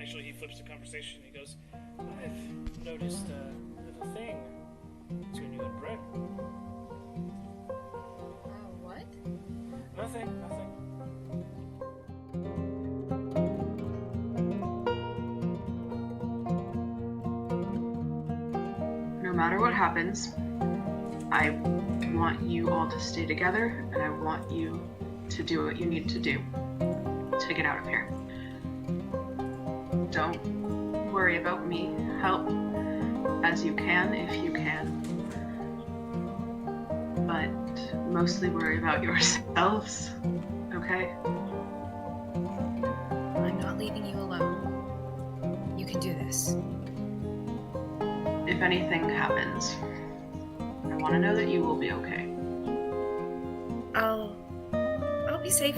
Actually, he flips the conversation. He goes, I've noticed a little thing between you and Brett. What? Nothing. No matter what happens, I want you all to stay together, and I want you to do what you need to do to get out of here. Don't worry about me. Help as you can if you can. But mostly worry about yourselves, okay? I'm not leaving you alone. You can do this. If anything happens, I want to know that you will be okay. I'll be safe.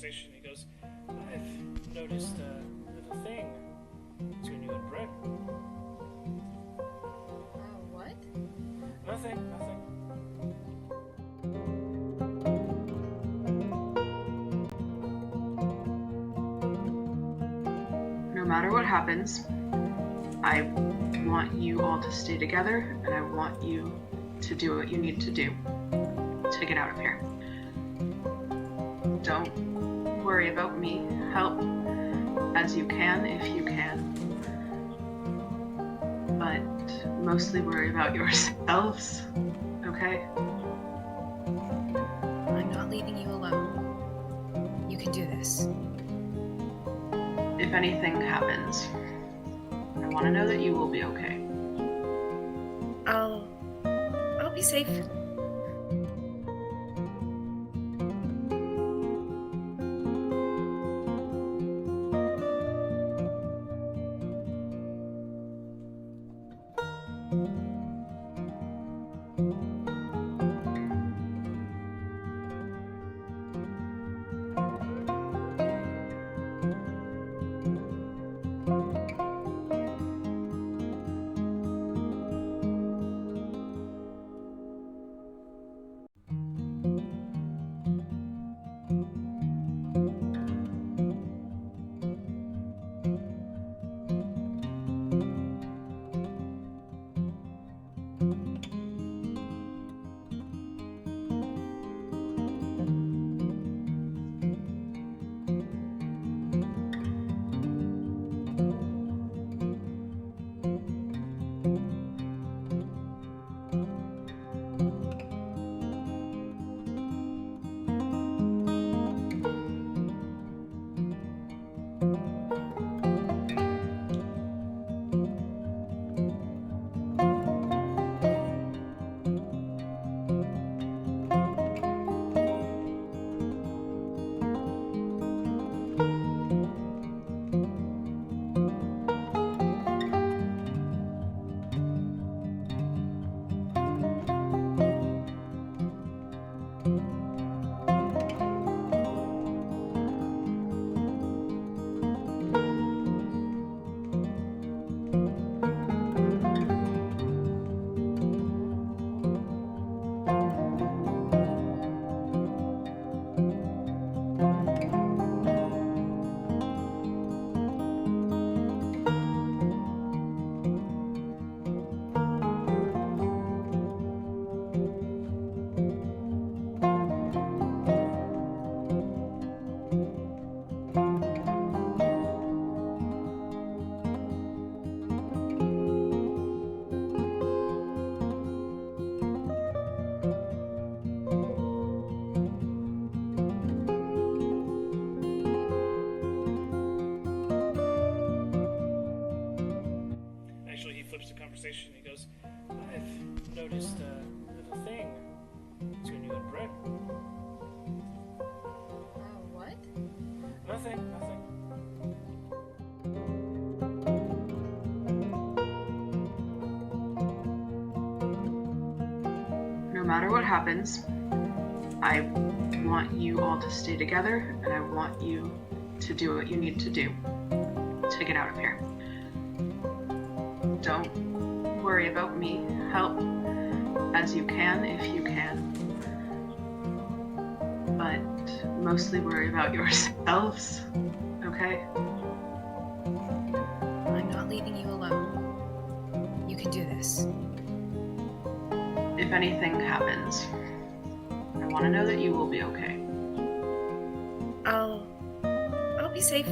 conversation. He goes, I've noticed a little thing between you and Brett. What? Nothing. No matter what happens, I want you all to stay together, and I want you to do what you need to do to get out of here. Don't worry about me. Help as you can if you can. But mostly worry about yourselves, okay? I'm not leaving you alone. You can do this. If anything happens, I want to know that you will be okay. I'll be safe. Actually, he flips the conversation. He goes, I've noticed a little thing between you and Brett. What? Nothing. No matter what happens, I want you all to stay together, and I want you to do what you need to do to get out of here. Don't worry about me. Help as you can if you can. But mostly worry about yourselves, okay? I'm not leaving you alone. You can do this. If anything happens, I want to know that you will be okay. I'll be safe.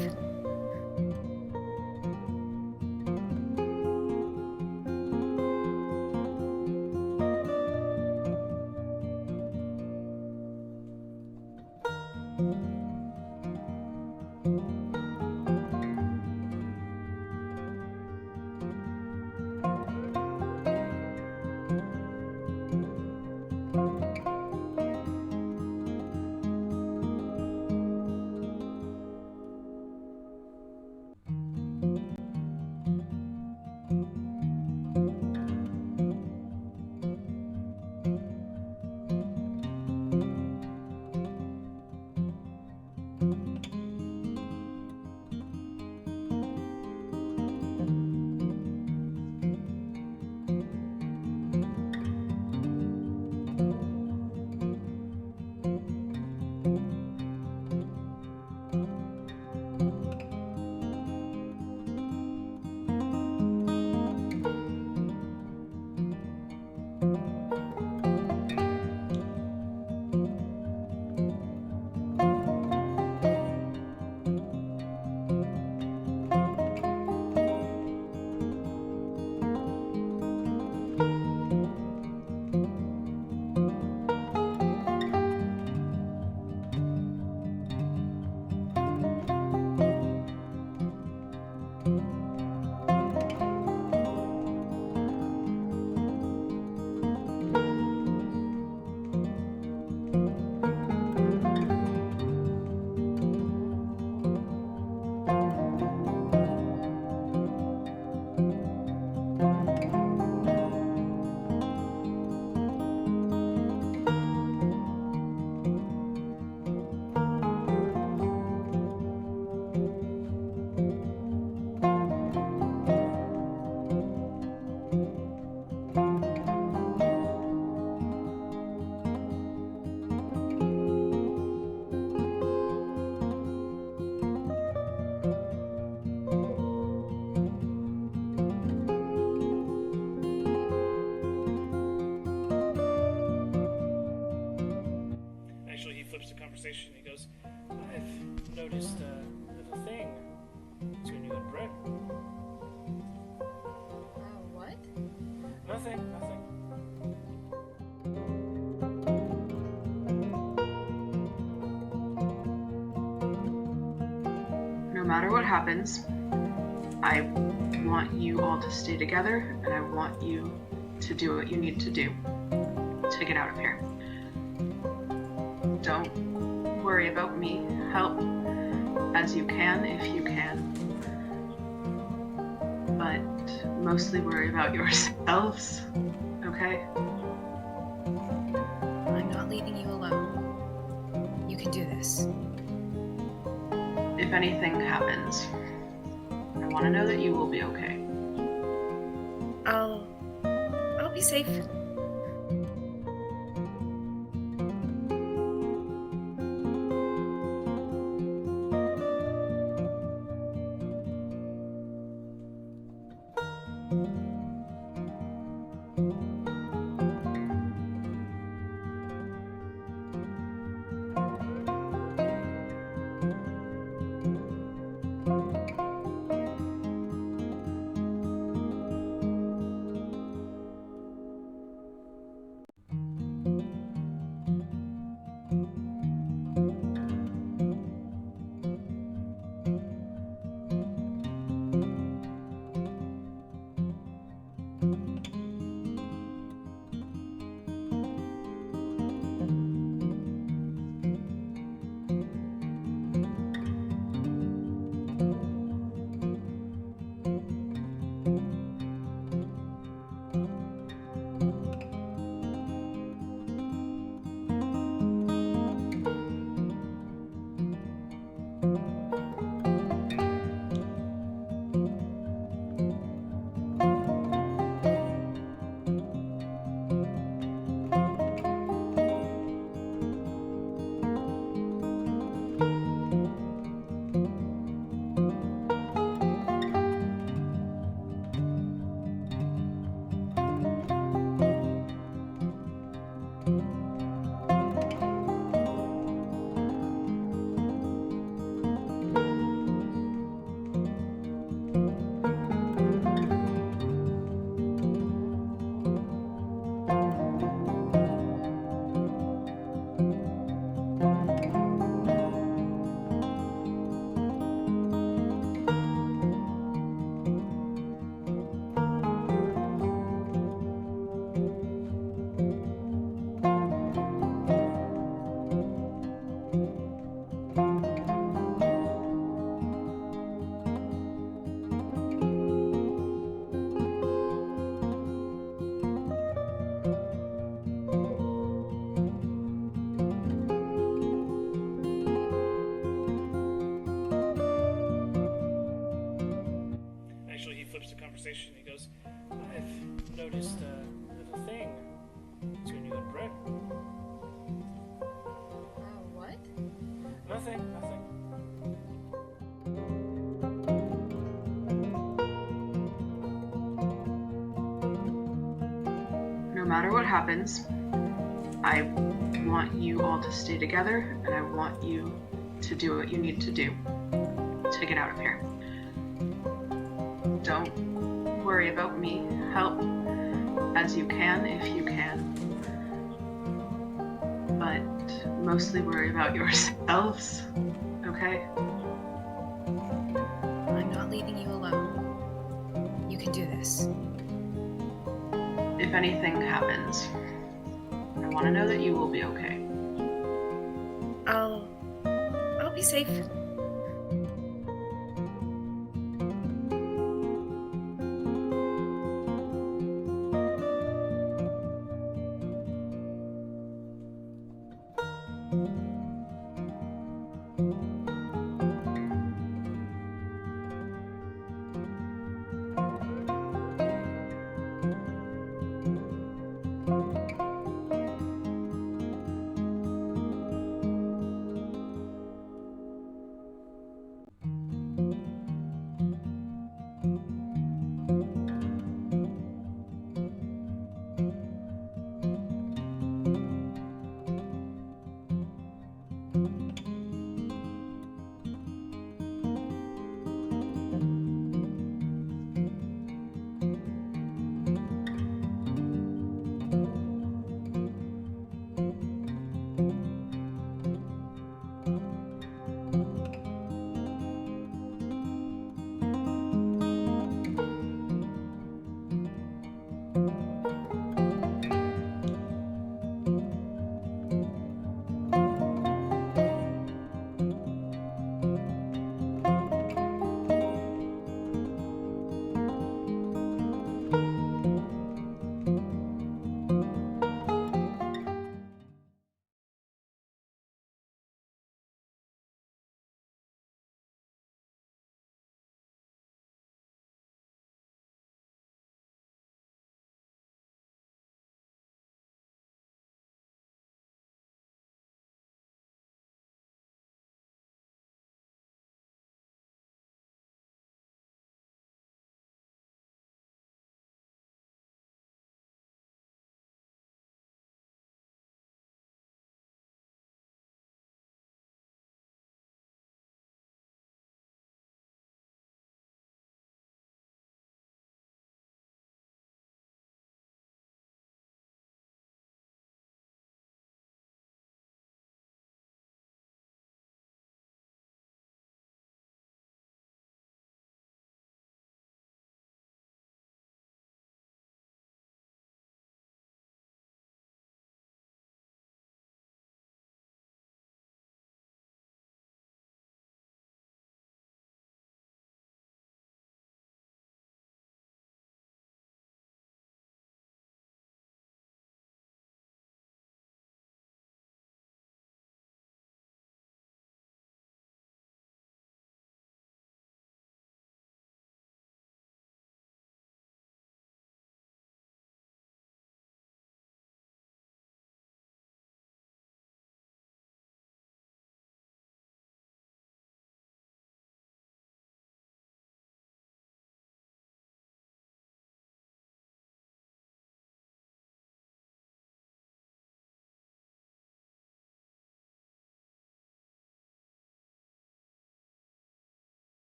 conversation. He goes, I've noticed a little thing between you and Brett. What? Nothing. No matter what happens, I want you all to stay together, and I want you to do what you need to do to get out of here. Don't worry about me. Help as you can if you can. But mostly worry about yourselves, okay? I'm not leaving you alone. You can do this. If anything happens, I want to know that you will be okay. I'll be safe. Actually, he flips the conversation. He goes, I've noticed a little thing between you and Brett. What? Nothing. No matter what happens, I want you all to stay together, and I want you to do what you need to do to get out of here. Don't worry about me. Help as you can if you can. But mostly worry about yourselves, okay? I'm not leaving you alone. You can do this. If anything happens, I want to know that you will be okay. I'll be safe.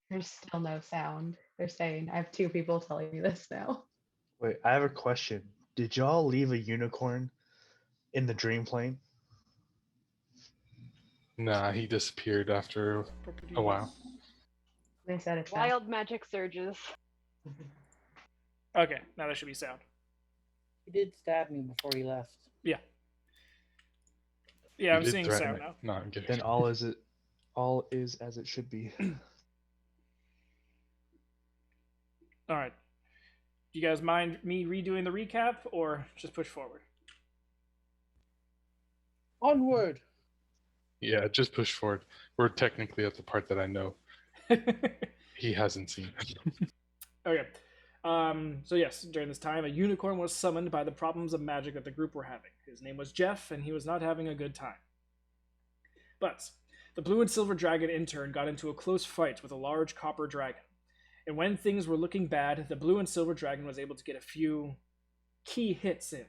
There's still no sound. They're saying, I have two people telling me this now. Wait, I have a question. Did y'all leave a unicorn in the dream plane? Nah, he disappeared after a while. They said it's Wild magic surges. Okay, now there should be sound. He did stab me before he left. Yeah, You I'm did seeing threaten sound it. now. No, I'm kidding. Then all is as it should be. All right. Do you guys mind me redoing the recap or just push forward? Onward! Yeah, just push forward. We're technically at the part that I know he hasn't seen. Okay. So yes, during this time, a unicorn was summoned by the problems of magic that the group were having. His name was Jeff, and he was not having a good time. But the blue and silver dragon in turn got into a close fight with a large copper dragon. And when things were looking bad, the blue and silver dragon was able to get a few key hits in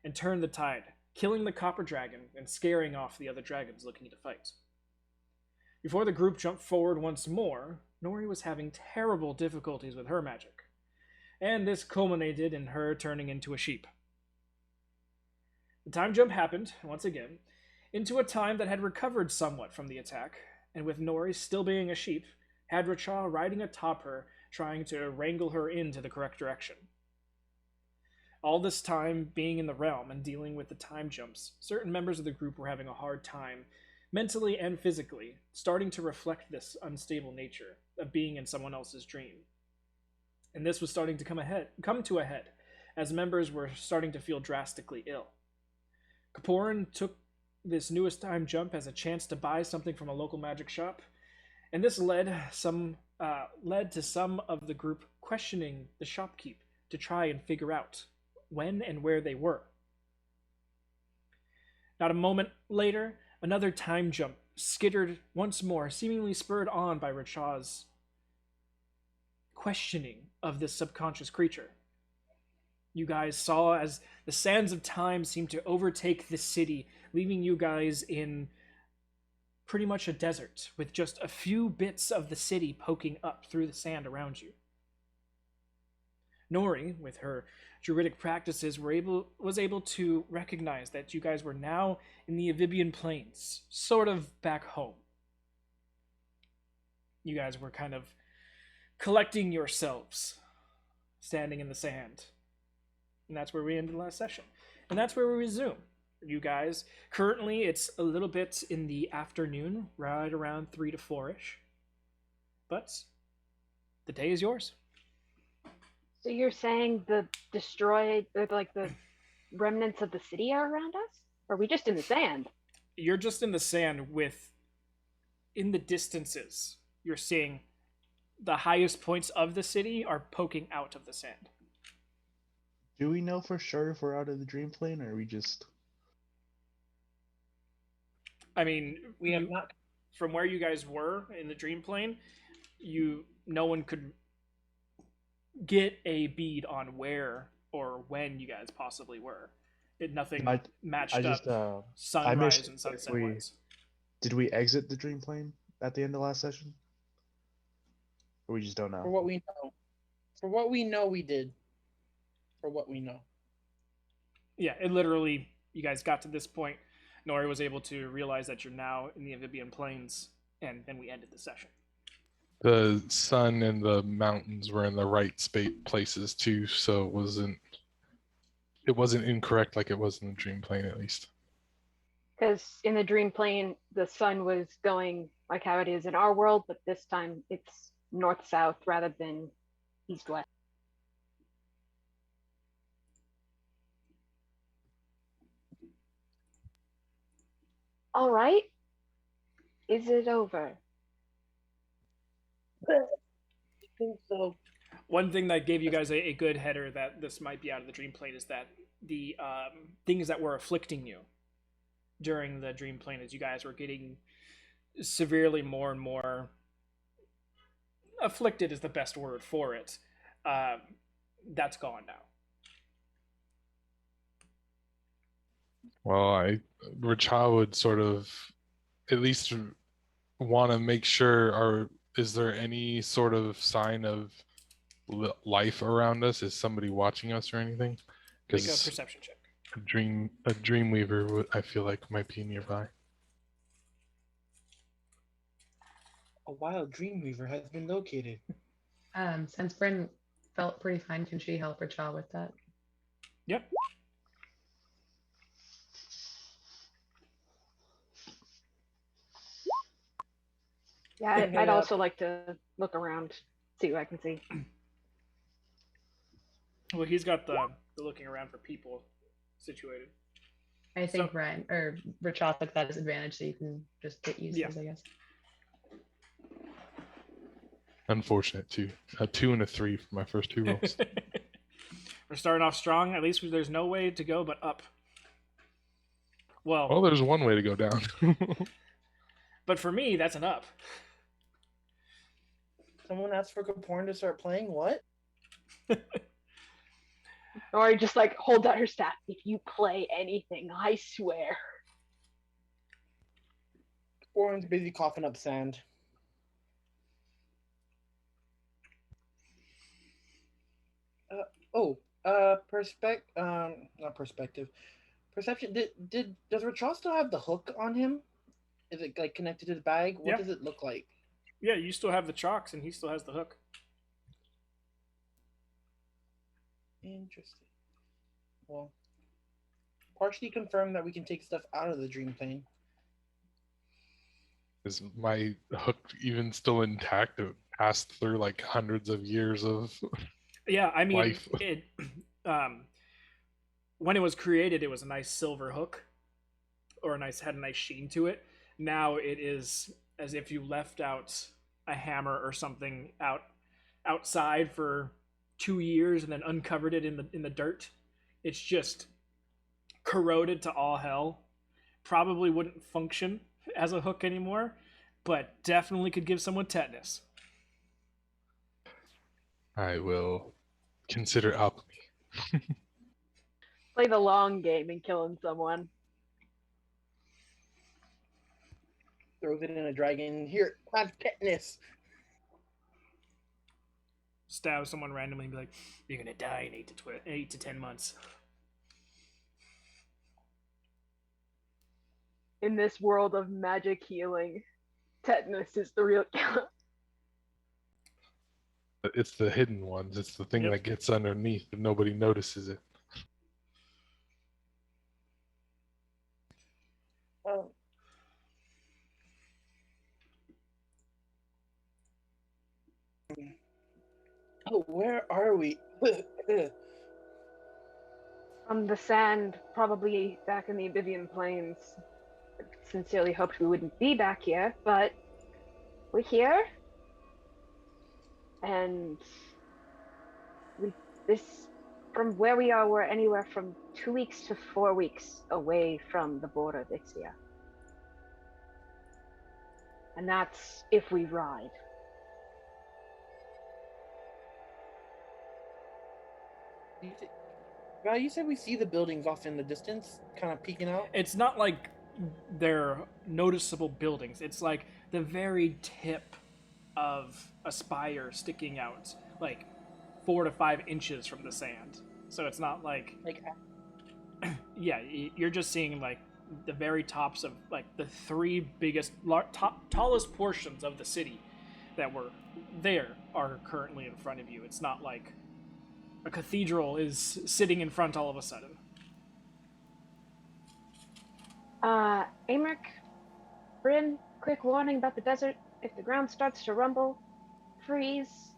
and turn the tide, killing the copper dragon and scaring off the other dragons looking to fight. Before the group jumped forward once more, Nori was having terrible difficulties with her magic, and this culminated in her turning into a sheep. The time jump happened, once again, into a time that had recovered somewhat from the attack, and with Nori still being a sheep, had Racha riding atop her, trying to wrangle her into the correct direction. All this time being in the realm and dealing with the time jumps, certain members of the group were having a hard time, mentally and physically, starting to reflect this unstable nature of being in someone else's dream. And this was starting to come to a head, as members were starting to feel drastically ill. Kaporin took this newest time jump as a chance to buy something from a local magic shop, and this led to some of the group questioning the shopkeep to try and figure out when and where they were. Not a moment later, another time jump skittered once more, seemingly spurred on by Racha's questioning of this subconscious creature. You guys saw as the sands of time seemed to overtake the city, leaving you guys in pretty much a desert, with just a few bits of the city poking up through the sand around you. Nori, with her druidic practices, was able to recognize that you guys were now in the Avibian Plains, sort of back home. You guys were kind of collecting yourselves, standing in the sand. And that's where we ended last session. And that's where we resume. You guys, currently it's a little bit in the afternoon, right around 3 to 4-ish. But the day is yours. So you're saying the destroyed, like the remnants of the city are around us? Or are we just in the sand? You're just in the sand with, in the distances, you're seeing the highest points of the city are poking out of the sand. Do we know for sure if we're out of the dream plane, or are we just... I mean, We have not. from where you guys were in the dream plane, no one could get a bead on where or when you guys possibly were. Nothing matched I just, up I sunrise missed and sunset we- wise. Did we exit the dream plane at the end of last session? Or we just don't know? For what we know. For what we know, we did. For what we know. Yeah, it literally, you guys got to this point. Nori was able to realize that you're now in the Avibian Plains, and then we ended the session. The sun and the mountains were in the right places too, so it wasn't incorrect like it was in the dream plane, at least. Because in the dream plane, the sun was going like how it is in our world, but this time it's north-south rather than east-west. All right. Is it over? I think so. One thing that gave you guys a good header that this might be out of the dream plane is that the things that were afflicting you during the dream plane, as you guys were getting severely more and more afflicted is the best word for it. That's gone now. Well, Racha would sort of at least want to make sure our is there any sort of sign of life around us? Is somebody watching us or anything? Make a Because perception check. a dream weaver, I feel like might be nearby. A wild dreamweaver has been located. Since Bryn felt pretty fine, can she help Rachel with that? Yep. Yeah, Okay, I'd also like to look around, see what I can see. Well, he's got the looking around for people situated. I think So- Ryan or Rachel took that as advantage, so you can just get used Yeah. to, I guess. Unfortunate too. A 2 and a 3 for my first 2 rolls. We're starting off strong. At least there's no way to go but up. Well, Well, there's one way to go down. but for me, that's an up. Someone asked for Kaporn to start playing. What? Or just like holds out her staff. If you play anything, I swear. Kaporn's busy coughing up sand. Not perspective. Perception. Does Rachel still have the hook on him? Is it like connected to the bag? What Yeah. does it look like? Yeah, you still have the chalks, and he still has the hook. Interesting. Well, partially confirmed that we can take stuff out of the dream plane. Is my hook even still intact? It passed through like hundreds of years of Yeah, I mean, life. it. When it was created, it was a nice silver hook, or had a nice sheen to it. Now it is as if you left out a hammer or something outside for 2 years and then uncovered it in the dirt. It's just corroded to all hell. Probably wouldn't function as a hook anymore, but definitely could give someone tetanus. I will consider alchemy. Play the long game and killing someone. Throws it in a dragon. Here, have tetanus. Stab someone randomly and be like, "You're gonna die in 8 to 10 months." In this world of magic healing, tetanus is the real killer. It's the hidden ones. It's the thing Yep. that gets underneath and nobody notices it. Oh. Oh, where are we? From the sand, probably back in the Abyvian Plains. I sincerely hoped we wouldn't be back here, but we're here. And from where we are, we're anywhere from 2 weeks to 4 weeks away from the border of Ixia. And that's if we ride. You said we see the buildings off in the distance, kind of peeking out. It's not like they're noticeable buildings. It's like the very tip of a spire sticking out, like 4 to 5 inches from the sand. So it's not like, Like, yeah, you're just seeing like the very tops of like the 3 biggest, tallest portions of the city that were there are currently in front of you. It's not like a cathedral is sitting in front all of a sudden. Amric, Bryn, quick warning about the desert. If the ground starts to rumble, freeze,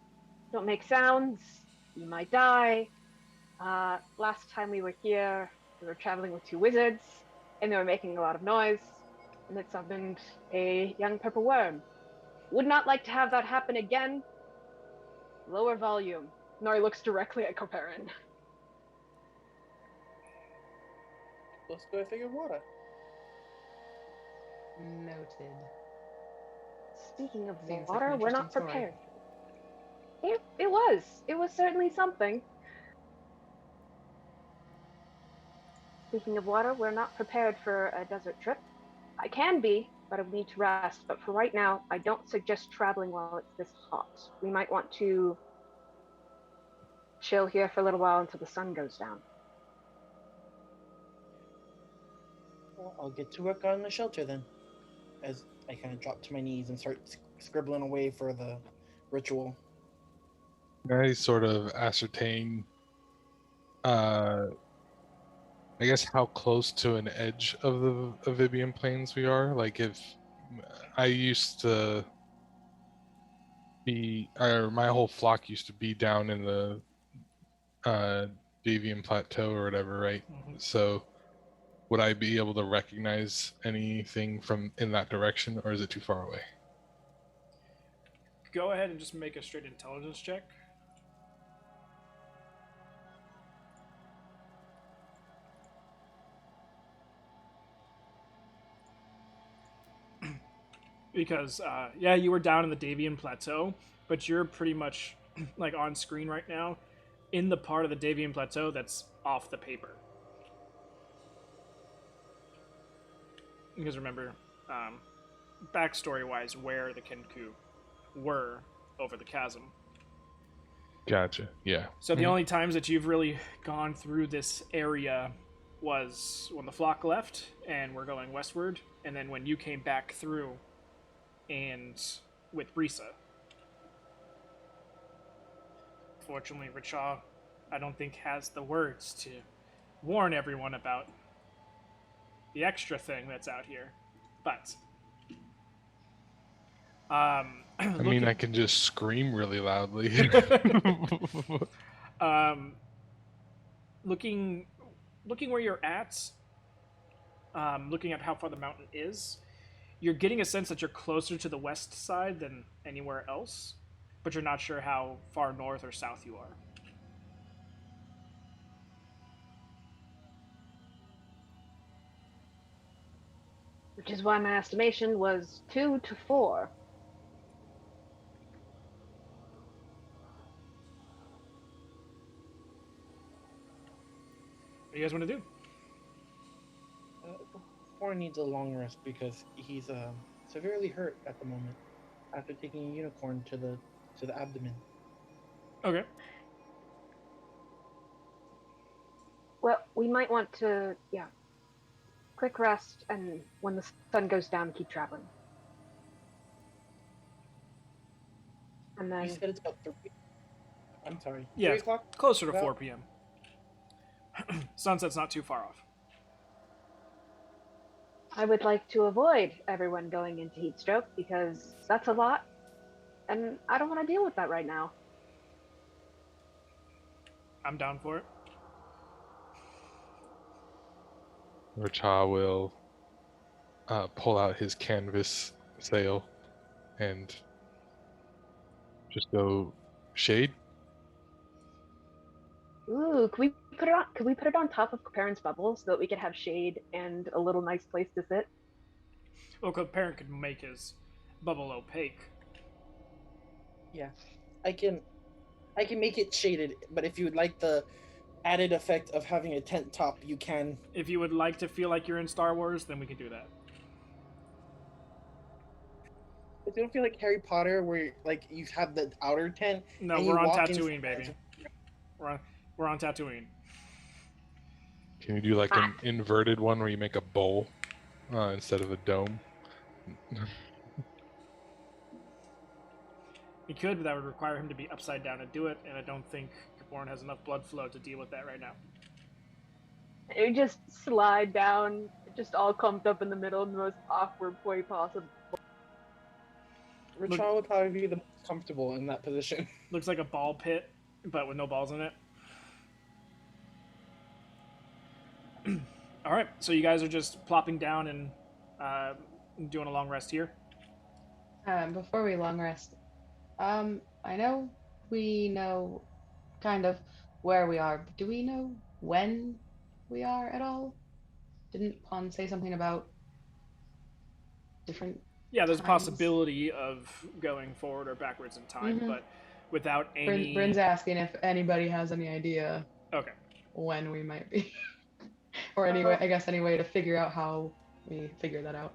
don't make sounds, you might die. Last time we were here, we were traveling with 2 wizards, and they were making a lot of noise, and it summoned a young purple worm. Would not like to have that happen again. Lower volume. Nori looks directly at Koperin. let's go figure water. Noted. Speaking of Seems like water, an we're not interesting story. prepared. It was. It was certainly something. Speaking of water, we're not prepared for a desert trip. I can be, but I need to rest. But for right now, I don't suggest traveling while it's this hot. We might want to chill here for a little while until the sun goes down. Well, I'll get to work on the shelter then. As I kind of drop to my knees and start scribbling away for the ritual. I sort of ascertain, I guess, how close to an edge of the Avibian plains we are. Like, if I used to be, or my whole flock used to be down in the Davian Plateau or whatever, right? Mhm. So, would I be able to recognize anything from in that direction, or is it too far away? Go ahead and just make a straight intelligence check. Because yeah, you were down in the Davian Plateau, but you're pretty much like on screen right now in the part of the Davian Plateau that's off the paper. Because remember, backstory wise, where the Kenku were over the chasm. Gotcha. Yeah. So the only times that you've really gone through this area was when the flock left and we're going westward, and then when you came back through and with Brisa. Fortunately, Richaw, I don't think, has the words to warn everyone about the extra thing that's out here. But I mean, I can just scream really loudly. Looking where you're at, looking at how far the mountain is, you're getting a sense that you're closer to the west side than anywhere else, but you're not sure how far north or south you are. Which is why my estimation was 2 to 4. What do you guys want to do? Thor needs a long rest because he's severely hurt at the moment after taking a unicorn to the abdomen. Okay. Well, we might want to, quick rest, and when the sun goes down, keep traveling. And then You said it's about 3. I'm sorry. Yeah, 3 o'clock? closer to About- 4 p.m. Sunset's not too far off. I would like to avoid everyone going into heat stroke because that's a lot, and I don't want to deal with that right now. I'm down for it. Racha will pull out his canvas sail and just go shade. Ooh, can we put it on? Can we put it on top of Parent's bubble so that we could have shade and a little nice place to sit? Well, Parent could make his bubble opaque. Yeah, I can make it shaded, but if you would like the added effect of having a tent top, you can. If you would like to feel like you're in Star Wars, then we can do that. If you don't feel like Harry Potter, where like you have the outer tent. No, and we're you on walk Tatooine, inside. baby. We're on Tatooine. Can you do like an inverted one where you make a bowl instead of a dome? He could, but that would require him to be upside down to do it, and I don't think Kaporn has enough blood flow to deal with that right now. It just slide down, just all clumped up in the middle in the most awkward way possible. Richard would probably be the most comfortable in that position. Looks like a ball pit, but with no balls in it. All right, so you guys are just plopping down and doing a long rest here. Before we long rest, I know we know kind of where we are, but do we know when we are at all? Didn't Pon say something about different? Yeah, there's a times? possibility of going forward or backwards in time, Mhm. but without any. Bryn's asking if anybody has any idea Okay. when we might be, or anyway, I guess any way to figure out how we figure that out.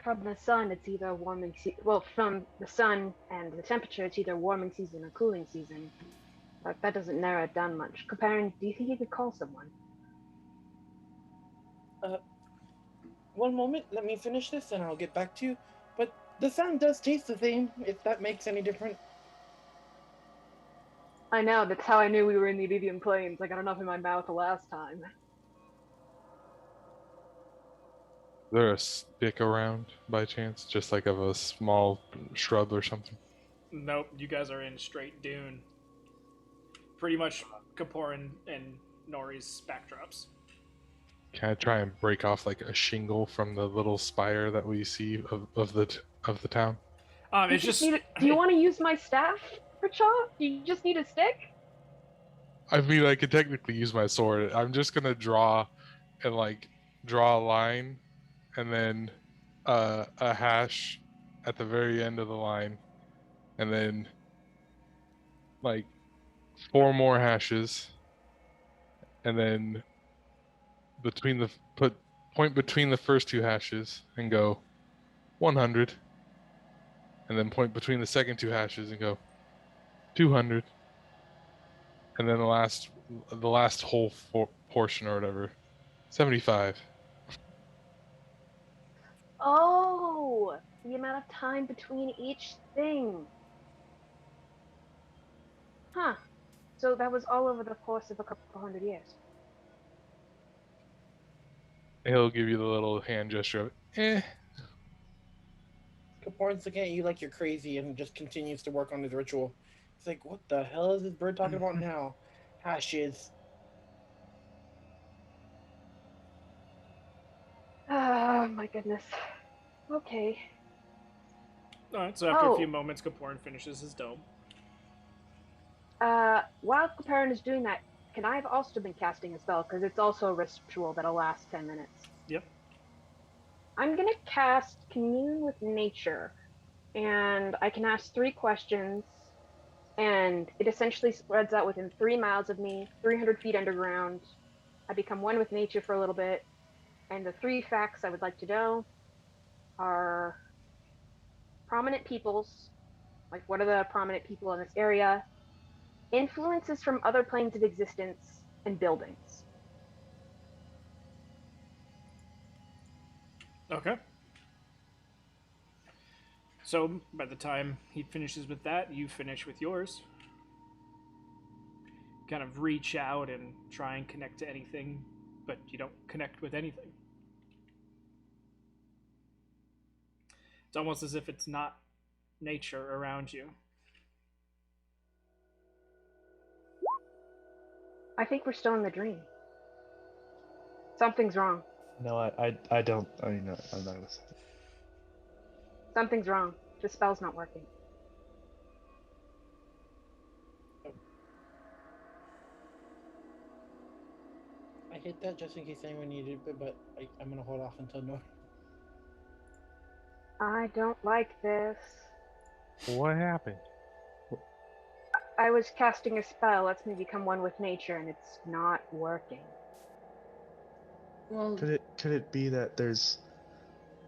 from the sun, it's either warming well, from the sun and the temperature, it's either warming season or cooling season. But that doesn't narrow it down much. Comparing, do you think you could call someone? One moment, let me finish this and I'll get back to you. But the sound does taste the same, if that makes any difference. I know, that's how I knew we were in the Elysian Plains. I got enough in my mouth the last time. Is there a stick around by chance? Just like of a small shrub or something? Nope, you guys are in straight dune. Pretty much Kapoor and Nori's backdrops. Can I try and break off like a shingle from the little spire that we see of the town? It's just. Do you want to use my staff for chop? Do you just need a stick? I mean, I could technically use my sword. I'm just gonna draw a line, and then a hash at the very end of the line, and then like 4 more hashes, and then put point between the first 2 hashes and go 100, and then point between the second 2 hashes and go 200, and then the last whole portion or whatever 75. Oh, the amount of time between each thing. Huh. So that was all over the course of a couple hundred years. He'll give you the little hand gesture of Kaporn's looking at you like you're crazy and just continues to work on his ritual. He's like, what the hell is this bird talking about now? Hashes. Oh my goodness. Okay. Alright, so after a few moments, Kapoor finishes his dome. While Caparin is doing that, can I have also been casting a spell? Because it's also a ritual that'll last 10 minutes. Yep. I'm gonna cast Commune with Nature, and I can ask 3 questions, and it essentially spreads out within 3 miles of me, 300 feet underground. I become one with nature for a little bit, and the 3 facts I would like to know are prominent peoples, like what are the prominent people in this area, influences from other planes of existence, and buildings. Okay. So by the time he finishes with that, you finish with yours. Kind of reach out and try and connect to anything, but you don't connect with anything. It's almost as if it's not nature around you. I think we're still in the dream. Something's wrong. No, I don't. I mean, no, I'm not gonna say it. Something's wrong. The spell's not working. I hit that just in case anyone needed it, but I'm gonna hold off until no. I don't like this. What happened? I was casting a spell, lets me become one with nature, and it's not working. Well, Could it be that there's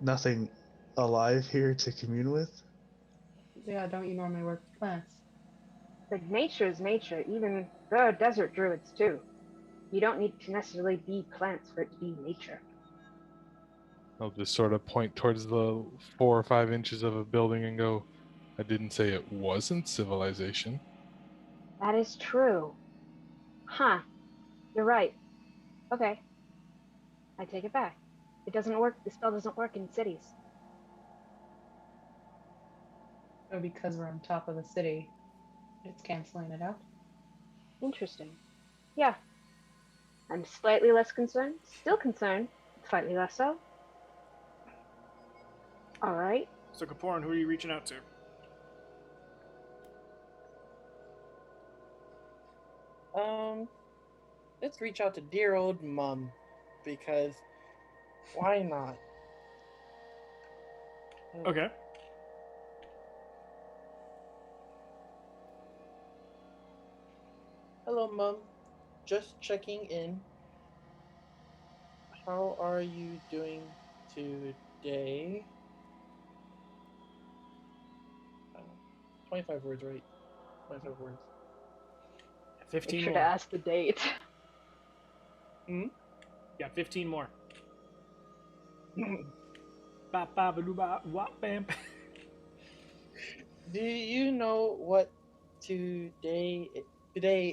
nothing alive here to commune with? yeah, don't you normally work with plants? But nature is nature. Even there are desert druids too. You don't need to necessarily be plants for it to be nature. I'll just sort of point towards the 4 or 5 inches of a building and go, I didn't say it wasn't civilization. That is true. Huh. You're right. Okay. I take it back. It doesn't work. The spell doesn't work in cities. Oh, because we're on top of the city, it's canceling it out. Interesting. Yeah. I'm slightly less concerned. Still concerned. Slightly less so. Alright. So, Kapoor, who are you reaching out to? Let's reach out to dear old Mum, because why not? Okay. Hello, Mum. Just checking in. How are you doing today? 25 words, right? 25 words. 15 Make sure more. to ask the date. Hmm? Yeah, 15 more. Ba ba ba doo ba wop bam. Do you know what today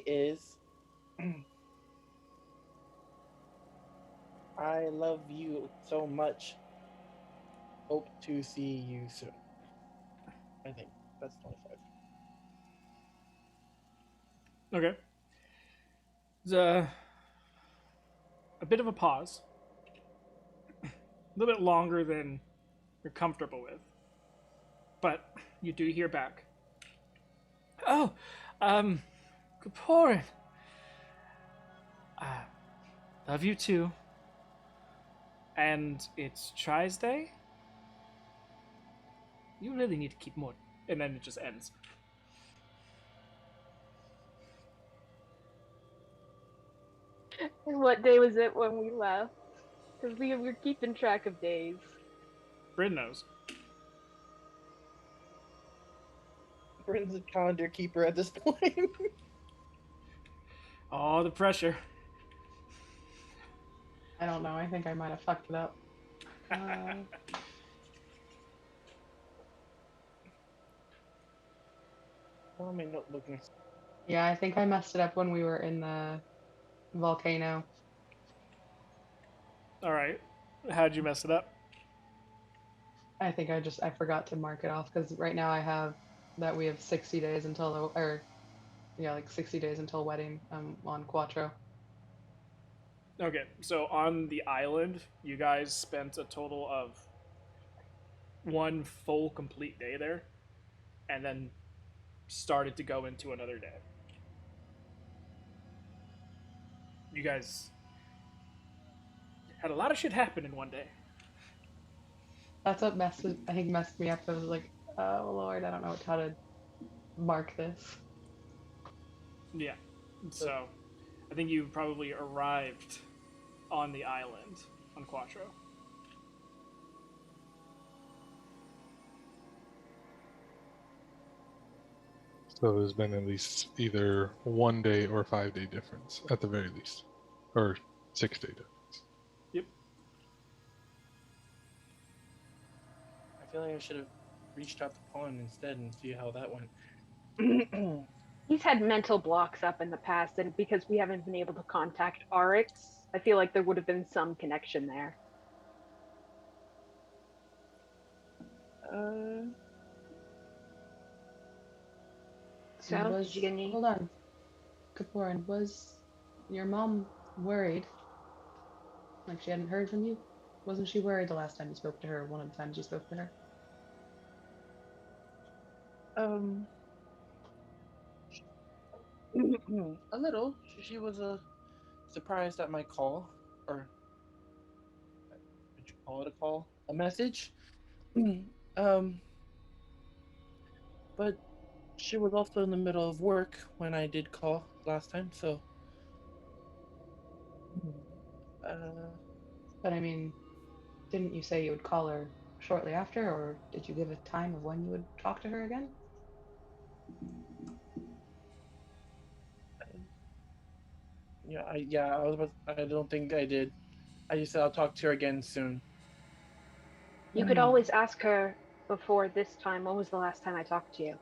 is? I love you so much. Hope to see you soon. I think that's 25. Okay. There's a bit of a pause. A little bit longer than you're comfortable with. But you do hear back. Oh, Kaporin. Love you too. And it's Tries Day? You really need to keep more. And then it just ends. And what day was it when we left? Because we were keeping track of days. Bryn knows. Bryn's a calendar keeper at this point. Oh, the pressure. I don't know. I think I might have fucked it up. Why am I not looking? Yeah, I think I messed it up when we were in the volcano. Alright. How'd you mess it up? I think I forgot to mark it off because right now I have that we have 60 days until like 60 days until wedding on Quattro. Okay, so on the island, you guys spent a total of one full complete day there, and then started to go into another day. You guys had a lot of shit happen in one day. That's what messed me up. I was like, oh Lord, I don't know how to mark this. Yeah. So, I think you probably arrived on the island on Quattro. So there's been at least either 1 day or 5 day difference at the very least, or 6 day difference. Yep. I feel like I should have reached out to Pawn instead and see how that went. He's had mental blocks up in the past, and because we haven't been able to contact Arix, I feel like there would have been some connection there. So, did you get any? Hold on, Kaporin, was your mom worried? Like she hadn't heard from you? Wasn't she worried the last time you spoke to her? One of the times you spoke to her? A little. She was surprised at my call, or would you call it a call? A message. But she was also in the middle of work when I did call last time, so. But I mean, didn't you say you would call her shortly after, or did you give a time of when you would talk to her again? I don't think I did. I just said I'll talk to her again soon. You could always ask her before this time, when was the last time I talked to you?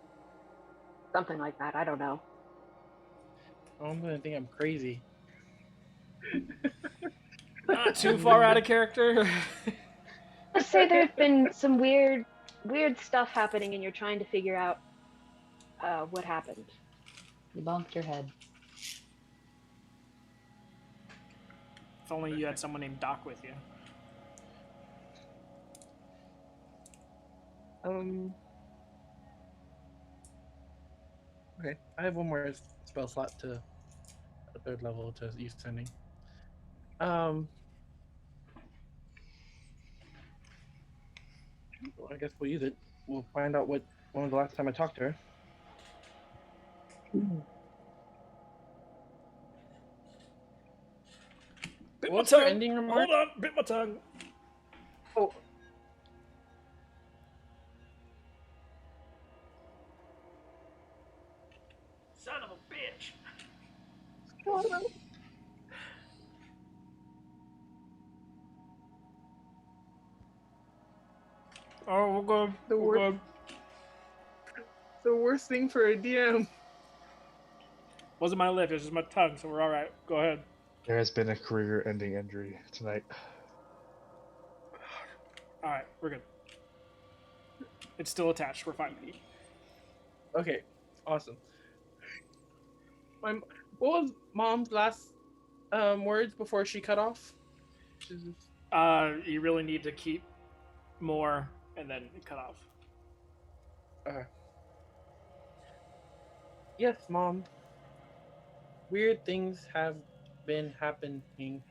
Something like that. I don't know. I'm gonna think I'm crazy. Not too far out of character. Let's say there's been some weird stuff happening, and you're trying to figure out what happened. You bonked your head. If only you had someone named Doc with you. Okay, I have one more spell slot to a third level to use sending. I guess we'll use it. We'll find out when was the last time I talked to her. Bit What's my your tongue. ending remark? Hold on, bit my tongue. Oh. Oh, we're good. The We're worst, good. the worst thing for a DM. Wasn't my lip, it was just my tongue, so we're alright. Go ahead. There has been a career-ending injury tonight. Alright, we're good. It's still attached. We're fine. Okay, awesome. What was Mom's last words before she cut off? You really need to keep more, and then it cut off. Yes, Mom. Weird things have been happening.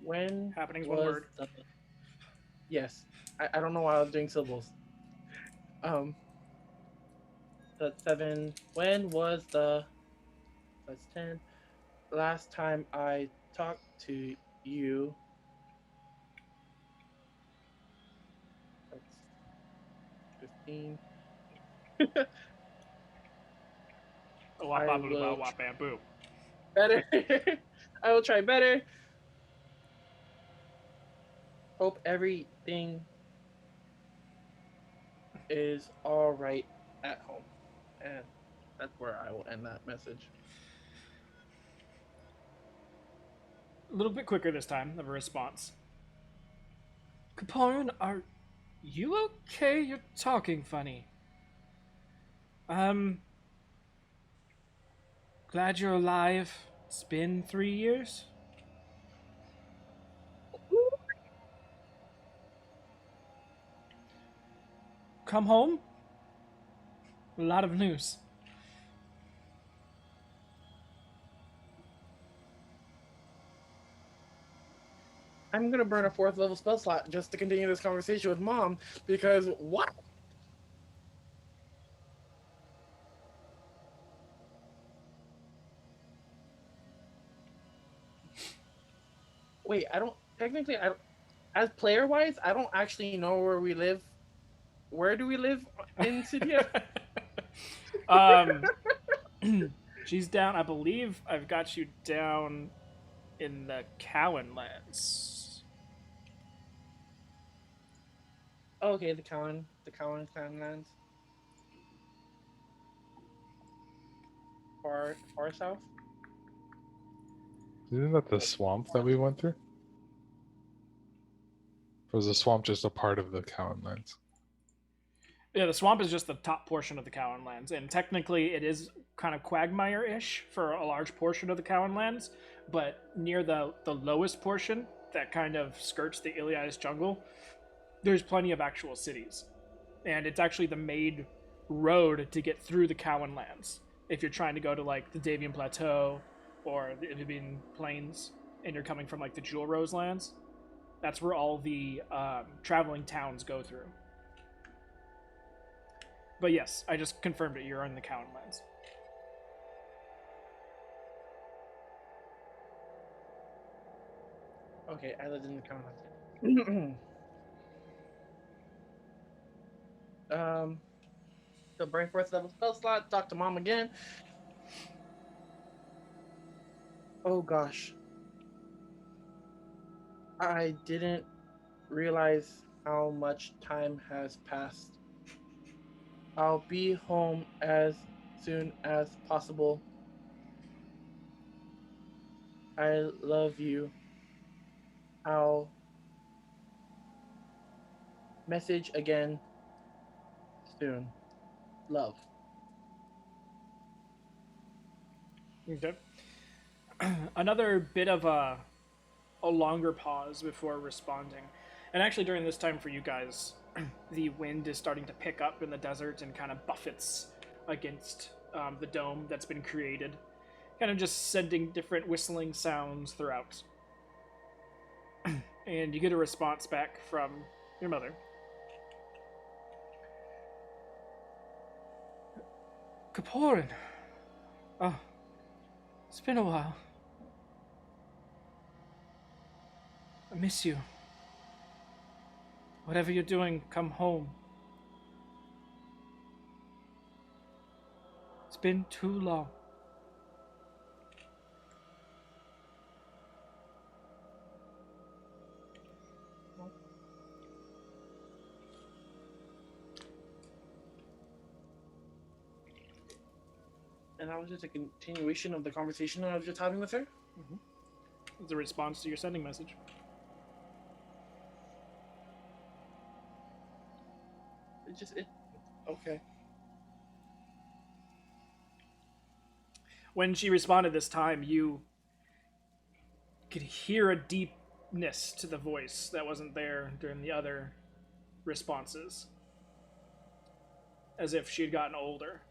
When Happening's one was word. the... Yes. I don't know why I was doing syllables. That's 7. When was the... That's 10. Last time I talked to you... That's 15. Wop, I bop, boop, will bop, wop, bam, boom. better. I will try better. Hope everything is all right at home. And that's where I will end that message. A little bit quicker this time of a response. Capone, are you okay? You're talking funny. Glad you're alive. It's been 3 years. Come home? A lot of news. I'm gonna burn a 4th level spell slot just to continue this conversation with Mom because what? Wait, I don't technically. I don't, as player wise, I don't actually know where we live. Where do we live in Cydia? She's down. I believe I've got you down in the Cowan lands. Okay, the Cowan Clanlands. Far south. Isn't that the swamp that we went through? Or was the swamp just a part of the Cowan lands? Yeah, the swamp is just the top portion of the Cowan lands, and technically it is kind of Quagmire-ish for a large portion of the Cowan lands, but near the lowest portion that kind of skirts the Iliadis jungle, there's plenty of actual cities. And it's actually the main road to get through the Cowan lands. If you're trying to go to like the Davian Plateau or the Ibibian Plains, and you're coming from like the Jewel Rose lands, that's where all the traveling towns go through. But yes, I just confirmed it. You're in the Cowan lands. Okay, I lived in the Cowan lands. The burn 4th level spell slot. Talk to Mom again. Oh gosh. I didn't realize how much time has passed. I'll be home as soon as possible. I love you. I'll message again soon. Love. Okay. Another bit of a longer pause before responding. And actually, during this time for you guys, the wind is starting to pick up in the desert and kind of buffets against the dome that's been created, kind of just sending different whistling sounds throughout. And you get a response back from your mother. Kaporin! Oh, it's been a while. I miss you. Whatever you're doing, come home. It's been too long. And that was just a continuation of the conversation I was just having with her. It's a response to your sending message. Okay. When she responded this time, you could hear a deepness to the voice that wasn't there during the other responses. As if she had gotten older.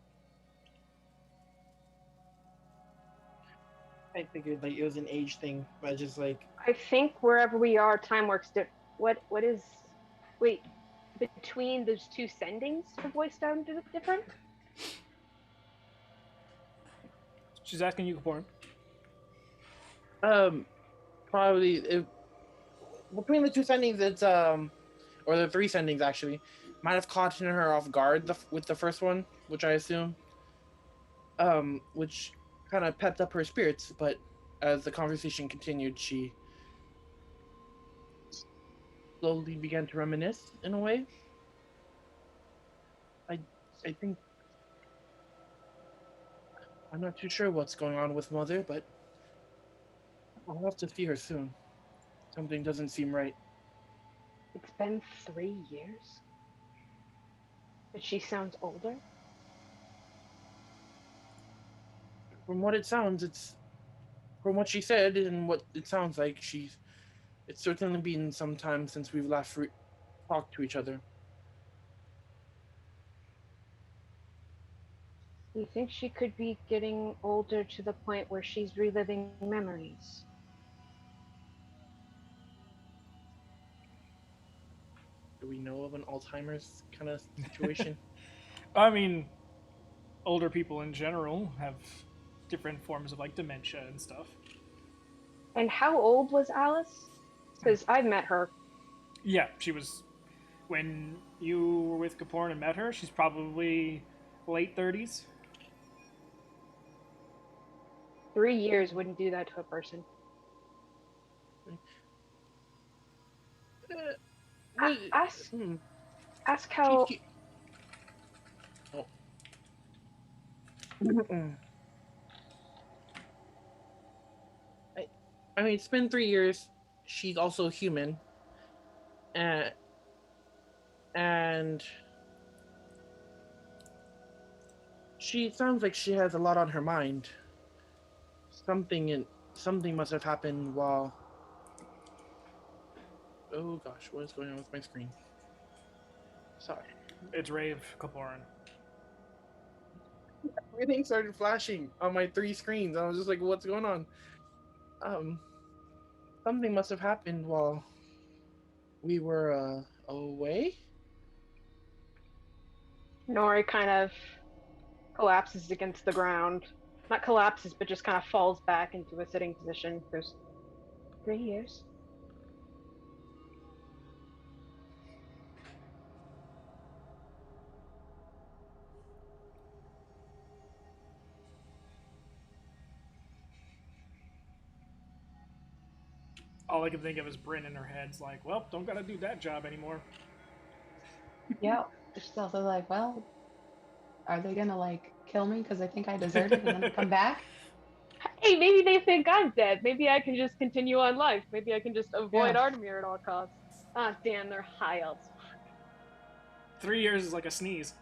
I figured like it was an age thing, but just like I think wherever we are, time works. What is? Wait, between those two sendings, her voice sounded different. She's asking you, Kapoor. probably between the two sendings, it's or the three sendings actually, might have caught her off guard with the first one, which I assume, which kind of pepped up her spirits. But as the conversation continued, she slowly began to reminisce in a way. I think I'm not too sure what's going on with Mother, but I'll have to see her soon. Something doesn't seem right. It's been 3 years, but she sounds older. From what it sounds, from what she said and what it sounds like, it's certainly been some time since we've last talked to each other. Do you think she could be getting older to the point where she's reliving memories? Do we know of an Alzheimer's kind of situation? I mean, older people in general have different forms of like dementia and stuff. And how old was Alice? Because I've met her. Yeah, she was. When you were with Kapoor and met her, she's probably late 30s. 3 years wouldn't do that to a person. Ask how. Oh. I mean, it's been 3 years. She's also human, and she sounds like she has a lot on her mind. Something must have happened while. Oh gosh, what is going on with my screen? Sorry. It's Rave Kaporan. Everything started flashing on my 3 screens. I was just like, what's going on? Something must have happened while we were away. Nori kind of collapses against the ground. Not collapses, but just kind of falls back into a sitting position. There's 3 years. All I can think of is Bryn in her head's like, well, don't gotta do that job anymore. Yeah. She's also like, well, are they gonna like kill me because they think I deserted and then I come back? Hey, maybe they think I'm dead. Maybe I can just continue on life. Maybe I can just avoid Yeah. Artemir at all costs. Ah, damn, they're high elves. 3 years is like a sneeze.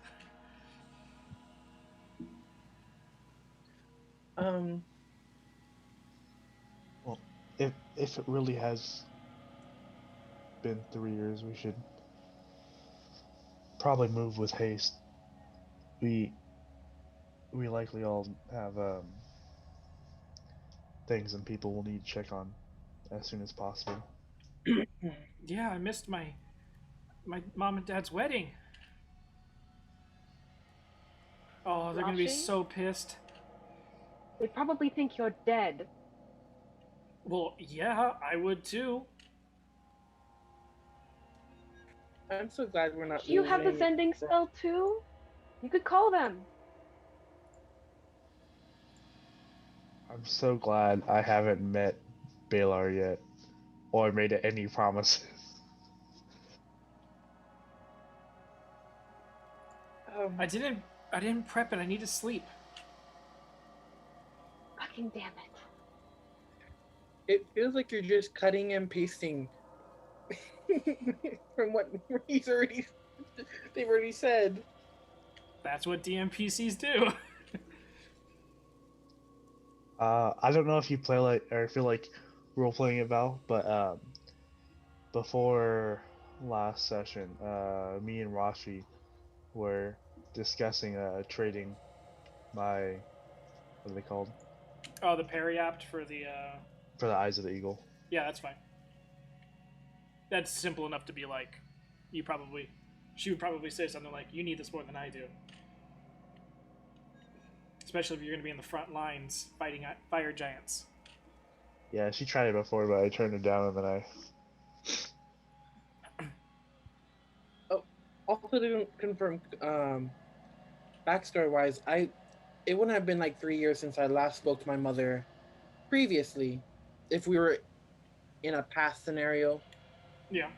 Well, if it really has been 3 years, we should probably move with haste. We likely all have things and people we'll need to check on as soon as possible. Yeah, I missed my mom and dad's wedding. Oh, they're gonna be Rashi? so pissed. They probably think you're dead. Well, yeah, I would too. I'm so glad we're not. Do you have the losing. sending spell too? You could call them. I'm so glad I haven't met Balar yet, or made any promises. I didn't prep it. I need to sleep. Fucking damn it. It feels like you're just cutting and pasting from what they've already said. That's what DMPCs do. I don't know if you play like or feel like role playing it, Val, but before last session, me and Rashi were discussing trading my what are they called Oh, the periapt for the. for the eyes of the eagle. Yeah, that's fine. That's simple enough to be like, you probably. She would probably say something like, "You need this more than I do." Especially if you're going to be in the front lines fighting fire giants. Yeah, she tried it before, but I turned it down, and then I. Also to confirm, backstory wise, it wouldn't have been like 3 years since I last spoke to my mother previously, if we were in a past scenario. Yeah.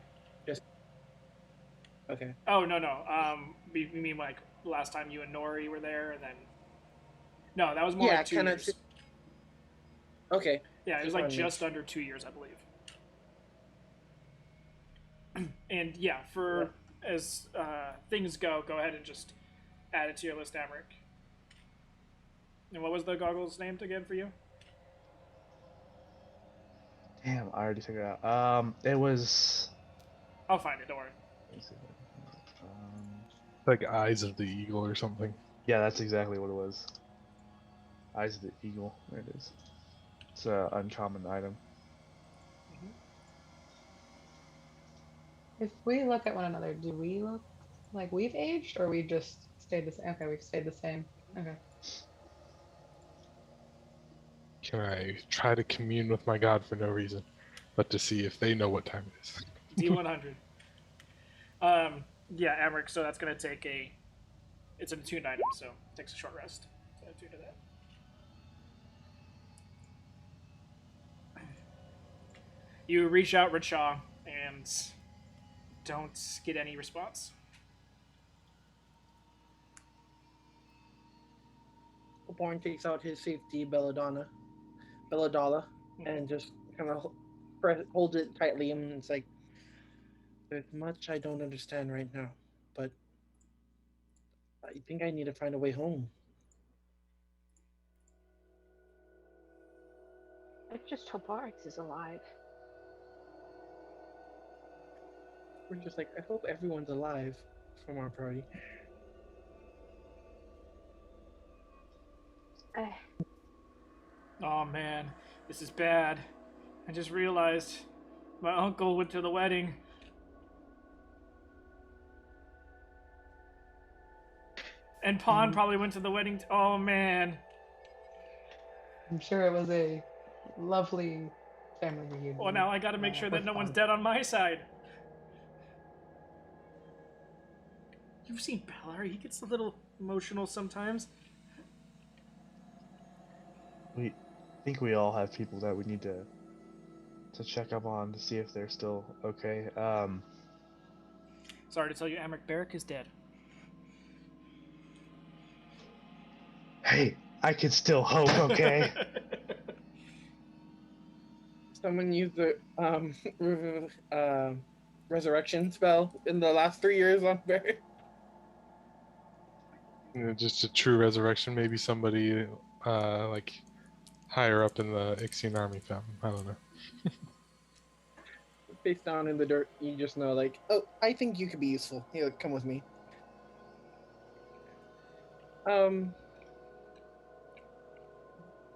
Just okay. Oh no. You mean like last time you and Nori were there, and then. No, that was more like 2 years. Okay. Yeah, it was like just under 2 years, I believe. And yeah, for as things go ahead and just add it to your list, Amric. And what was the goggles named again for you? Damn, I already figured it out. It was. I'll find it. Don't worry. Let me see if I can find it. Like Eyes of the Eagle or something. Yeah, that's exactly what it was. Eyes of the eagle. There it is. It's an uncommon item. If we look at one another, do we look like we've aged, or we just stayed the same? Okay, we've stayed the same. Okay. Can I try to commune with my god for no reason, but to see if they know what time it is? D100. Yeah, Amric. So that's gonna take a. It's an attuned item, so it takes a short rest. So attune to that. You reach out, Richaw, and don't get any response. Born takes out his safety Belladonna, and just kind of holds it tightly, and it's like, there's much I don't understand right now, but I think I need to find a way home. I just hope Arx is alive. We're just like, I hope everyone's alive from our party. Oh man, this is bad. I just realized my uncle went to the wedding. And Pon probably went to the wedding. Oh man. I'm sure it was a lovely family reunion. Well, now I gotta make sure that no one's dead on my side. You've seen Balor. He gets a little emotional sometimes. We think we all have people that we need to check up on to see if they're still okay. Sorry to tell you, Amric Barrick is dead. Hey, I can still hope, okay? Someone used the resurrection spell in the last 3 years on Barry. Just a true resurrection. Maybe somebody like higher up in the Ixian army found him. I don't know. Face down in the dirt, you just know, like, oh, I think you could be useful. Here, come with me.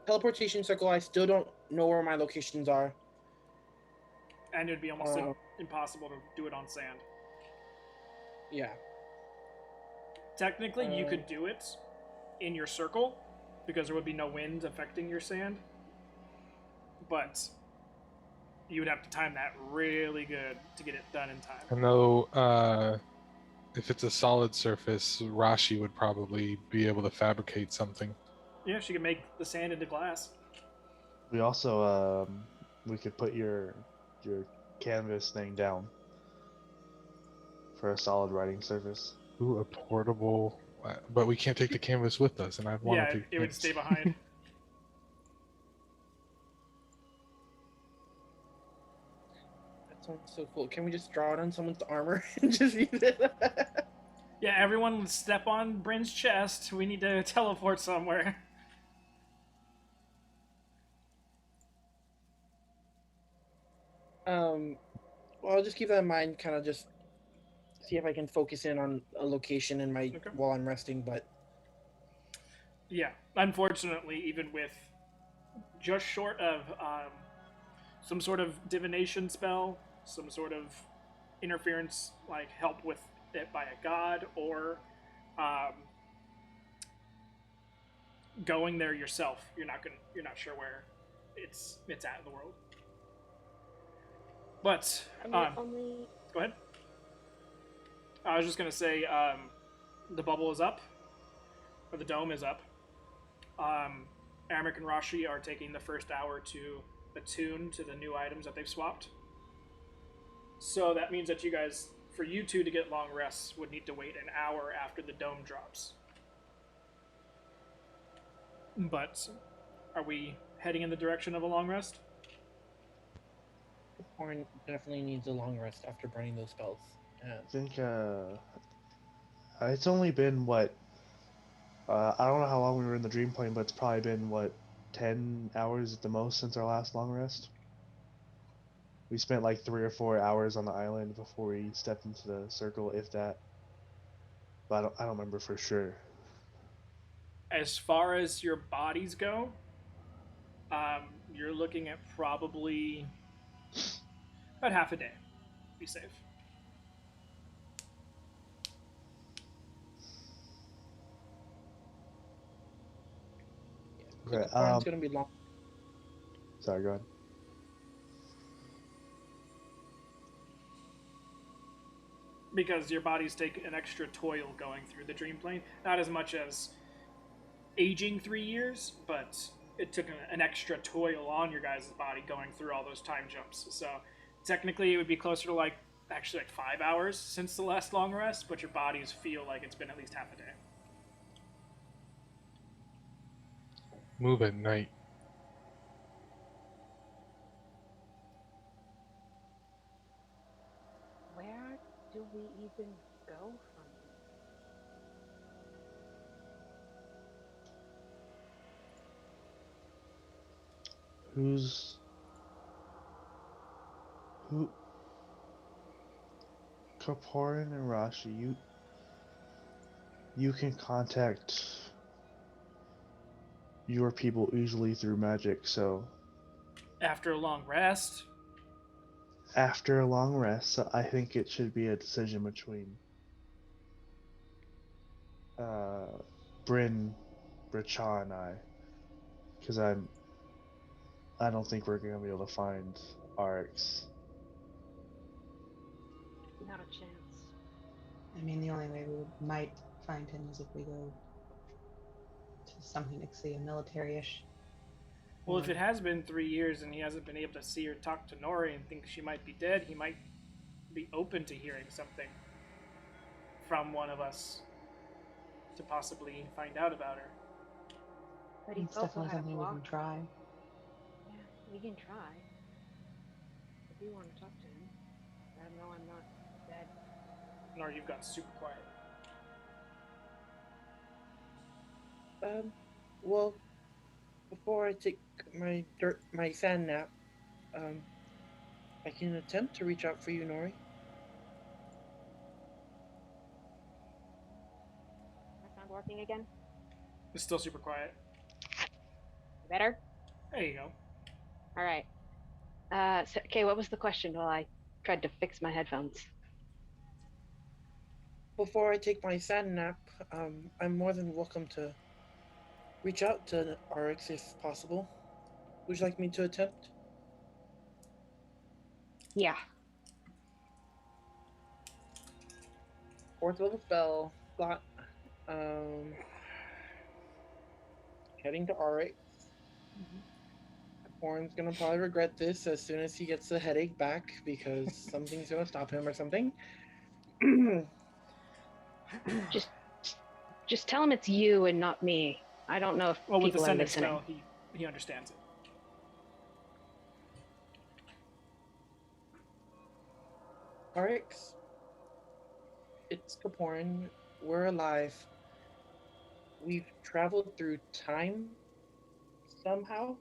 Teleportation circle, I still don't know where my locations are. And it'd be almost impossible to do it on sand. Yeah. Technically, you could do it in your circle, because there would be no wind affecting your sand. But you would have to time that really good to get it done in time. I know if it's a solid surface, Rashi would probably be able to fabricate something. Yeah, she could make the sand into glass. We also we could put your canvas thing down for a solid writing surface. Ooh, a portable, but we can't take the canvas with us, and I'd want Yeah, to take it would stay behind. Sounds so cool. Can we just draw it on someone's armor and just use it? Yeah, everyone step on Bryn's chest. We need to teleport somewhere. Well, I'll just keep that in mind. Kind of just see if I can focus in on a location in my Okay. while I'm resting. But Yeah, unfortunately, even with just short of some sort of divination spell, some sort of interference, like help with it by a god, or um, going there yourself, you're not sure where it's at in the world. But And it only. go ahead. I was just gonna say the bubble is up, or the dome is up. Aramik and Rashi are taking the first hour to attune to the new items that they've swapped. So that means that you guys, for you two to get long rests, would need to wait an hour after the dome drops. But are we heading in the direction of a long rest? Horn definitely needs a long rest after burning those spells. I think it's only been what I don't know how long we were in the dream plane, but it's probably been what 10 hours at the most since our last long rest. We spent like 3 or 4 hours on the island before we stepped into the circle, if that. But I don't remember for sure. As far as your bodies go, you're looking at probably about half a day. Be safe. So Okay, the horn's gonna be long. sorry, go ahead. Because your bodies take an extra toil going through the dream plane. Not as much as aging 3 years, but it took an extra toil on your guys' body going through all those time jumps. So technically, it would be closer to like 5 hours since the last long rest, but your bodies feel like it's been at least half a day. Move at night. Where do we even go from here? Who? Kaporin and Rashi, you can contact your people easily through magic, so After a long rest, after a long rest, so I think it should be a decision between Bryn, Bricha, and I, because I don't think we're gonna be able to find RX. Not a chance. I mean, the only way we might find him is if we go to something like, say, a military-ish. well, if Or it has been 3 years and he hasn't been able to see or talk to Nori and thinks she might be dead, he might be open to hearing something from one of us to possibly find out about her. But he's it's also definitely had a something we block. can try. Yeah, we can try. I do want to talk to him. Let him know I'm not dead. Nori, you've gone super quiet. Well, before I take my sand nap, I can attempt to reach out for you, Nori. My sound working again? It's still super quiet. Better? There you go. All right. Okay, what was the question while I tried to fix my headphones? Before I take my sand nap, I'm more than welcome to reach out to RX if possible. Would you like me to attempt? Yeah. 4th level spell slot. Heading to RX. Horn's gonna probably regret this as soon as he gets the headache back because something's gonna stop him or something. Just tell him it's you and not me. I don't know if Well, with the people are sending listening. spell, he understands it. Arix, it's Kaporin. We're alive. We've traveled through time somehow.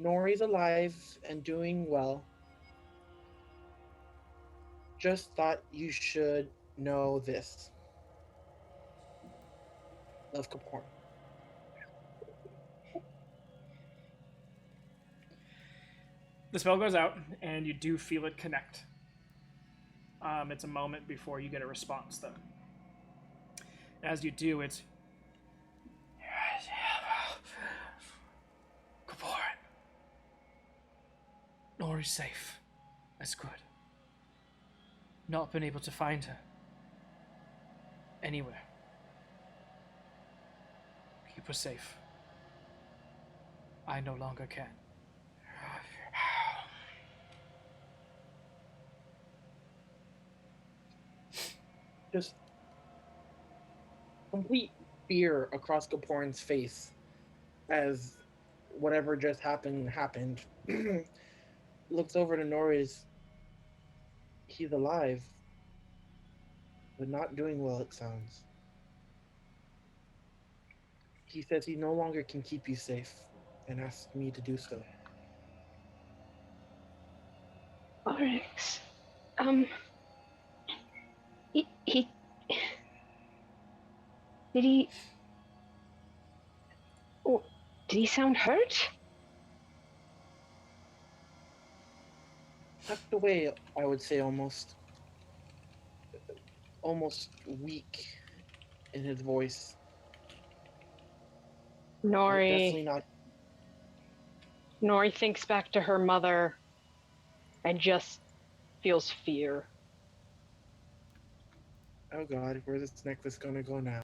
Nori's alive and doing well. Just thought you should know this. Love, Kaporin. The spell goes out, and you do feel it connect. It's a moment before you get a response, though. As you do, it's Kaporin. Nori's safe. That's good. Not been able to find her anywhere. Keep her safe. I no longer can. Just complete fear across Kaporin's face as whatever just happened. Looks over to Nori's. He's alive, but not doing well, it sounds. He says he no longer can keep you safe and asks me to do so. Oryx. He did he? Oh, did he sound hurt? Tucked away, I would say, almost weak in his voice. Definitely not. Nori thinks back to her mother and just feels fear. Oh God, where's this necklace gonna go now?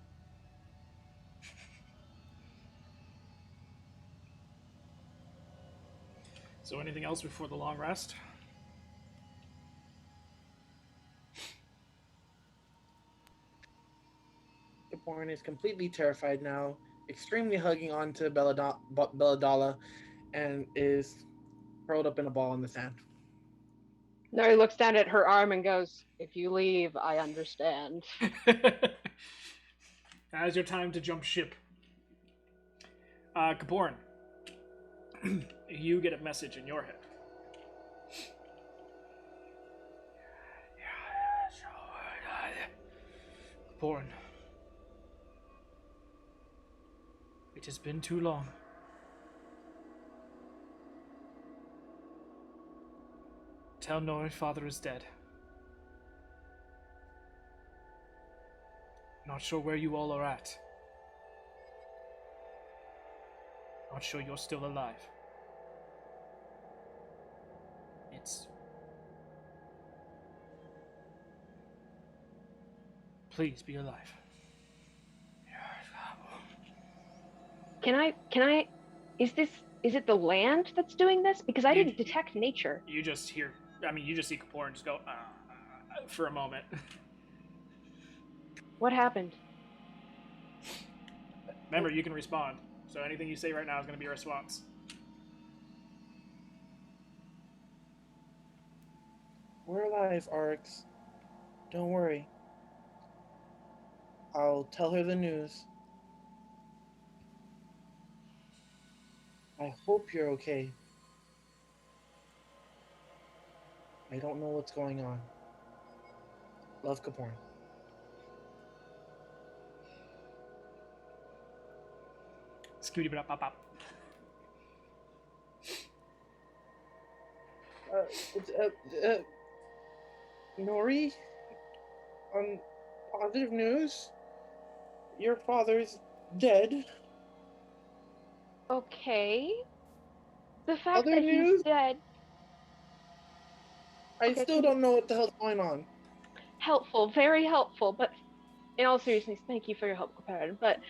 So, anything else before the long rest? Kaporin is completely terrified now, extremely hugging onto Belladala, and is curled up in a ball in the sand. Nori looks down at her arm and goes, "If you leave, I understand." Now's your time to jump ship. Kaporin, you get a message in your head. Kaporin, it has been too long. Tell Nori father is dead. Not sure where you all are at. Not sure you're still alive. Please be alive. Can I is it the land that's doing this? Because I didn't detect nature. You just hear, you just see Kaporin just go, for a moment. What happened? Remember, you can respond. So anything you say right now is going to be a response. We're alive, Arx. Don't worry. I'll tell her the news. I hope you're okay. I don't know what's going on. Love, Kaporin. Scooty bop pop pop. Nori, positive news. Your father's dead. Okay. The fact Other that news? he's dead. I still don't know what the hell's going on. Helpful, very helpful, but in all seriousness, thank you for your help, Kaporin. But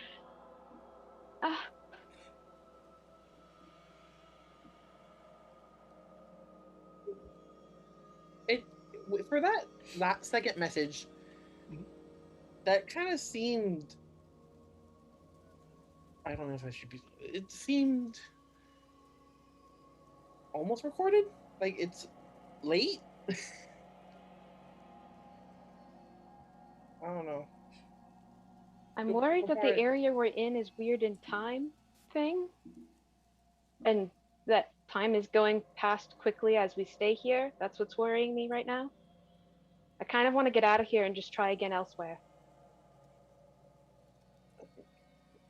for that second message, that kind of seemed. I don't know if I should be. It seemed almost recorded. Like late? I don't know. I'm Go- worried that the before- area we're in is weird in time thing, and that time is going past quickly as we stay here. That's what's worrying me right now. I kind of want to get out of here and just try again elsewhere.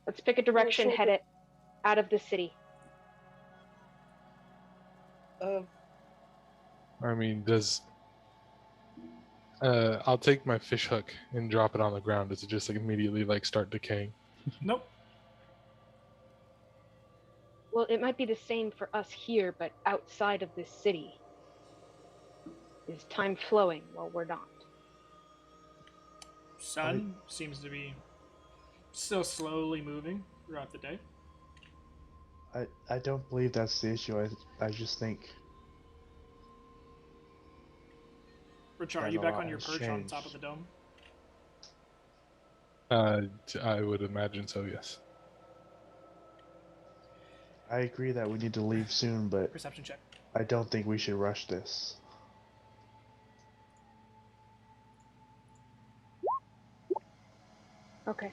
Let's pick a direction, so head it out of the city. I mean, does I'll take my fish hook and drop it on the ground. Does it just like immediately like start decaying? Nope. Well, it might be the same for us here, but outside of this city. Is time flowing while we're not? Sun seems to be still slowly moving throughout the day. I don't believe that's the issue. I just think Richard, are that you a back lot on your has perch on top of changed. the dome? I would imagine so. Yes. I agree that we need to leave soon, but Perception check. I don't think we should rush this. Okay.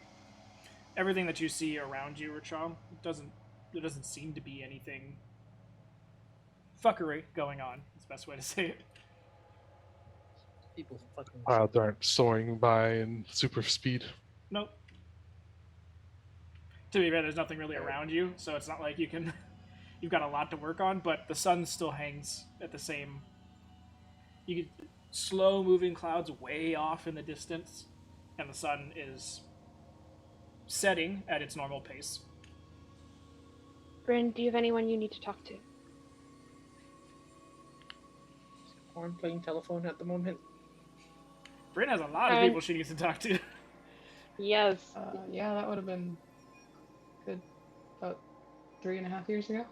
Everything that you see around you, Richard, there doesn't seem to be anything fuckery going on. That's the best way to say it. People fucking. Clouds aren't soaring by in super speed. Nope. To be fair, there's nothing really around you, so it's not like you can. You've got a lot to work on, but the sun still hangs at the same. You get slow moving clouds way off in the distance, and the sun is setting at its normal pace. Bryn, do you have anyone you need to talk to? I'm playing telephone at the moment. Bryn has a lot of And- people she needs to talk to. Yes. Yeah, that would have been good about 3.5 years ago.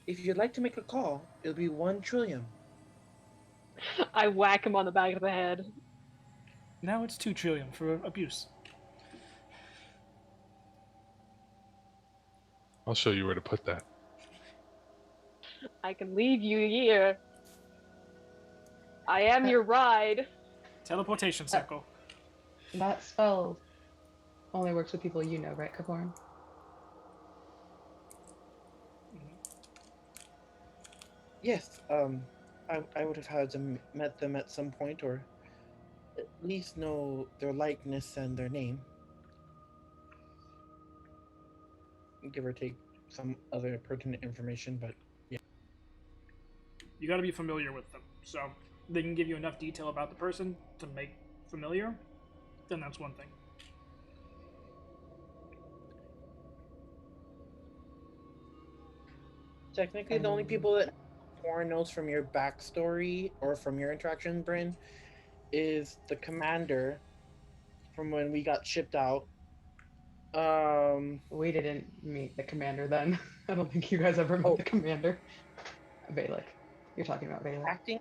If you'd like to make a call, it'll be 1 trillion. I whack him on the back of the head. Now it's 2 trillion for abuse. I'll show you where to put that. I can leave you here. I am your ride. Teleportation circle. That spell only works with people you know, right, Kaporin? Yes, I would have had them met them at some point, or at least know their likeness and their name. Give or take some other pertinent information, but You got to be familiar with them. So they can give you enough detail about the person to make familiar. Then that's one thing. technically the only people that Warren knows from your backstory or from your interaction, Bryn, is the commander from when we got shipped out. We didn't meet the commander then. I don't think you guys ever met Oh. the commander. Valak. You're talking about Valak. Acting,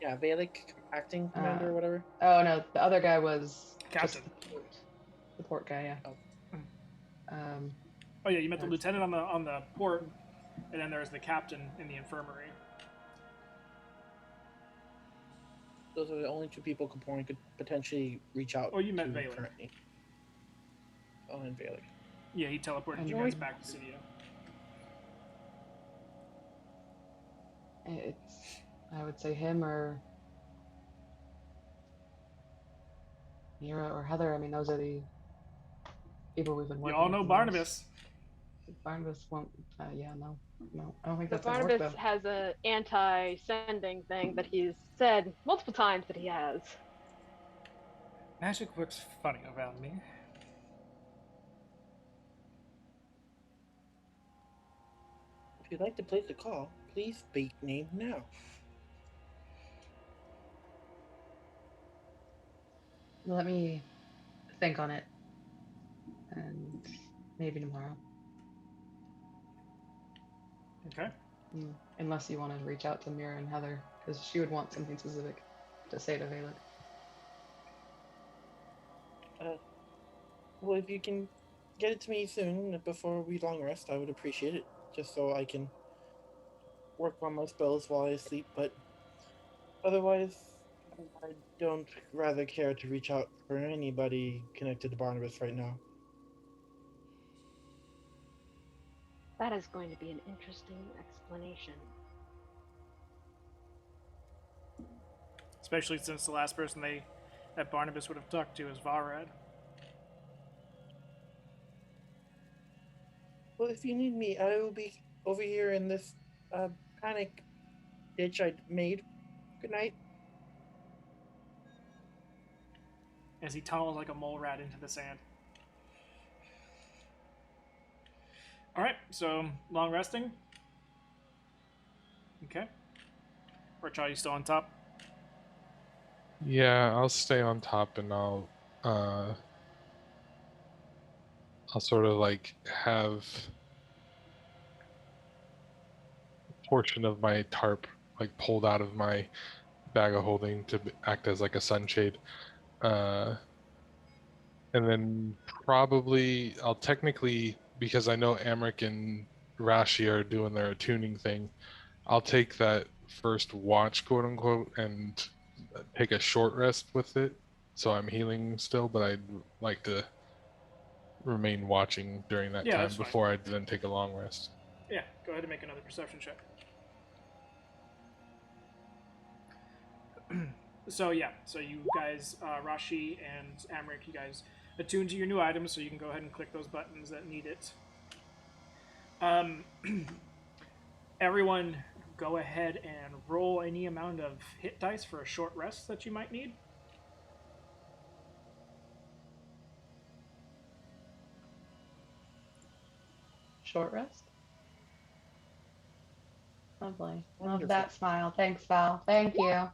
yeah, Valak, acting commander or whatever. Oh no, the other guy was Captain. Just the port guy, yeah. Oh. Oh yeah, you met the Nice. lieutenant on the port, and then there's the captain in the infirmary. Those are the only two people Kaporin could potentially reach out. Oh, you met to Valak. currently. Oh, and Valak. Yeah, he teleported you And- guys back to Cydia. It's, I would say him or Mira or Heather. I mean, those are the people we've been You working all with know the most. Barnabas. Barnabas won't. Yeah, no, I don't think But that's gonna work Barnabas though. has a anti-sending thing that he's said multiple times that he has. Magic works funny around me. If you'd like to place a call, please state name now. Let me think on it, and maybe tomorrow. Okay. Unless you want to reach out to Mira and Heather, because she would want something specific to say to Valak. Well, if you can get it to me soon before we long rest, I would appreciate it, just so I can work on my spells while I sleep. But otherwise, I don't rather care to reach out for anybody connected to Barnabas right now. That is going to be an interesting explanation. Especially since the last person that Barnabas would have talked to is Varad. Well, if you need me, I will be over here in this panic ditch I made. Good night. As he tunnels like a mole rat into the sand. Alright, so long resting. Okay. Rich, are you still on top? Yeah, I'll stay on top and I'll sort of like have a portion of my tarp like pulled out of my bag of holding to act as like a sunshade. And then probably I'll technically, because I know Amric and Rashi are doing their attuning thing, I'll take that first watch, quote unquote, and take a short rest with it. So I'm healing still, but I'd like to remain watching during that Yeah, time that's fine. before I then take a long rest. Yeah, go ahead and make another perception check. So yeah, so you guys, Rashi and Amric, you guys attune to your new items, so you can go ahead and click those buttons that need it. Everyone, go ahead and roll any amount of hit dice for a short rest that you might need. Short rest? Lovely. Love Wonderful. that smile. Thanks, Val. Thank you.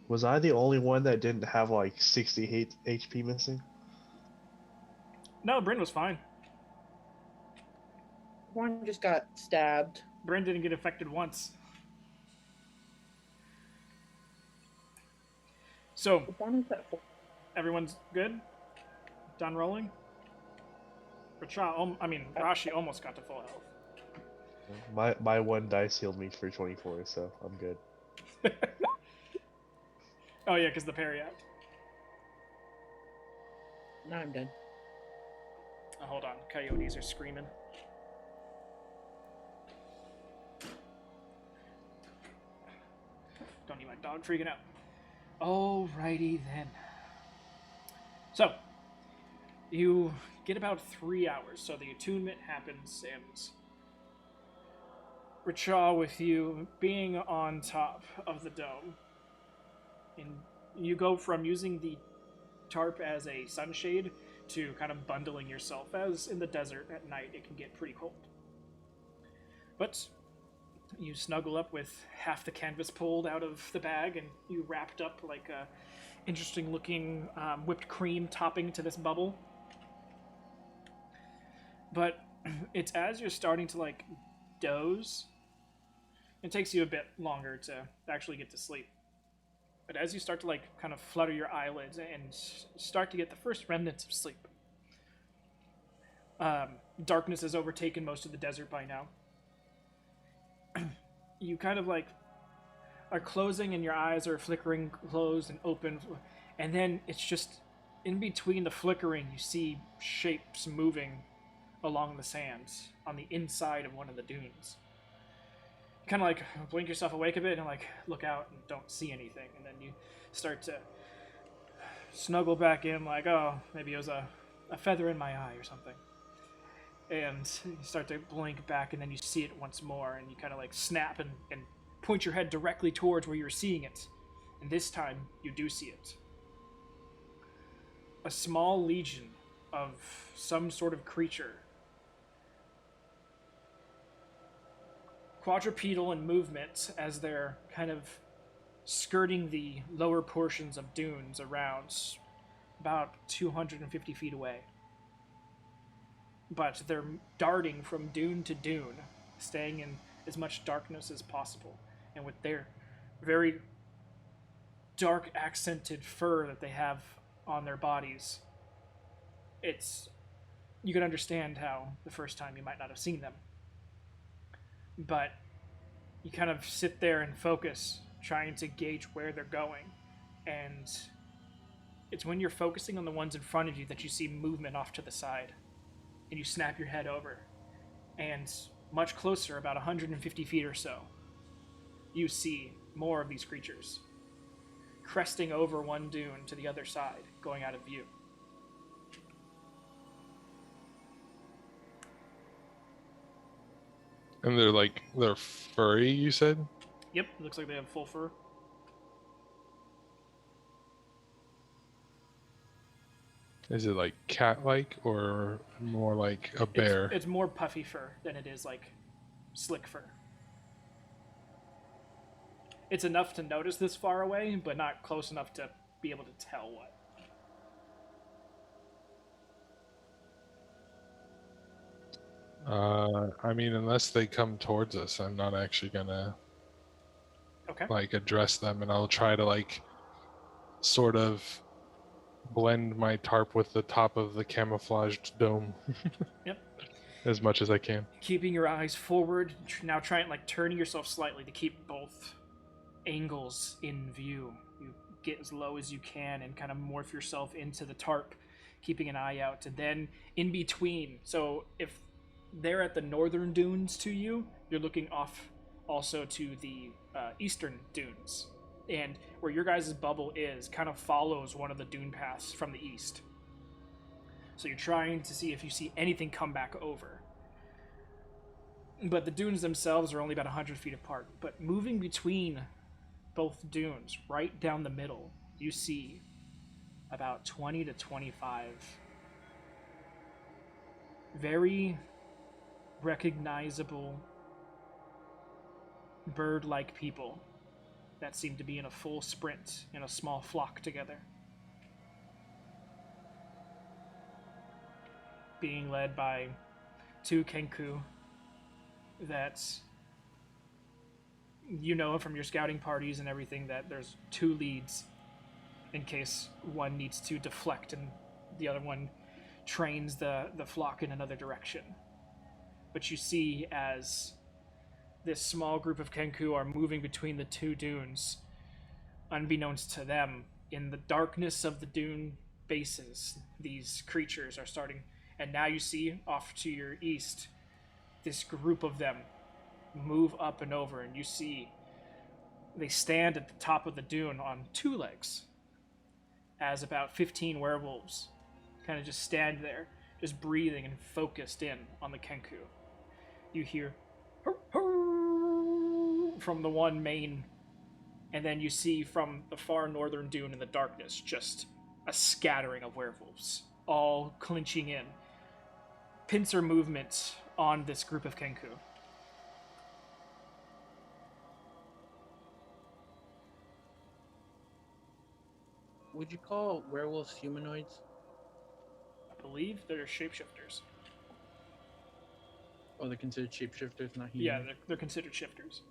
Was I the only one that didn't have like 60 HP missing? No, Bryn was fine. One just got stabbed. Bryn didn't get affected once. So, One is at 4. everyone's good? Done rolling? Rashi almost got to full health. My one dice healed me for 24, so I'm good. Oh yeah, because the parry act. Now I'm dead. Oh, hold on, coyotes are screaming. Don't need my dog freaking out. Alrighty then. So, you get about 3 hours. So the attunement happens, and Richaw with you being on top of the dome. And you go from using the tarp as a sunshade to kind of bundling yourself, as in the desert at night it can get pretty cold. But You snuggle up with half the canvas pulled out of the bag, and you wrapped up like a interesting looking whipped cream topping to this bubble. But it's as you're starting to like doze. It takes you a bit longer to actually get to sleep. But as you start to like kind of flutter your eyelids and start to get the first remnants of sleep, darkness has overtaken most of the desert by now. You kind of like are closing and your eyes are flickering closed and open, and then it's just in between the flickering you see shapes moving along the sands on the inside of one of the dunes. You kind of like blink yourself awake a bit and like look out and don't see anything, and then you start to snuggle back in like, oh, maybe it was a feather in my eye or something. And you start to blink back, and then you see it once more, and you kind of like snap and point your head directly towards where you're seeing it. And this time, you do see it. A small legion of some sort of creature. Quadrupedal in movement as they're kind of skirting the lower portions of dunes around about 250 feet away. But they're darting from dune to dune, staying in as much darkness as possible. And with their very dark accented fur that they have on their bodies, you can understand how the first time you might not have seen them. But you kind of sit there and focus, trying to gauge where they're going. And it's when you're focusing on the ones in front of you that you see movement off to the side. And you snap your head over, and much closer, about 150 feet or so, you see more of these creatures cresting over one dune to the other side, going out of view. And they're furry, you said? Yep, looks like they have full fur. Is it like cat-like or more like a bear? It's more puffy fur than it is like slick fur. It's enough to notice this far away, but not close enough to be able to tell what. I mean, unless they come towards us, I'm not actually gonna like address them, and I'll try to like sort of blend my tarp with the top of the camouflaged dome. Yep. As much as I can. Keeping your eyes forward, now trying like turning yourself slightly to keep both angles in view. You get as low as you can and kind of morph yourself into the tarp, keeping an eye out. And then in between, so if they're at the northern dunes to you, you're looking off also to the eastern dunes. And where your guys' bubble is kind of follows one of the dune paths from the east. So you're trying to see if you see anything come back over. But the dunes themselves are only about 100 feet apart. But moving between both dunes, right down the middle, you see about 20 to 25 very recognizable bird-like people that seem to be in a full sprint in a small flock together. Being led by two Kenku that you know from your scouting parties and everything, that there's two leads in case one needs to deflect and the other one trains the flock in another direction. But you see as this small group of Kenku are moving between the two dunes, unbeknownst to them, in the darkness of the dune bases, these creatures are starting. And now you see off to your east this group of them move up and over, and you see they stand at the top of the dune on two legs as about 15 werewolves kind of just stand there, just breathing and focused in on the Kenku. You hear from the one main, and then you see from the far northern dune in the darkness just a scattering of werewolves, all clinching in. Pincer movement on this group of Kenku. would you call werewolves humanoids? I believe they're shapeshifters. Oh, they're considered shapeshifters, not Yeah, humanoids. they're considered shifters.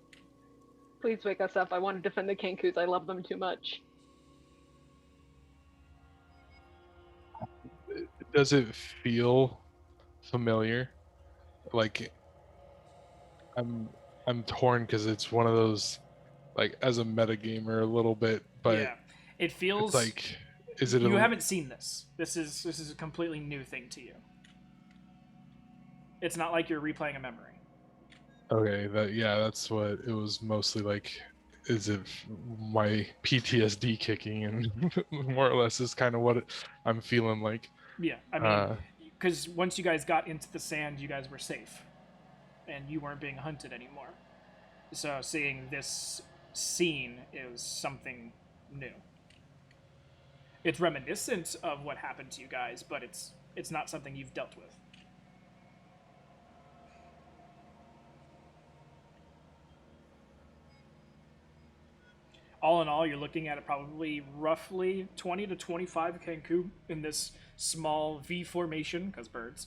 Please wake us up. I want to defend the Kenkus. I love them too much. Does it feel familiar? Like I'm I'm torn because it's one of those, like, as a metagamer a little bit, but Yeah, it it's feels like, is it you a, haven't seen this. This is a completely new thing to you. It's not like you're replaying a memory. okay? That's what it was mostly like. Is it my PTSD kicking, and more or less is kind of what I'm feeling like. Yeah, I mean, because once you guys got into the sand, you guys were safe, and you weren't being hunted anymore. So seeing this scene is something new. It's reminiscent of what happened to you guys, but it's not something you've dealt with. All in all, you're looking at probably roughly 20 to 25 Kenku in this small V formation, because birds,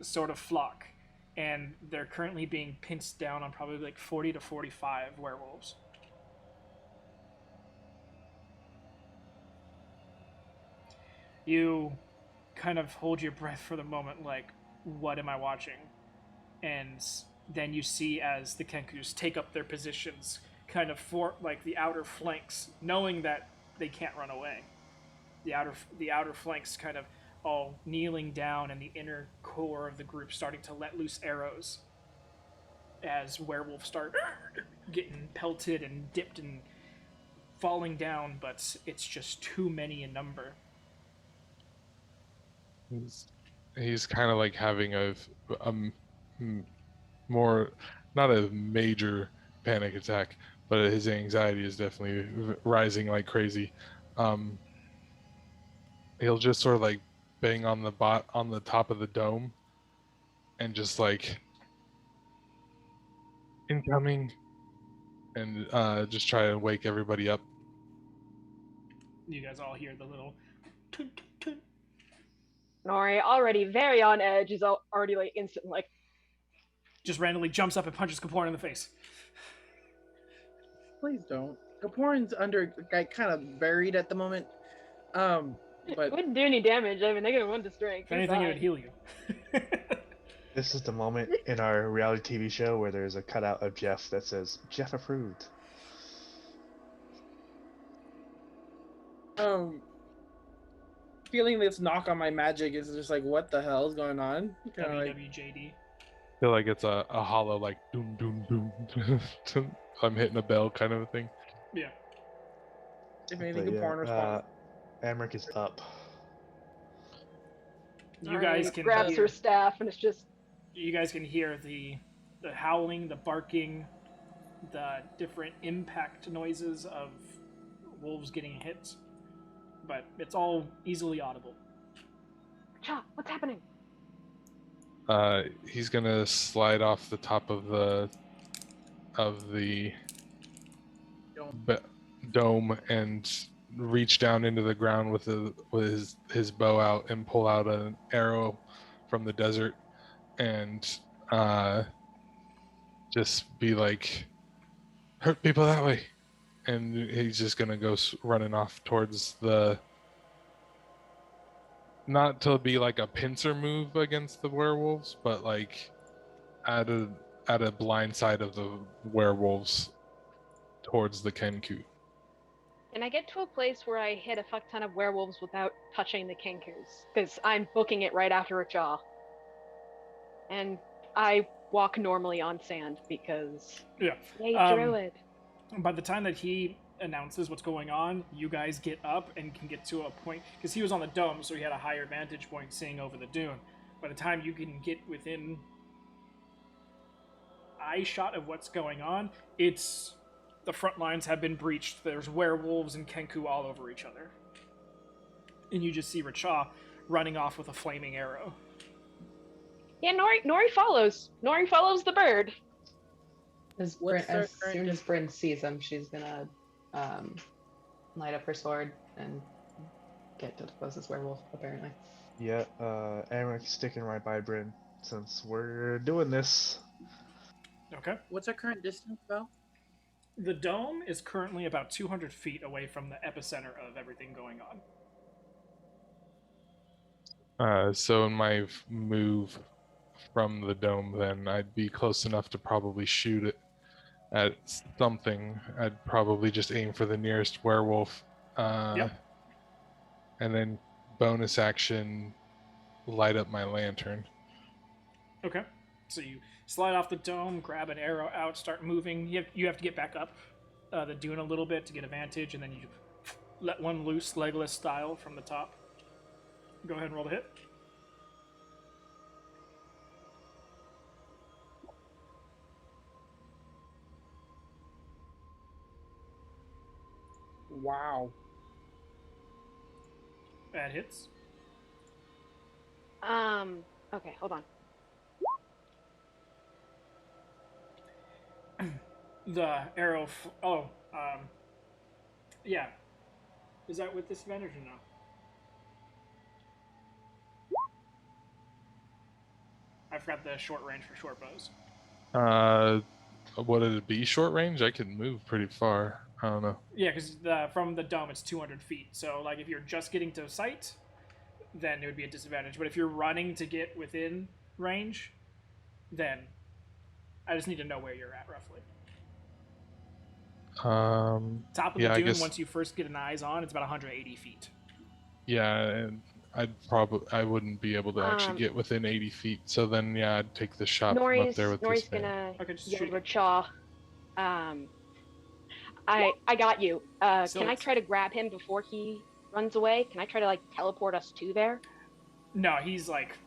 sort of flock. And they're currently being pinched down on probably like 40 to 45 werewolves. You kind of hold your breath for the moment, like, what am I watching? And then you see as the Kenkus take up their positions, kind of for like the outer flanks, knowing that they can't run away. The outer flanks kind of all kneeling down, and the inner core of the group starting to let loose arrows as werewolves start getting pelted and dipped and falling down, but it's just too many in number. He's kind of like having a more, not a major panic attack, but his anxiety is definitely rising like crazy. He'll just sort of like bang on the top of the dome, and just like, incoming, and just try to wake everybody up. You guys all hear the little toot, toot, toot. Nori, already very on edge, is already like instant like, Just randomly jumps up and punches Kaporn in the face. Please don't. Kaporin's under, like, kind of buried at the moment. it But wouldn't do any damage. I have a -1 to strength. If anything, it would heal you. This is the moment in our reality TV show where there's a cutout of Jeff that says Jeff approved. feeling this knock on my magic is just like, what the hell is going on? Kind of like, WWJD. Feel like it's a hollow, like, doom doom doom. I'm hitting a bell kind of a thing. Yeah. if anything, But Kaporin responds. Amric is up. You guys Nori can grabs hear, her staff and it's just you guys can hear the howling, the barking, the different impact noises of wolves getting hit, but it's all easily audible. Cha, what's happening? He's gonna slide off the top of the dome and reach down into the ground with his bow out and pull out an arrow from the desert, and just be like, hurt people that way. And he's just gonna go running off towards the, not to be like a pincer move against the werewolves, but like at a blind side of the werewolves towards the Kenku. Can I get to a place where I hit a fuck ton of werewolves without touching the Kenkus? Because I'm booking it right after a jaw. And I walk normally on sand because Yeah. yay, druid. By the time that he announces what's going on, you guys get up and can get to a point, because he was on the dome, so he had a higher vantage point seeing over the dune. By the time you can get within eye shot of what's going on, it's the front lines have been breached. There's werewolves and Kenku all over each other, and you just see Racha running off with a flaming arrow. Yeah, Nori follows. Nori follows the bird. As What's their as current soon as Bryn sees him, she's gonna light up her sword and get to the closest werewolf, apparently. Yeah, Eric's sticking right by Bryn since we're doing this. Okay. What's our current distance, Bell? The dome is currently about 200 feet away from the epicenter of everything going on. So in my move from the dome, then I'd be close enough to probably shoot it at something. I'd probably just aim for the nearest werewolf. Yep. And then bonus action, light up my lantern. Okay. So you slide off the dome, grab an arrow out, start moving. You have to get back up the dune a little bit to get advantage, and then you let one loose, Legolas style, from the top. Go ahead and roll the hit. Wow. That hits. Okay, hold on. The arrow. Yeah. Is that with disadvantage or no? I forgot the short range for short bows. Would it be short range? I can move pretty far. I don't know. Yeah, because from the dome it's 200 feet. So like if you're just getting to sight, then it would be a disadvantage. But if you're running to get within range, then I just need to know where you're at roughly. Top of the Yeah, I dune, guess. once you first get an eyes on, it's about 180 feet. Yeah, and I wouldn't be able to actually get within 80 feet. So then, yeah, I'd take the shot from up there with Nori's this man. gonna Okay, just yell shoot. over Chaw. I got you. So can I it's- try to grab him before he runs away? Can I try to like teleport us to there? No, he's like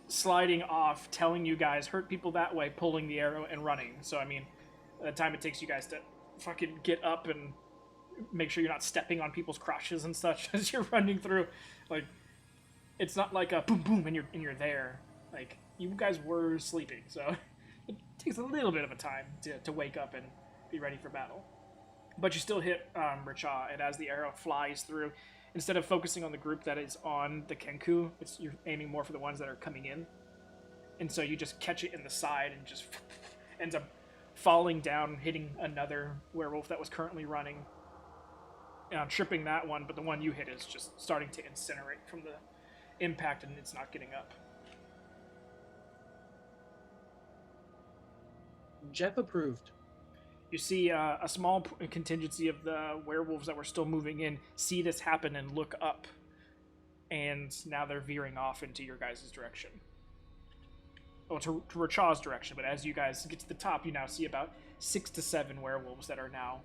sliding off, telling you guys hurt people that way, pulling the arrow and running. So I mean, the time it takes you guys to fucking get up and make sure you're not stepping on people's crotches and such as you're running through, like it's not like a boom boom and you're there. Like you guys were sleeping, so it takes a little bit of a time to wake up and be ready for battle. But you still hit Richa, and as the arrow flies through, instead of focusing on the group that is on the Kenku, you're aiming more for the ones that are coming in. And so you just catch it in the side and just ends up falling down, hitting another werewolf that was currently running, tripping that one, but the one you hit is just starting to incinerate from the impact and it's not getting up. Jeff approved. You see a small contingency of the werewolves that were still moving in see this happen and look up, and now they're veering off into your guys' direction. Well, to Rachaw's direction, but as you guys get to the top, you now see about 6 to 7 werewolves that are now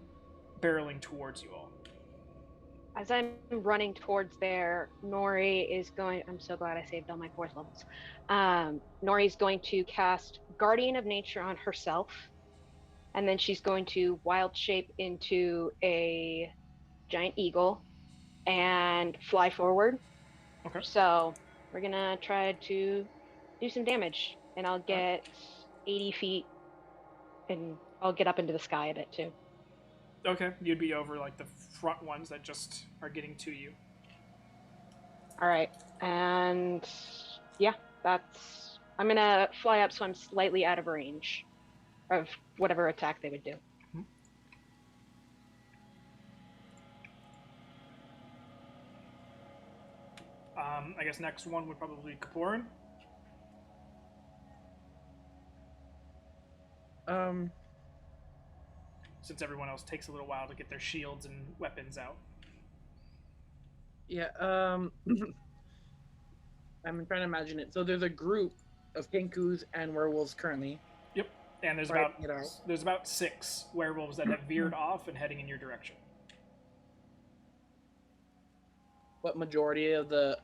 barreling towards you all. As I'm running towards there, Nori is going. I'm so glad I saved all my force levels. Nori's going to cast Guardian of Nature on herself, and then she's going to wild shape into a giant eagle and fly forward. Okay. So we're gonna try to do some damage, and I'll get 80 feet, and I'll get up into the sky a bit too. Okay, you'd be over like the front ones that just are getting to you. All right, and yeah, that's. I'm gonna fly up so I'm slightly out of range of whatever attack they would do. I guess next one would probably be Kaporin. Since everyone else takes a little while to get their shields and weapons out. Yeah, I'm trying to imagine it. So there's a group of Kenkus and werewolves currently. Yep, and there's Right, there's about 6 werewolves that have veered off and heading in your direction. What majority of the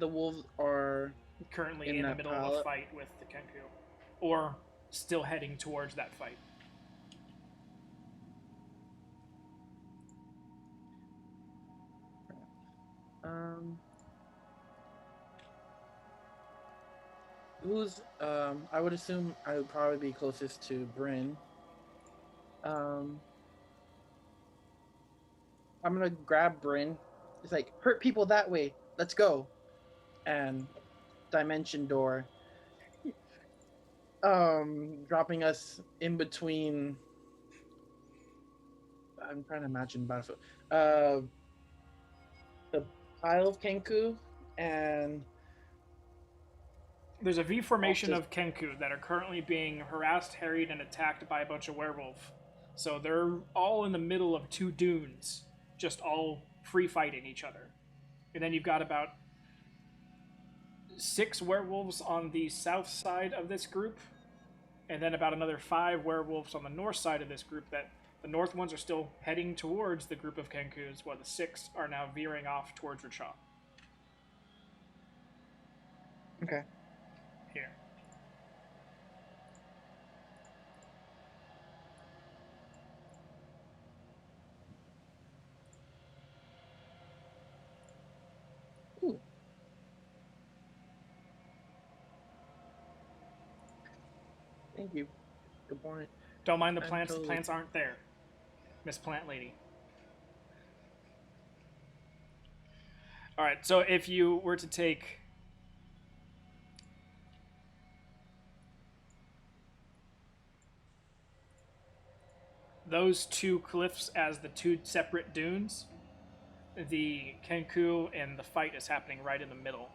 wolves are Currently in in the that middle of a pallet? fight with the Kenku, or still heading towards that fight. Who's I would assume I would probably be closest to Bryn. I'm gonna grab Bryn. It's like hurt people that way. Let's go. And dimension door. Dropping us in between. I'm trying to imagine Battlefield. The pile of Kenku and There's a V formation Just- of Kenku that are currently being harassed, harried, and attacked by a bunch of werewolf. So they're all in the middle of two dunes, just all free fighting each other. And then you've got about 6 werewolves on the south side of this group, and then about another 5 werewolves on the north side of this group. That the north ones are still heading towards the group of Kenkus, while the 6 are now veering off towards Rachaw. Okay. Here. Ooh. Thank you. Good point. Don't mind the I'm plants. totally- The plants aren't there, Miss Plant Lady. All right. So if you were to take those 2 cliffs as the 2 separate dunes, the Kenku and the fight is happening right in the middle.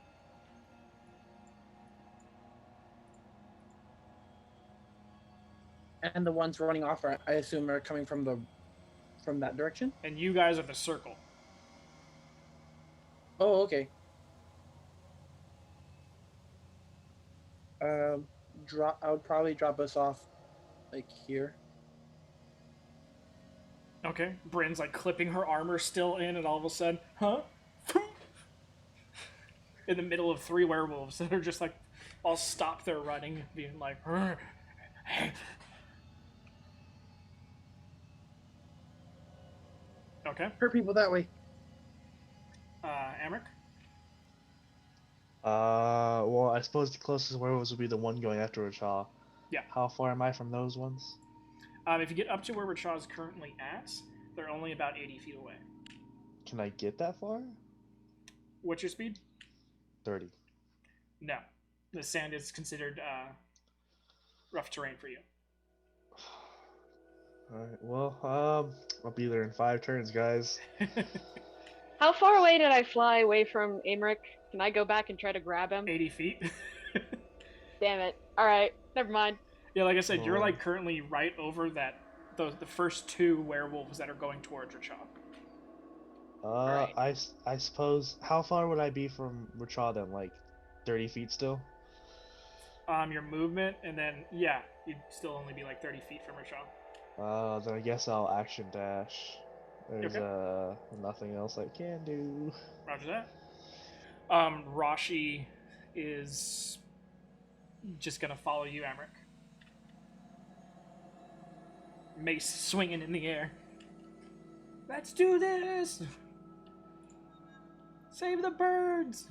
And the ones running off are, I assume, are coming from that direction. And you guys are the circle. Oh, okay. I would probably drop us off, like here. Okay. Bryn's like clipping her armor still in, and all of a sudden, huh? In the middle of 3 werewolves that are just like all stop their running, being like, okay. Hurt people that way. Amric? Well, I suppose the closest werewolves would be the one going after Rachaw. Yeah. How far am I from those ones? If you get up to where Rachaw is currently at, they're only about 80 feet away. Can I get that far? What's your speed? 30. No. The sand is considered rough terrain for you. Alright, well, I'll be there in 5 turns, guys. How far away did I fly away from Amric? Can I go back and try to grab him? 80 feet. Damn it. Alright, never mind. Yeah, like I said, you're like currently right over that the first 2 werewolves that are going towards Rachaw. Right. I suppose, how far would I be from Rachaw then? Like 30 feet still? Your movement, and then yeah, you'd still only be like 30 feet from Rachaw. Then I guess I'll action dash. There's Okay. nothing else I can do. Roger that. Rashi is just gonna follow you, Amric. Mace swinging in the air. Let's do this! Save the birds!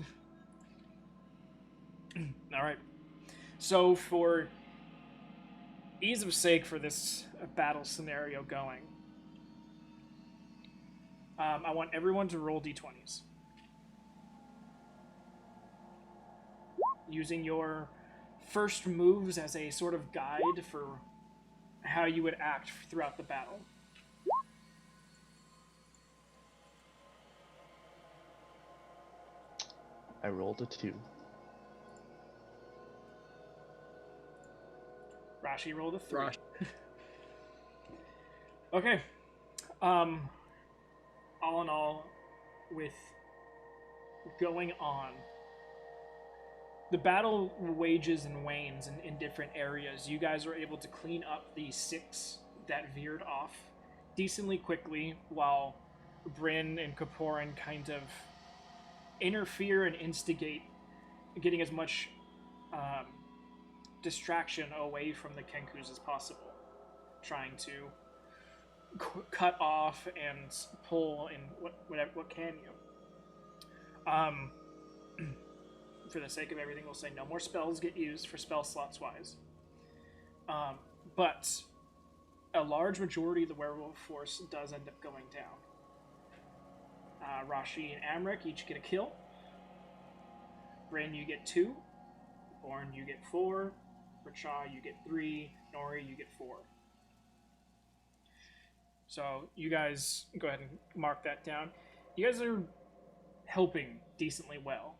Alright. So, for ease of sake for this battle scenario going, I want everyone to roll d20s. Using your first moves as a sort of guide for how you would act throughout the battle. I rolled a 2. Rashi rolled a 3. Rashi. Okay. All in all, with going on, the battle wages and wanes in different areas. You guys are able to clean up the 6 that veered off decently quickly, while Bryn and Kaporin kind of interfere and instigate getting as much distraction away from the Kenkus as possible, trying to cut off and pull and what can you. For the sake of everything, we'll say no more spells get used for spell slots wise. But a large majority of the werewolf force does end up going down. Rashi and Amrik each get a kill. Bryn, you get 2. Born, you get 4. Richa, you get 3. Nori, you get 4. So you guys go ahead and mark that down. You guys are helping decently well,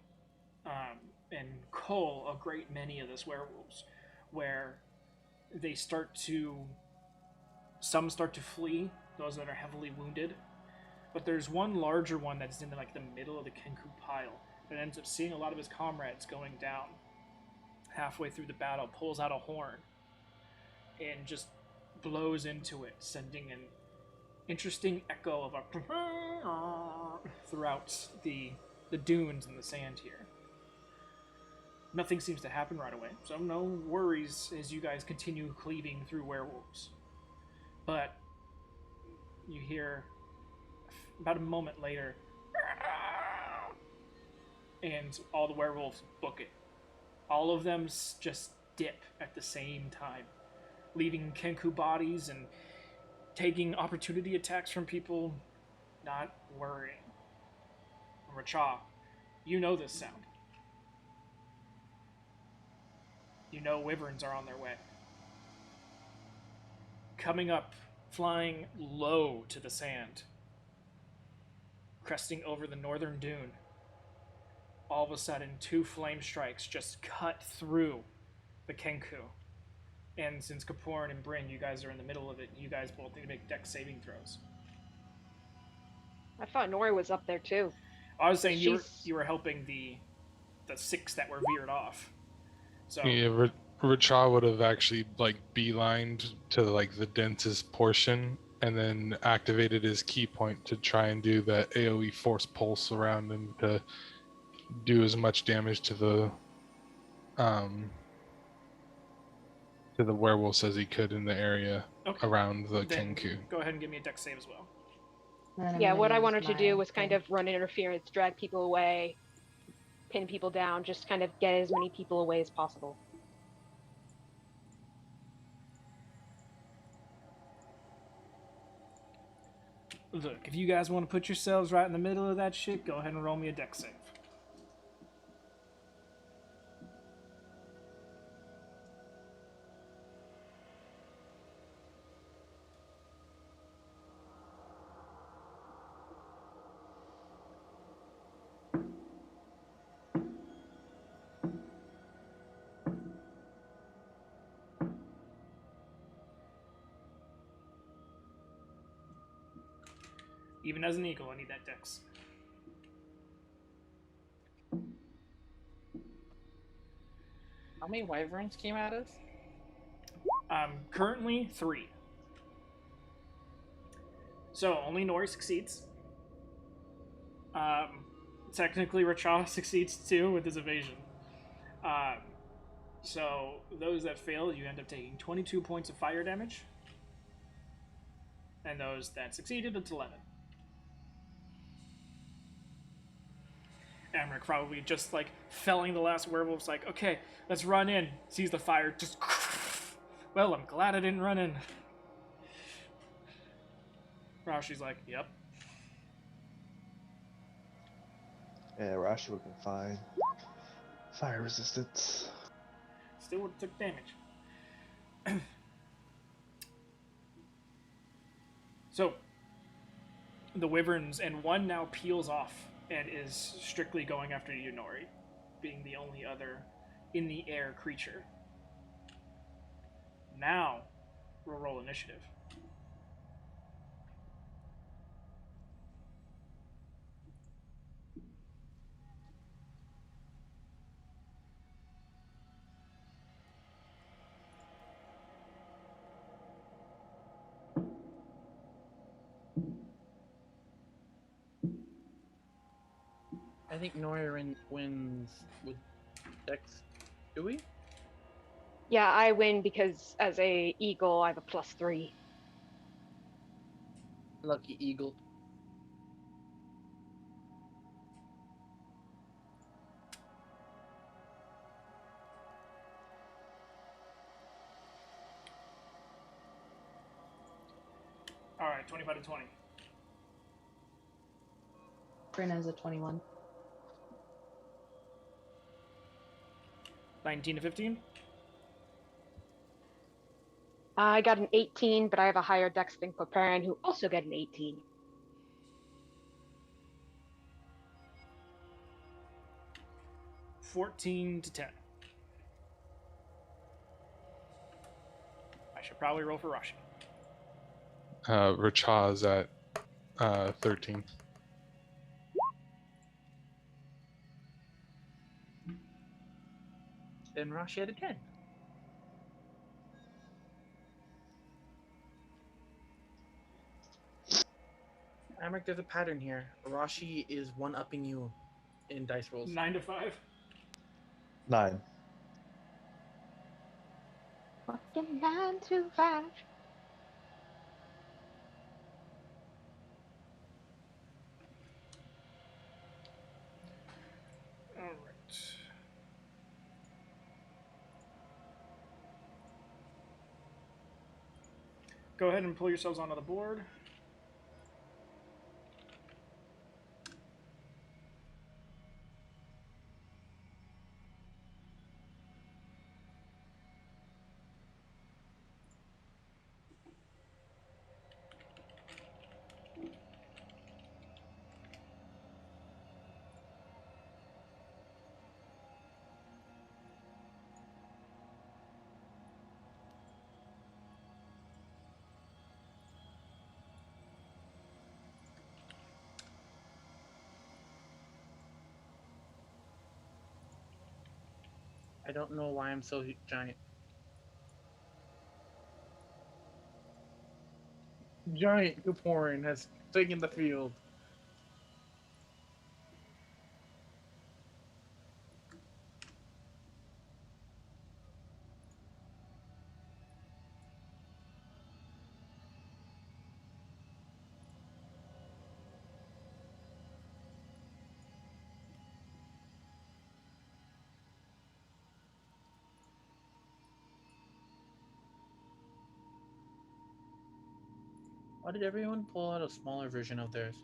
and cull a great many of those werewolves, where they start to, some start to flee, those that are heavily wounded, but there's one larger one that's in like the middle of the Kenku pile that ends up seeing a lot of his comrades going down. Halfway through the battle, pulls out a horn and just blows into it, sending an interesting echo of a throughout the dunes and the sand here. Nothing seems to happen right away, so no worries as you guys continue cleaving through werewolves. But you hear about a moment later, and all the werewolves book it. All of them just dip at the same time, leaving Kenku bodies and taking opportunity attacks from people, not worrying. Racha, you know this sound. You know wyverns are on their way. Coming up, flying low to the sand, cresting over the northern dune, all of a sudden 2 flame strikes just cut through the Kenku. And since Kapoor and Bryn, you guys are in the middle of it, you guys both need to make dex saving throws. I thought Nori was up there too. I was saying you were helping the 6 that were veered off. So Yeah, Richa would have actually like beelined to like the densest portion and then activated his key point to try and do that AoE force pulse around him to do as much damage to the werewolves as he could in the area around the then Kenku. go ahead and give me a dex save as well. Yeah, what I wanted to do was kind of run interference, drag people away, pin people down, just kind of get as many people away as possible. Look, if you guys want to put yourselves right in the middle of that shit, go ahead and roll me a dex save. Even as an eagle, I need that dex. How many wyverns came at us? Currently 3. So only Nori succeeds. Technically, Racha succeeds too with his evasion. So those that fail, you end up taking 22 points of fire damage, and those that succeeded, it's 11. Amrik probably just like felling the last werewolf's like, okay, let's run in. Sees the fire, just. Well, I'm glad I didn't run in. Rashi's like, yep. Yeah, Rashi would have been fine. Fire resistance. Still would have took damage. So, the wyverns, and one now peels off and is strictly going after Yunori, being the only other in the air creature. Now, we'll roll initiative. I think Nori wins with Dex. Do we? Yeah, I win because as a eagle, I have a +3. Lucky eagle. Alright, 25 to 20. Bryn has a 21. 19 to 15. I got an 18, but I have a higher dex than Coparan, who also got an 18. 14 to 10. I should probably roll for Rashi. Rachaz at 13. Then Rashi had a 10. Amric, there's a pattern here. Rashi is one-upping you in dice rolls. 9 to 5. 9. Fucking 9 to 5. All right. Go ahead and pull yourselves onto the board. I don't know why I'm so giant. Giant Kuporin has taken the field. Why did everyone pull out a smaller version of theirs?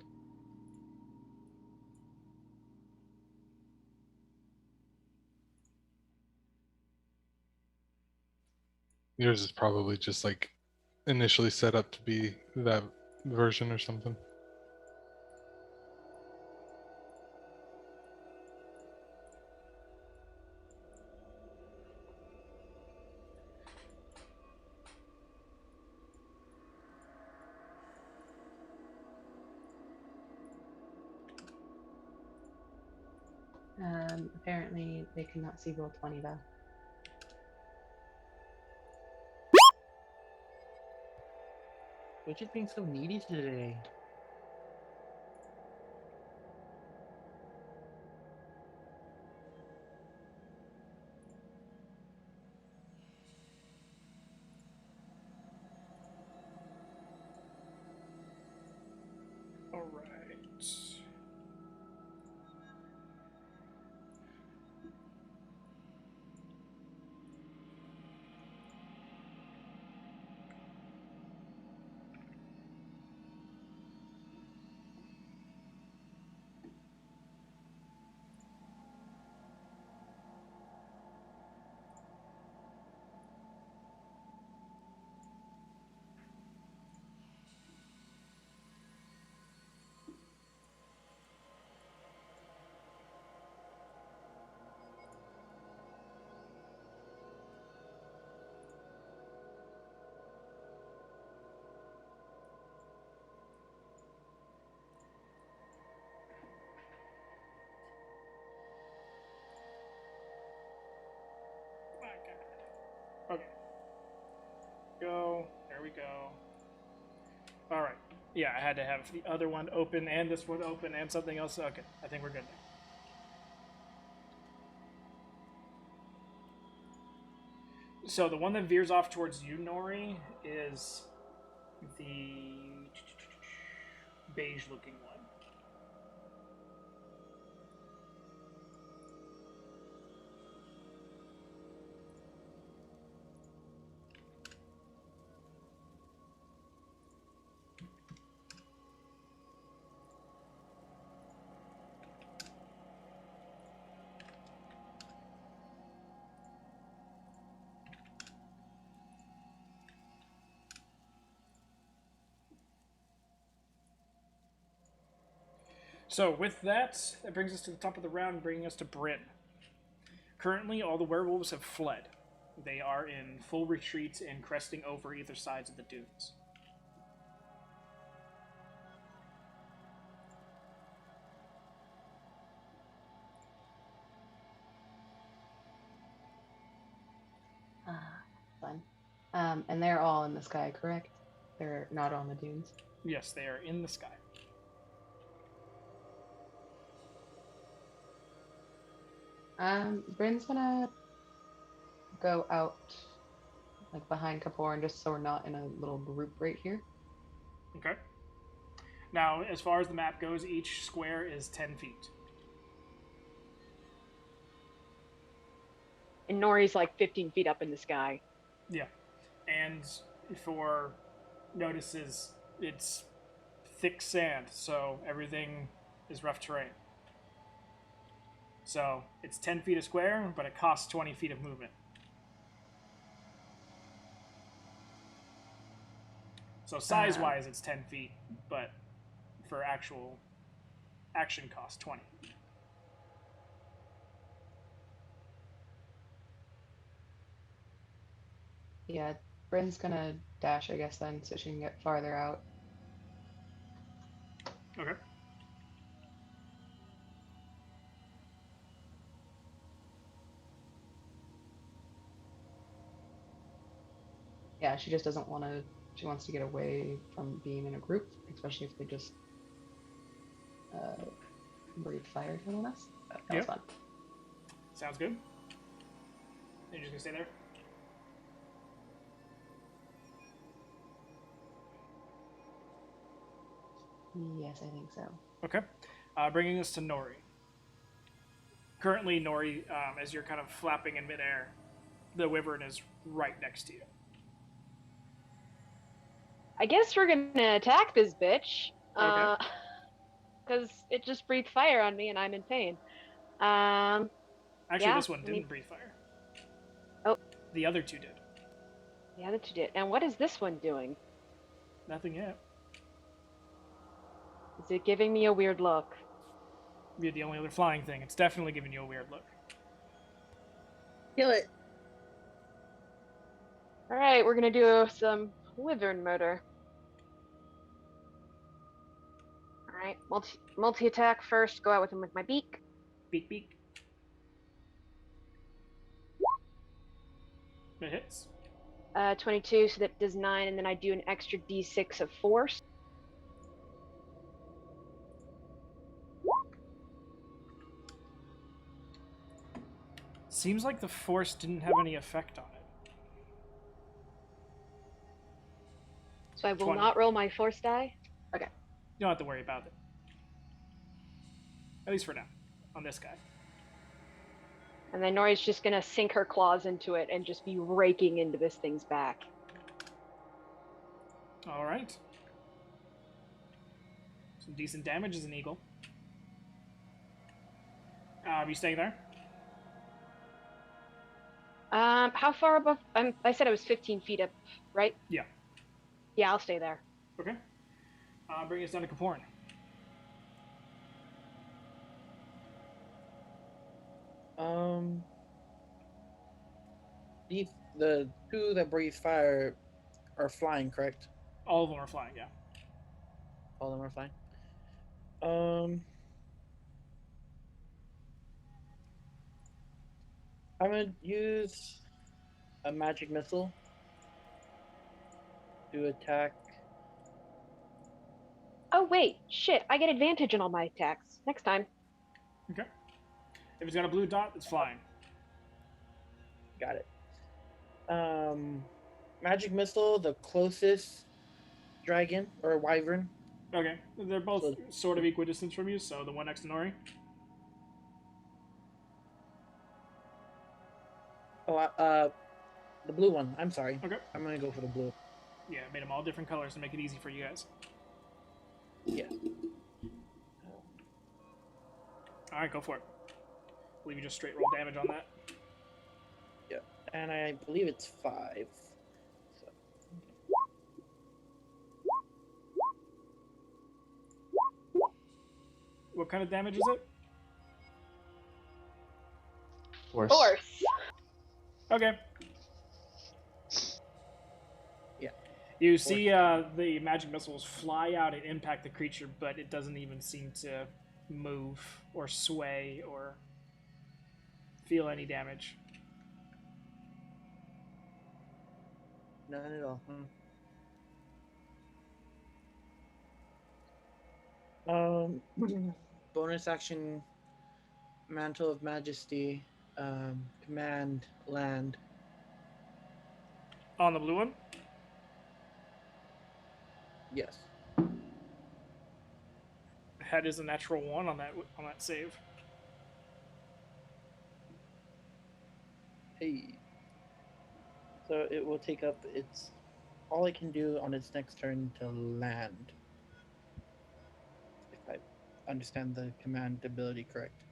Yours is probably just like initially set up to be that version or something. Apparently they cannot see roll 20 though. Which is being so needy today. All right. Okay. Go. There we go. All right. Yeah, I had to have the other one open and this one open and something else. Okay, I think we're good now. So the one that veers off towards you, Nori, is the beige-looking one. So with that, that brings us to the top of the round, bringing us to Bryn. Currently, all the werewolves have fled. They are in full retreat and cresting over either sides of the dunes. Fun. And they're all in the sky, correct? They're not on the dunes. Yes, they are in the sky. Bryn's gonna go out like behind Kapoor and just so we're not in a little group right here. Okay. Now, as far as the map goes, each square is 10 feet. And Nori's like 15 feet up in the sky. Yeah. And for notices, it's thick sand, so everything is rough terrain. So it's 10 feet a square, but it costs 20 feet of movement. So size-wise, it's 10 feet, but for actual action cost, 20. Yeah, Bryn's gonna dash, I guess, then, so she can get farther out. Okay. Yeah, she just doesn't want to. She wants to get away from being in a group, especially if they just breathe fire down on us. That was Yep. fun. Sounds good. You're just gonna stay there? Yes, I think so. Okay. Bringing us to Nori. Currently, Nori, as you're kind of flapping in midair, the wyvern is right next to you. I guess we're gonna attack this bitch. Okay. Because it just breathed fire on me and I'm in pain. Actually, Yeah, this one I didn't mean- breathe fire. Oh. The other two did. The other two did. And what is this one doing? Nothing yet. Is it giving me a weird look? You're the only other flying thing. It's definitely giving you a weird look. Kill it. Alright, we're gonna do some wyvern murder. Alright, multi attack first, go out with him with my beak. Beak, beak. It hits. 22, so that does 9, and then I do an extra d6 of force. Seems like the force didn't have any effect on it. So I will 20. not roll my force die. You don't have to worry about it. At least for now. On this guy. And then Nori's just gonna sink her claws into it and just be raking into this thing's back. Alright. Some decent damage as an eagle. You staying there? How far above? I said I was 15 feet up, right? Yeah. Yeah, I'll stay there. Okay. Bring us down to Kaporn. The two that breathe fire are flying, correct? All of them are flying, yeah. All of them are flying. I'm gonna use a magic missile to attack. Oh wait, shit! I get advantage on all my attacks next time. Okay. If it's got a blue dot, it's flying. Got it. Magic missile, the closest dragon or wyvern. Okay. They're both sort of equidistant from you, so the one next to Nori. Oh, the blue one. I'm sorry. Okay. I'm gonna go for the blue. Yeah, made them all different colors to make it easy for you guys. Yeah. Alright, go for it. I believe you just straight roll damage on that. And I believe it's 5. So. What kind of damage is it? Force. Force. Okay. Yeah. You see the magic missiles fly out and impact the creature, but it doesn't even seem to move or sway or feel any damage. None at all. Bonus action, Mantle of Majesty, command land. On the blue one? Yes. Head is a natural 1 on that save. Hey. So it will take up its all it can do on its next turn to land. If I understand the command ability correct.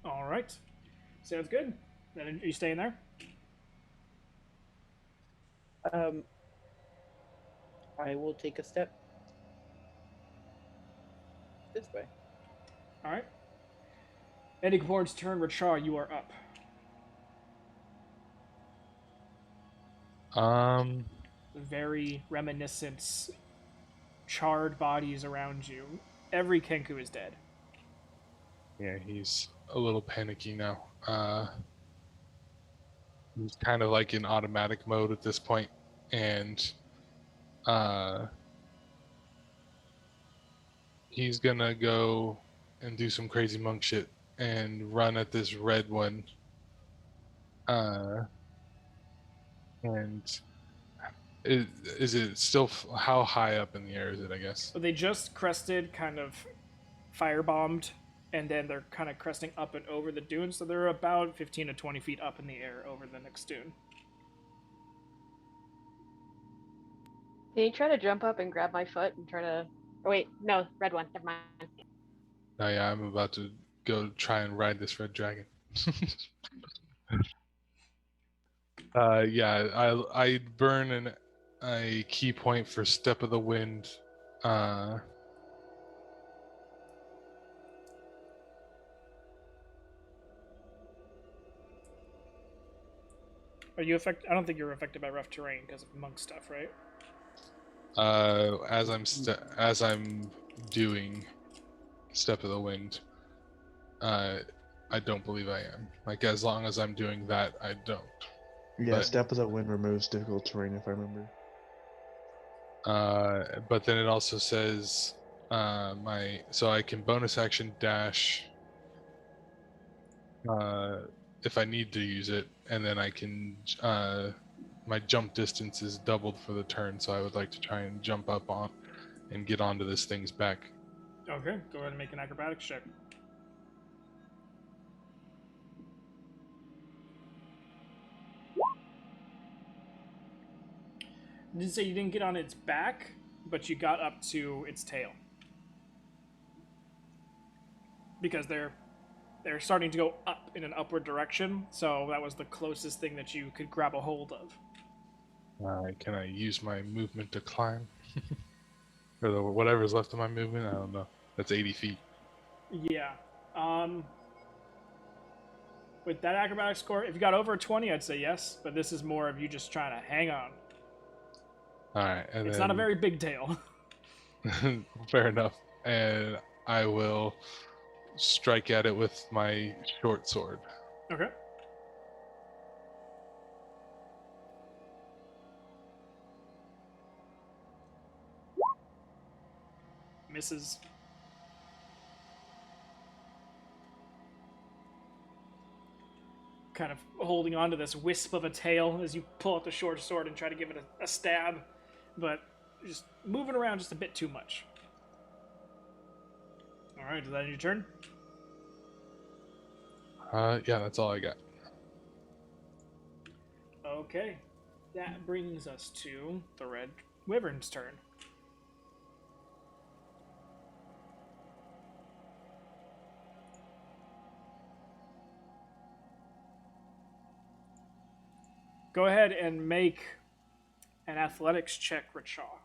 All right. Sounds good. Then are you staying there? I will take a step this way. All right. Eddie Kaporn's turn. Rachar, you are up. Very reminiscent, charred bodies around you. Every Kenku is dead. Yeah, he's a little panicky now. He's kind of like in automatic mode at this point, and he's gonna go and do some crazy monk shit and run at this red one. And is it still how high up in the air is it? I guess. So they just crested, kind of firebombed, and then they're kind of cresting up and over the dune. So they're about 15 to 20 feet up in the air over the next dune. Can you try to jump up and grab my foot and try to? Oh wait, no, red one. Never mind. Oh yeah, I'm about to go try and ride this red dragon. Yeah, I burn a key point for Step of the Wind. Are you affected? I don't think you're affected by rough terrain because of monk stuff, right? As I'm doing Step of the Wind, I don't believe I am. Like as long as I'm doing that, I don't. Yeah, But- Step of the Wind removes difficult terrain, if I remember. But then it also says so I can bonus action dash if I need to use it, and then I can my jump distance is doubled for the turn, so I would like to try and jump up on and get onto this thing's back. Okay, go ahead and make an acrobatics check. You didn't say you didn't get on its back, but you got up to its tail. Because they're starting to go up in an upward direction, so that was the closest thing that you could grab a hold of. Can I use my movement to climb? Or whatever's left of my movement? I don't know. That's 80 feet. Yeah. With that acrobatics score, if you got over a 20, I'd say yes, but this is more of you just trying to hang on. Alright, and It's then... not a very big tail. Fair enough. And I will strike at it with my short sword. Okay. Misses. Kind of holding on to this wisp of a tail as you pull out the short sword and try to give it a stab, but just moving around just a bit too much. Alright, is that your turn? Yeah, that's all I got. Okay. That brings us to the Red Wyvern's turn. Go ahead and make an athletics check, Richaw.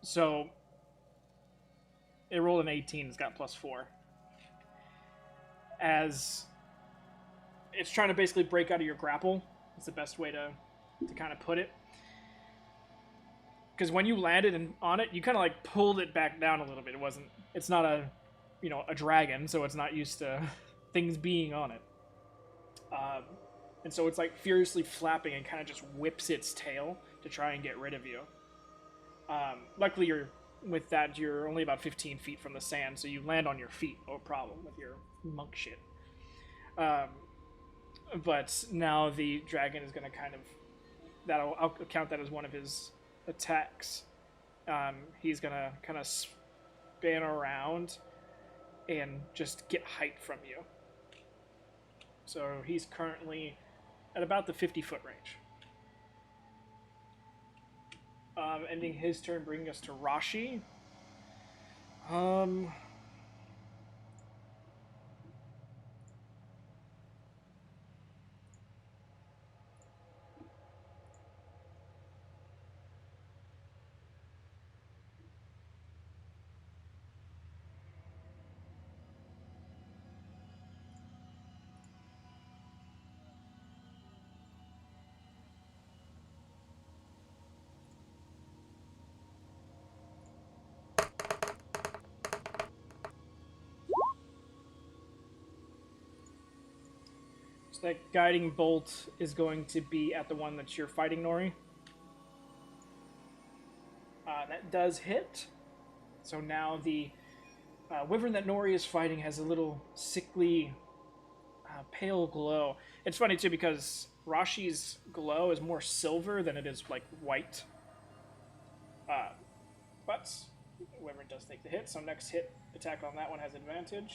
So it rolled an 18. It's got +4. As it's trying to basically break out of your grapple. It's the best way to kind of put it. Because when you landed on it, you kind of like pulled it back down a little bit. It's not a, a dragon, so it's not used to things being on it. And so it's like furiously flapping and kind of just whips its tail to try and get rid of you. Luckily, you're only about 15 feet from the sand, so you land on your feet, no problem with your monk shit. But now the dragon is going to I'll count that as one of his attacks. He's going to kind of spin around and just get height from you. So he's currently at about the 50-foot range. Ending his turn, bringing us to Rashi. So that guiding bolt is going to be at the one that you're fighting, Nori. That does hit. So now the wyvern that Nori is fighting has a little sickly, pale glow. It's funny too because Rashi's glow is more silver than it is like white. But wyvern does take the hit. So next hit attack on that one has advantage.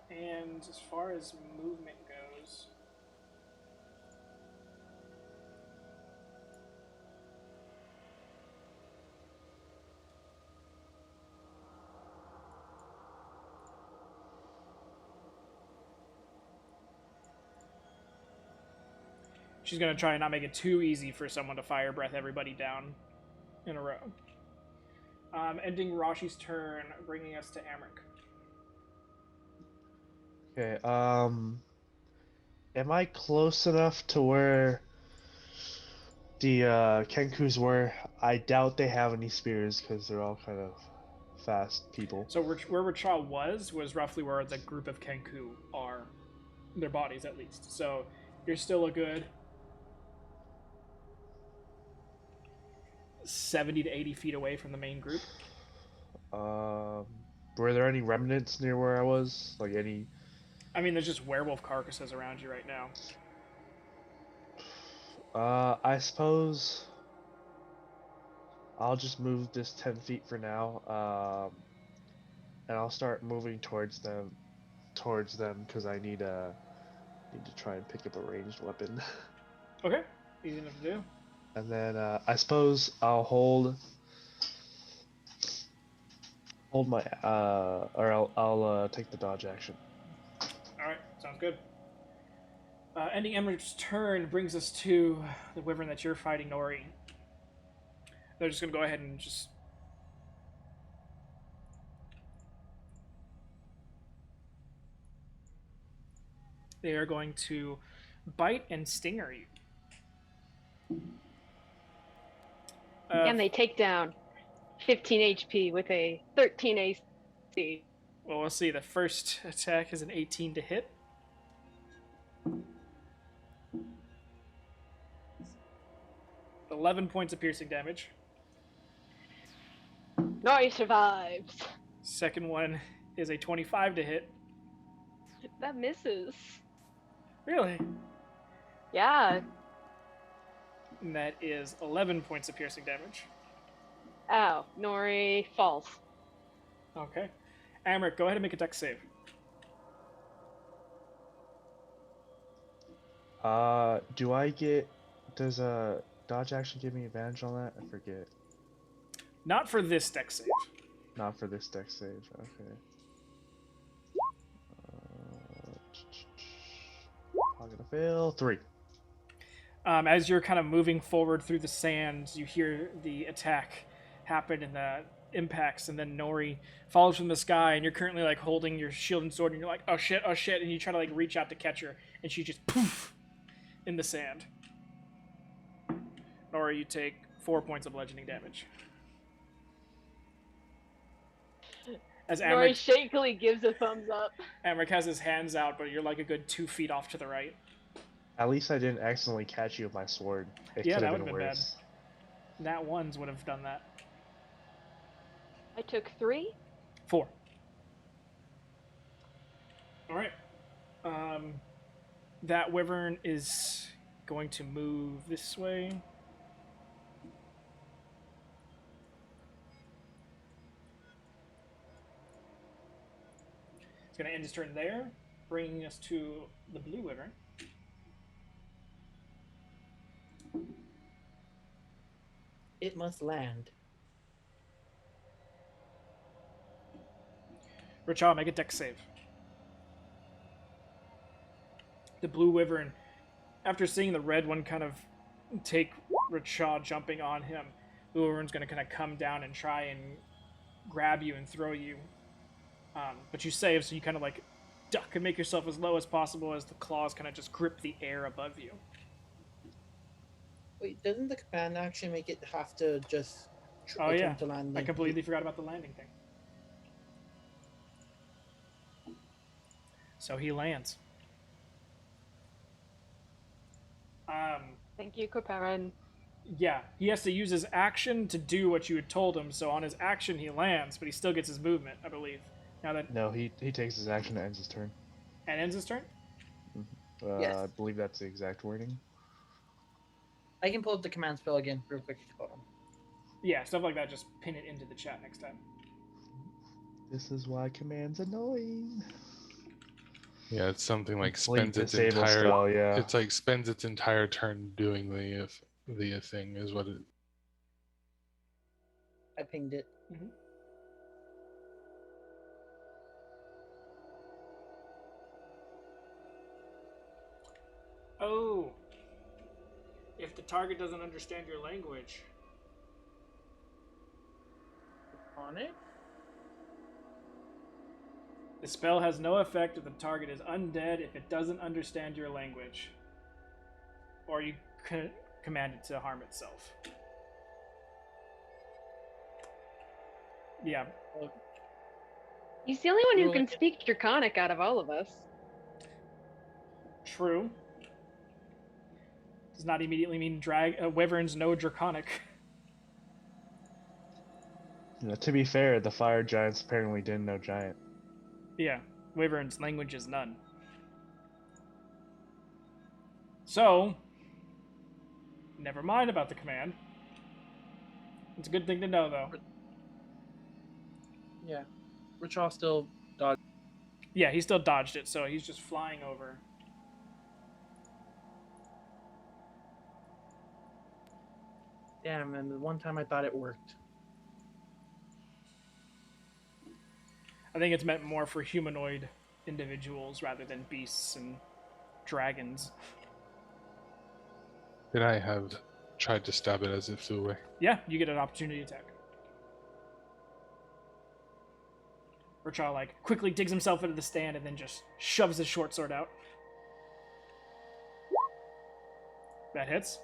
And as far as movement goes, she's going to try and not make it too easy for someone to fire breath everybody down in a row. Ending Rashi's turn, bringing us to Amric. Okay, am I close enough to where the Kenkus were? I doubt they have any spears because they're all kind of fast people. So where Rachel was roughly where the group of Kenku are, their bodies at least. So you're still a good 70 to 80 feet away from the main group. Were there any remnants near where I was? Like any? I mean, there's just werewolf carcasses around you right now. I suppose I'll just move this 10 feet for now. And I'll start moving towards them because I need to try and pick up a ranged weapon. Okay, easy enough to do. And then I suppose I'll hold my or I'll take the dodge action. All right, sounds good. Ending Emmer's turn brings us to the wyvern that you're fighting, Nori. They're just gonna go ahead and just. They are going to bite and stinger you. And they take down 15 HP with a 13 AC. Well, we'll see. The first attack is an 18 to hit. $11 points of piercing damage. Nori survives. Second one is a 25 to hit. That misses. Really? Yeah. And that is 11 points of piercing damage. Ow. Nori falls. Okay. Amric, go ahead and make a dex save. Does a dodge action give me advantage on that? I forget. Not for this dex save. Not for this dex save, okay. I'm gonna fail 3. As you're kind of moving forward through the sand, you hear the attack happen and the impacts, and then Nori falls from the sky, and you're currently like holding your shield and sword, and you're like, oh shit, and you try to like reach out to catch her, and she just poof in the sand. Nori, you take 4 points of bludgeoning damage. As Nori Amric, shakily gives a thumbs up. Amric has his hands out, but you're like a good 2 feet off to the right. At least I didn't accidentally catch you with my sword. It Yeah, could that have been would've been bad. worse. Nat ones would have done that. I took 3. 4. All right. That wyvern is going to move this way. It's going to end his turn there, bringing us to the blue wyvern. It must land. Rachel, make a dex save. The blue wyvern, after seeing the red one kind of take Rachel jumping on him, the blue wyvern's going to kind of come down and try and grab you and throw you. But you save, so you kind of like duck and make yourself as low as possible as the claws kind of just grip the air above you. Wait, doesn't the command action make it have to just Oh yeah, attempt to land? I completely forgot about the landing thing. So he lands. Thank you, Koparin. Yeah, he has to use his action to do what you had told him. So on his action, he lands, but he still gets his movement, I believe. Now that No, he takes his action and ends his turn. and ends his turn. Yes. I believe that's the exact wording. I can pull up the command spell again real quick. Hold on. Yeah, stuff like that. Just pin it into the chat next time. This is why command's annoying. Yeah, it's something like Complete spends its disable entire. spell, yeah. It's like spends its entire turn doing the thing is what it. I pinged it. Mm-hmm. Oh, if the target doesn't understand your language. On it. The spell has no effect if the target is undead if it doesn't understand your language. Or you command it to harm itself. Yeah. He's the only one who Well, can like- speak Draconic out of all of us. True. Does not immediately mean wyverns know draconic. To be fair, the fire giants apparently didn't know giant. Yeah, wyvern's language is none. So, never mind about the command. It's a good thing to know, though. Yeah. Richard still dodged. Yeah, he still dodged it, so he's just flying over. Damn, and the one time I thought it worked. I think it's meant more for humanoid individuals rather than beasts and dragons. Did I have tried to stab it as it flew away? Yeah, you get an opportunity attack. Rachel like quickly digs himself into the stand and then just shoves his short sword out. That hits.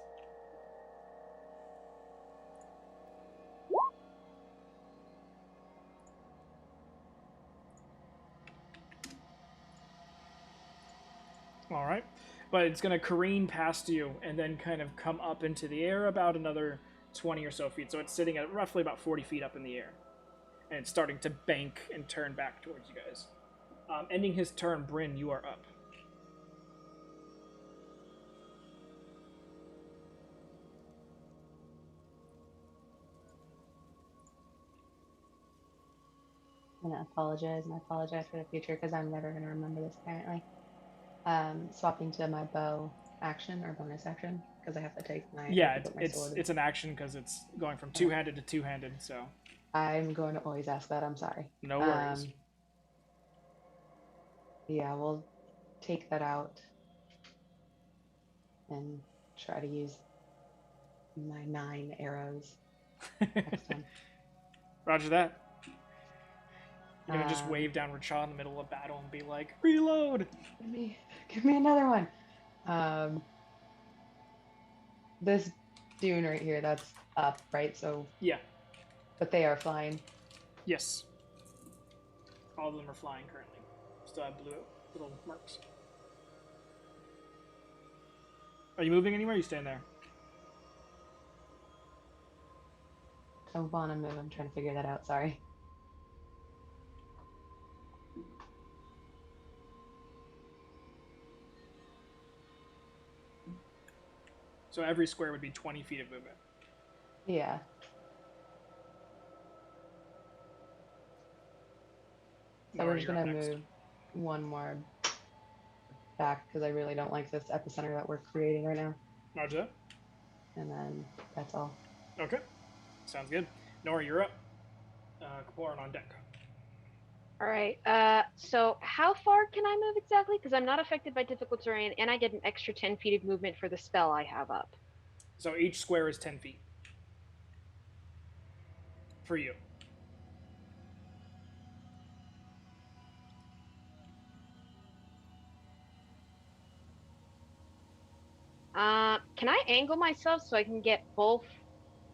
All right. But it's going to careen past you and then kind of come up into the air about another 20 or so feet. So it's sitting at roughly about 40 feet up in the air. And it's starting to bank and turn back towards you guys. Ending his turn, Bryn, you are up. I'm gonna apologize and I apologize for the future because I'm never gonna remember this apparently. Swapping to my bow action or bonus action because I have to take my Yeah, put my it's sword in. it's an action because it's going from two-handed to two-handed, so I'm going to always ask that. I'm sorry. no worries. Yeah, we'll take that out and try to use my 9 arrows next time. Roger that. You're gonna just Um, wave down Rachel in the middle of battle and be like, reload! Give me another one. This dune right here, that's up, right? So, Yeah. but they are flying. Yes. All of them are flying currently. Still have blue little marks. Are you moving anywhere? Or are you staying there? Don't want to move. I'm trying to figure that out. Sorry. So every square would be 20 feet of movement. Yeah. So Nora, we're just you're up gonna next. move one more back because I really don't like this epicenter that we're creating right now. Roger that. And then that's all. Okay. Sounds good. Nora, you're up. Kaporan on deck. All right. So how far can I move exactly? Because I'm not affected by difficult terrain, and I get an extra 10 feet of movement for the spell I have up. So each square is 10 feet. For you. Can I angle myself so I can get both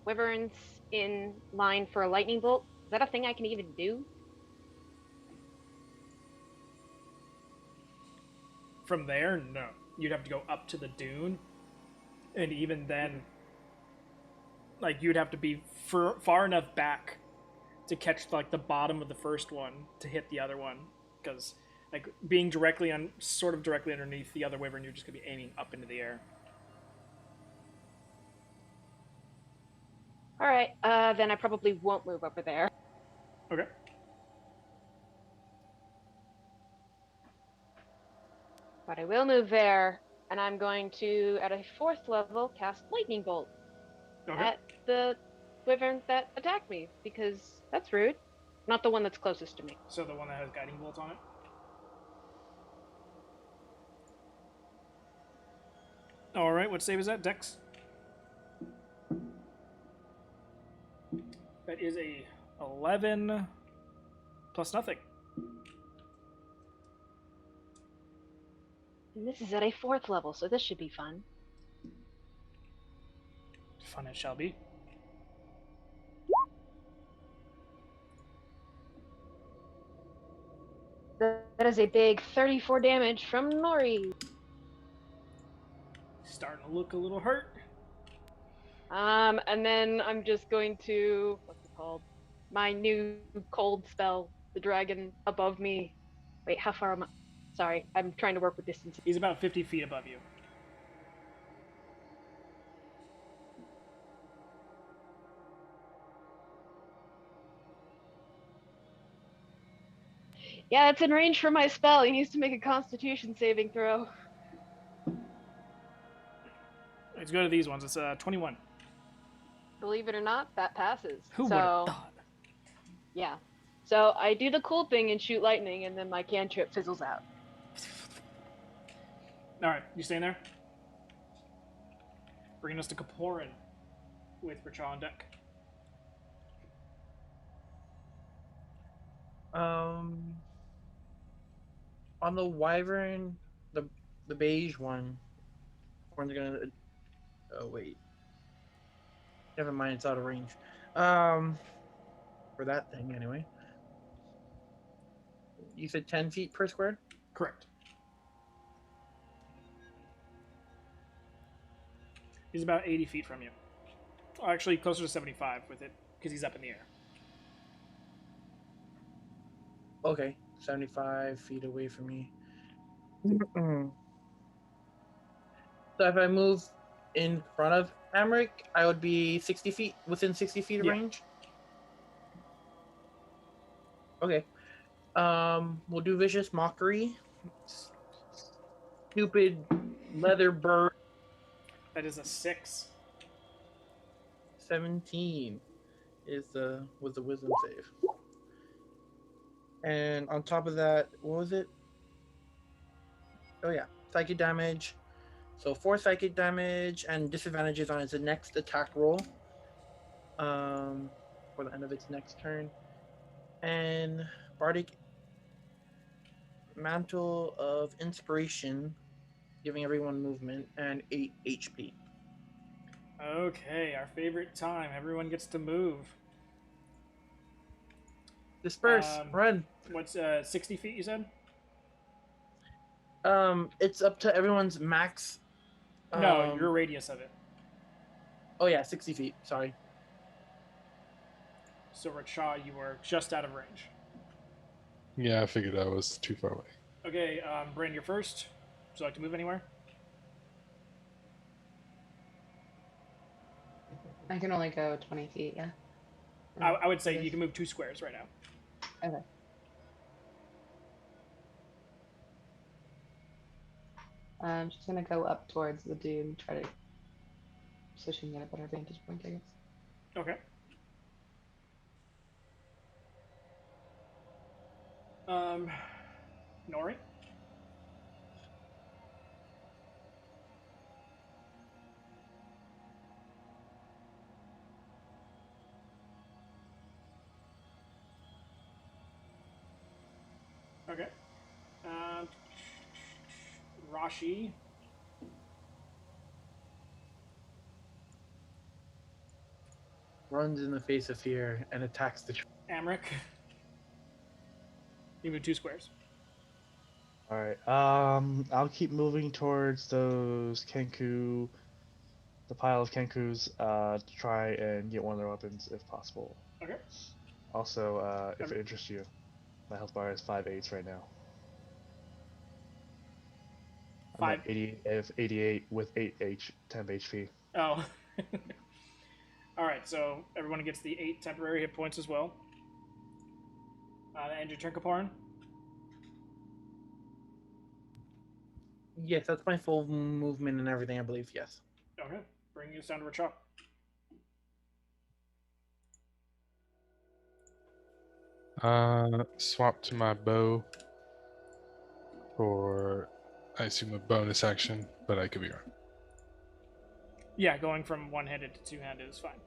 wyverns in line for a lightning bolt? Is that a thing I can even do? From there, no. You'd have to go up to the dune. And even then, like, you'd have to be far enough back to catch, like, the bottom of the first one to hit the other one. Because, like, being sort of directly underneath the other wyvern, you're just going to be aiming up into the air. All right. Then I probably won't move over there. Okay. But I will move there, and I'm going to, at a 4th level, cast Lightning Bolt Okay. at the wyvern that attacked me, because that's rude. Not the one that's closest to me. So the one that has guiding bolts on it? Alright, what save is that? Dex? That is a 11 plus nothing. And this is at a 4th level, so this should be fun. Fun it shall be. That is a big 34 damage from Nori. Starting to look a little hurt. And then I'm just going to, what's it called? My new cold spell, the dragon above me. Wait, how far am I? Sorry, I'm trying to work with distance. He's about 50 feet above you. Yeah, it's in range for my spell. He needs to make a constitution saving throw. Let's go to these ones. It's 21. Believe it or not, that passes. Who would So, have thought? yeah. So I do the cool thing and shoot lightning, and then my cantrip fizzles out. Alright, you staying there? Bringing us to Kaporan with Rachel on deck. On the wyvern, the beige one, one's gonna. Oh wait. Never mind, it's out of range. For that thing anyway. You said 10 feet per square? Correct. He's about 80 feet from you. Oh, actually, closer to 75 with it, because he's up in the air. Okay, 75 feet away from me. So if I move in front of Amric, I would be 60 feet, within 60 feet of Yeah. range? Okay. We'll do Vicious Mockery. Stupid leather bird. That is a 6. 17 was the wisdom save. And on top of that, what was it? Oh yeah, psychic damage, So 4 psychic damage and disadvantages on its next attack roll. For the end of its next turn. And Bardic Mantle of Inspiration, giving everyone movement and 8 HP. Okay, our favorite time. Everyone gets to move. Disperse, run. What's 60 feet? You said? It's up to everyone's max. No, your radius of it. Oh yeah, 60 feet. Sorry. So Racha, you are just out of range. Yeah, I figured I was too far away. Okay, Bryn, you're first. Would you like to move anywhere? I can only go 20 feet, yeah. I would say you can move 2 squares right now. Okay. I'm just gonna go up towards the dune, try to, so she can get a better vantage point, I guess. Okay. Nori? Okay. Rashi. Runs in the face of fear and attacks the tree. Amric. You move 2 squares. All right. I'll keep moving towards those Kenku, the pile of Kenkus, to try and get one of their weapons if possible. Okay. Also, if it interests you, my health bar is 5/8 right now. I'm at 88 with 10 HP. Oh. Alright, so everyone gets the 8 temporary hit points as well. And your turn, Kaparan? Yes, that's my full movement and everything, I believe. Yes. Okay. Bringing us down to Racha. Swap to my bow for, I assume, a bonus action, but I could be wrong. Yeah, going from one-handed to two-handed is fine.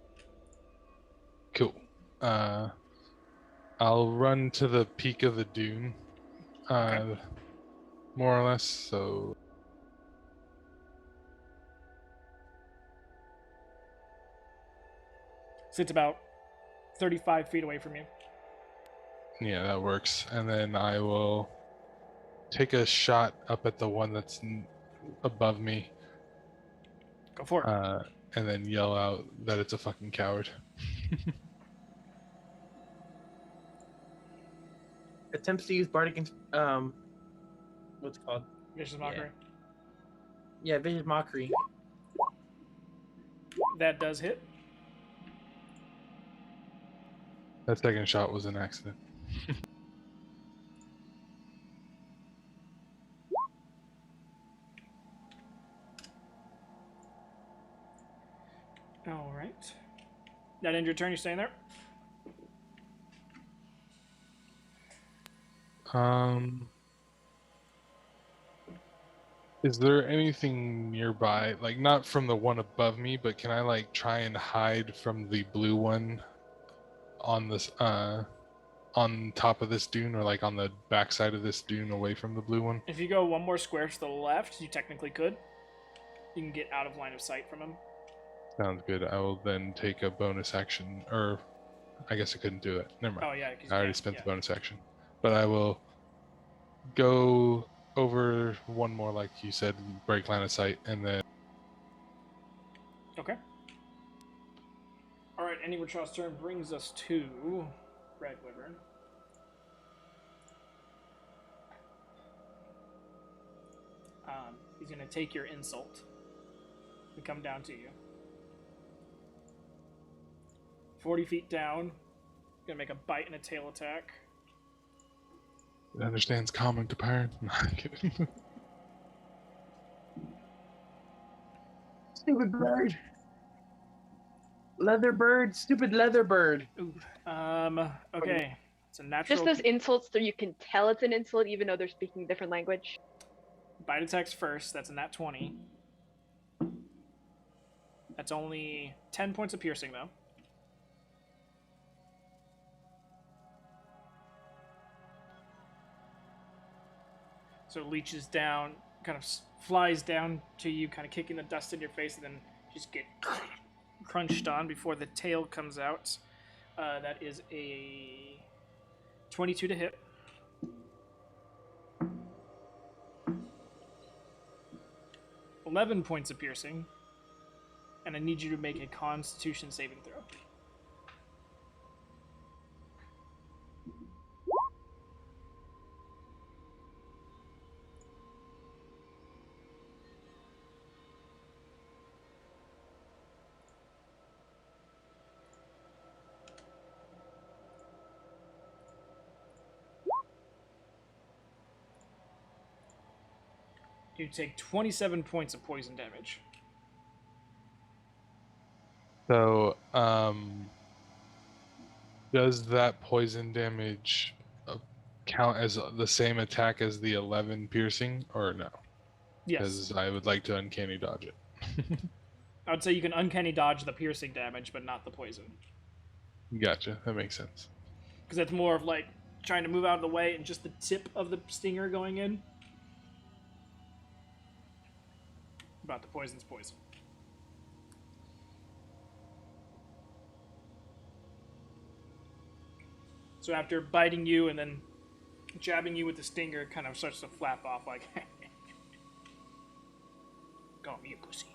Cool. I'll run to the peak of the dune, Okay. more or less. So Sits about 35 feet away from you. yeah, that works. And then I will take a shot up at the one that's above me. Go for it. And then yell out that it's a fucking coward. Attempts to use Bardic, what's it called? Vicious Mockery. Yeah, Vicious Mockery. That does hit. That second shot was an accident. All right. That end your turn. You staying there? Is there anything nearby, like not from the one above me, but can I like try and hide from the blue one on this on top of this dune, or like on the backside of this dune away from the blue one? If you go one more square to the left, you technically could. You can get out of line of sight from him. Sounds good. I will then take a bonus action, or I guess I couldn't do it. Never mind. Oh yeah, I already spent the bonus action, but I will go over one more, like you said, break line of sight, and then. Okay. All right. Any Racha's turn brings us to Red Wyvern. He's gonna take your insult and come down to you. 40 feet down. Gonna make a bite and a tail attack. It understands common to parent. No, I'm kidding. Stupid bird. Leather bird. Stupid leather bird. Ooh. Okay. It's a natural. Just those insults so you can tell it's an insult even though they're speaking a different language. Bite attacks first. That's a nat 20. That's only 10 points of piercing, though. So it leeches down, kind of flies down to you, kind of kicking the dust in your face, and then just get crunched on before the tail comes out. That is a 22 to hit. $11 points of piercing, and I need you to make a Constitution saving throw. You take 27 points of poison damage. So, does that poison damage count as the same attack as the 11 piercing, or no? Yes. Because I would like to uncanny dodge it. I would say you can uncanny dodge the piercing damage, but not the poison. Gotcha. That makes sense. Because it's more of like trying to move out of the way and just the tip of the stinger going in. But the poison's poison. So after biting you and then jabbing you with the stinger, it kind of starts to flap off like, call me a pussy.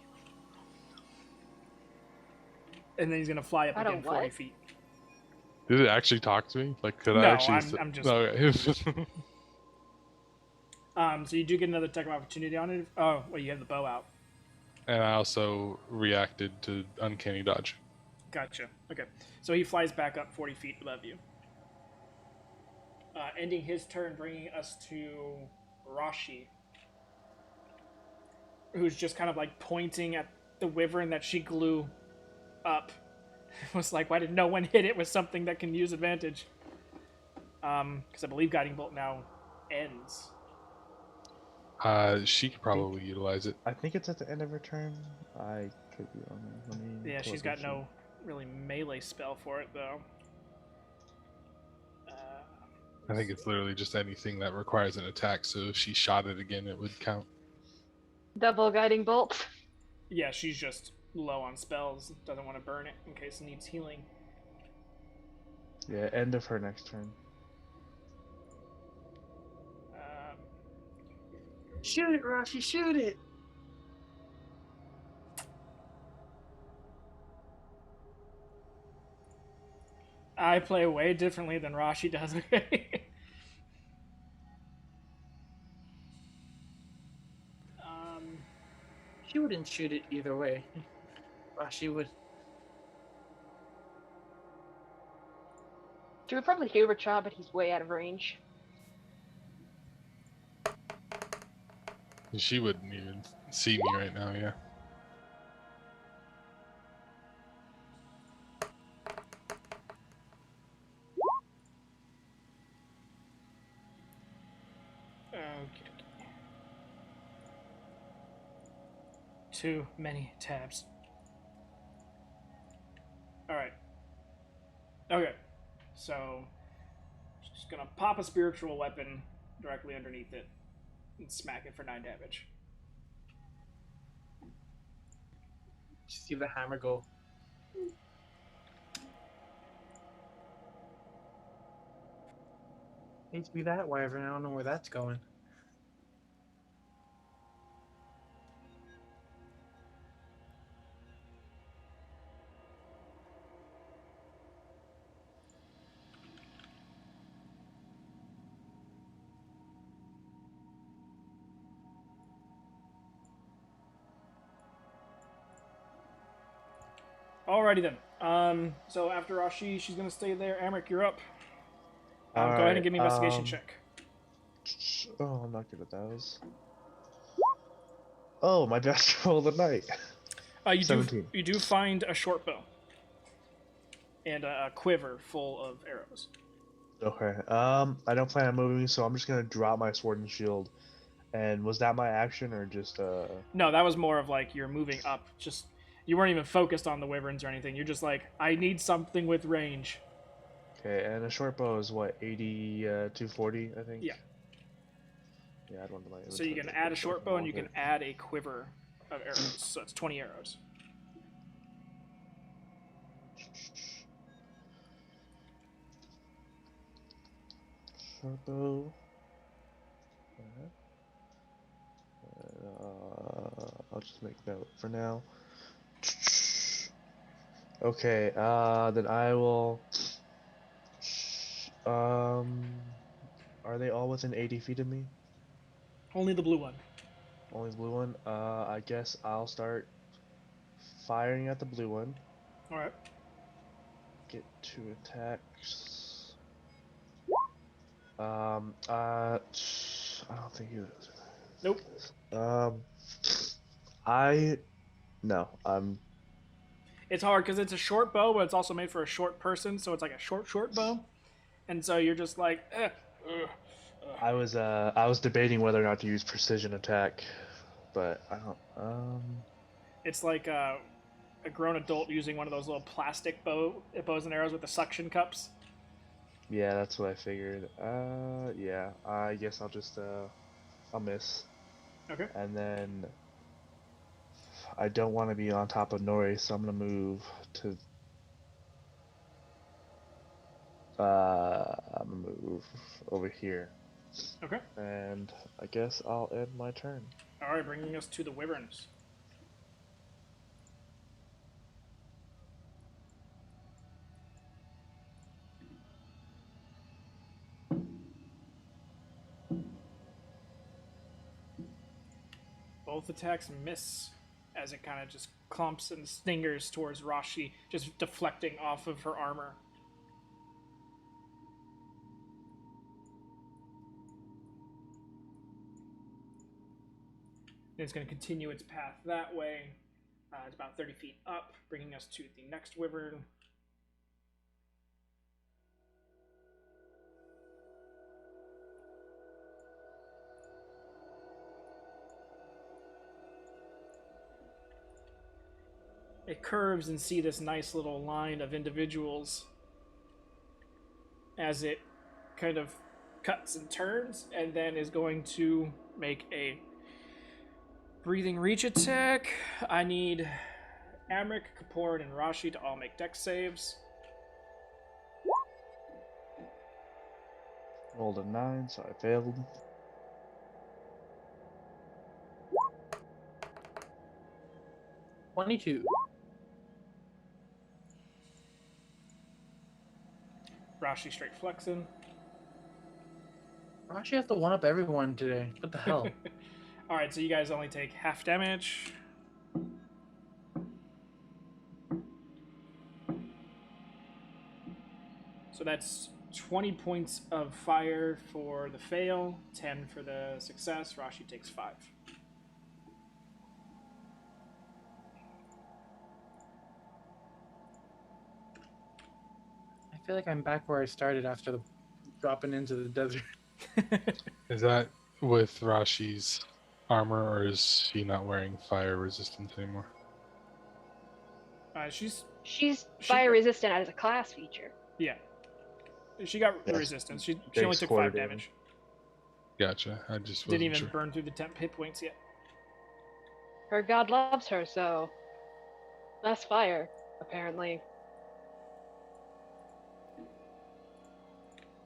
And then he's gonna fly up I don't again 40 what? feet. Did it actually talk to me? Like, could I No, actually? I'm just. No, okay. So you do get another attack of opportunity on it. Oh, well, you have the bow out. And I also reacted to uncanny dodge. Gotcha. Okay. So he flies back up 40 feet above you. Ending his turn, bringing us to Rashi, who's just kind of like pointing at the wyvern that she glue up. Was like, why did no one hit it with something that can use advantage? Because I believe Guiding Bolt now ends. She could probably utilize it. I think it's at the end of her turn. I could be wrong. Let me Yeah, pull she's up got the no really melee spell for it, though. I think it's literally just anything that requires an attack. So if she shot it again, it would count. Double guiding bolt. Yeah, she's just low on spells. Doesn't want to burn it in case it needs healing. sheet. Yeah, end of her next turn. Shoot it, Rashi, shoot it! I play way differently than Rashi does. Okay. She wouldn't shoot it either way. Rashi would. She would probably Hubert shot, but he's way out of range. She wouldn't even see me right now. Yeah. Okay. Too many tabs. Alright. Okay. So, just gonna pop a spiritual weapon directly underneath it and smack it for 9 damage. See the hammer go. Needs to be that wyvern. I don't know where that's going. Alrighty then. So after Rashi, she's gonna stay there. Amric, you're up. Go ahead and Alright, give me an investigation check. Oh, I'm not good at those. Oh, my best roll of the night. You 17. do find a short bow and a quiver full of arrows. Okay. I don't plan on moving, so I'm just gonna drop my sword and shield. And was that my action or just No, that was more of like you're moving up. Just You weren't even focused on the wyverns or anything. You're just like, I need something with range. Okay, and a short bow is what, 80, 240, I think? Yeah. Yeah, I'd want to my So you inventory can real add a quick so I short can bow and roll you with can it. add a quiver of arrows. So it's 20 arrows. Short bow. I'll just make note for now. Okay, then I will. Are they all within 80 feet of me? Only the blue one. Only the blue one? I guess I'll start firing at the blue one. All right. Get 2 attacks. I don't think he was. Nope. I no. It's hard because it's a short bow, but it's also made for a short person, so it's like a short bow. And so you're just like, I was debating whether or not to use precision attack, but I don't. It's like a grown adult using one of those little plastic bows and arrows with the suction cups. Yeah, that's what I figured. Yeah. I guess I'll just I'll miss, Okay. and then I don't want to be on top of Nori, so I'm gonna move to. I'm gonna move over here, Okay. and I guess I'll end my turn. All right, bringing us to the wyverns. Both attacks miss as it kind of just clumps and stingers towards Rashi, just deflecting off of her armor. And it's going to continue its path that way. It's about 30 feet up, bringing us to the next wyvern. It curves and see this nice little line of individuals as it kind of cuts and turns, and then is going to make a breathing reach attack. I need Amrik, Kapoor, and Rashi to all make dex saves. Rolled a 9, so I failed. $22. Rashi straight flexing. I actually have to one up everyone today. What the hell? Alright, so you guys only take half damage. So that's 20 points of fire for the fail, 10 for the success. Rashi takes 5. I feel like I'm back where I started after the dropping into the desert. Is that with Rashi's armor, or is she not wearing fire resistance anymore? She's She's fire resistant as a class feature. yeah. She got Yes. resistance. She Takes only took quarter 5 damage. Gotcha. I just Didn't wasn't even sure. burn through the temp hit points yet. Her god loves her, so less fire, apparently.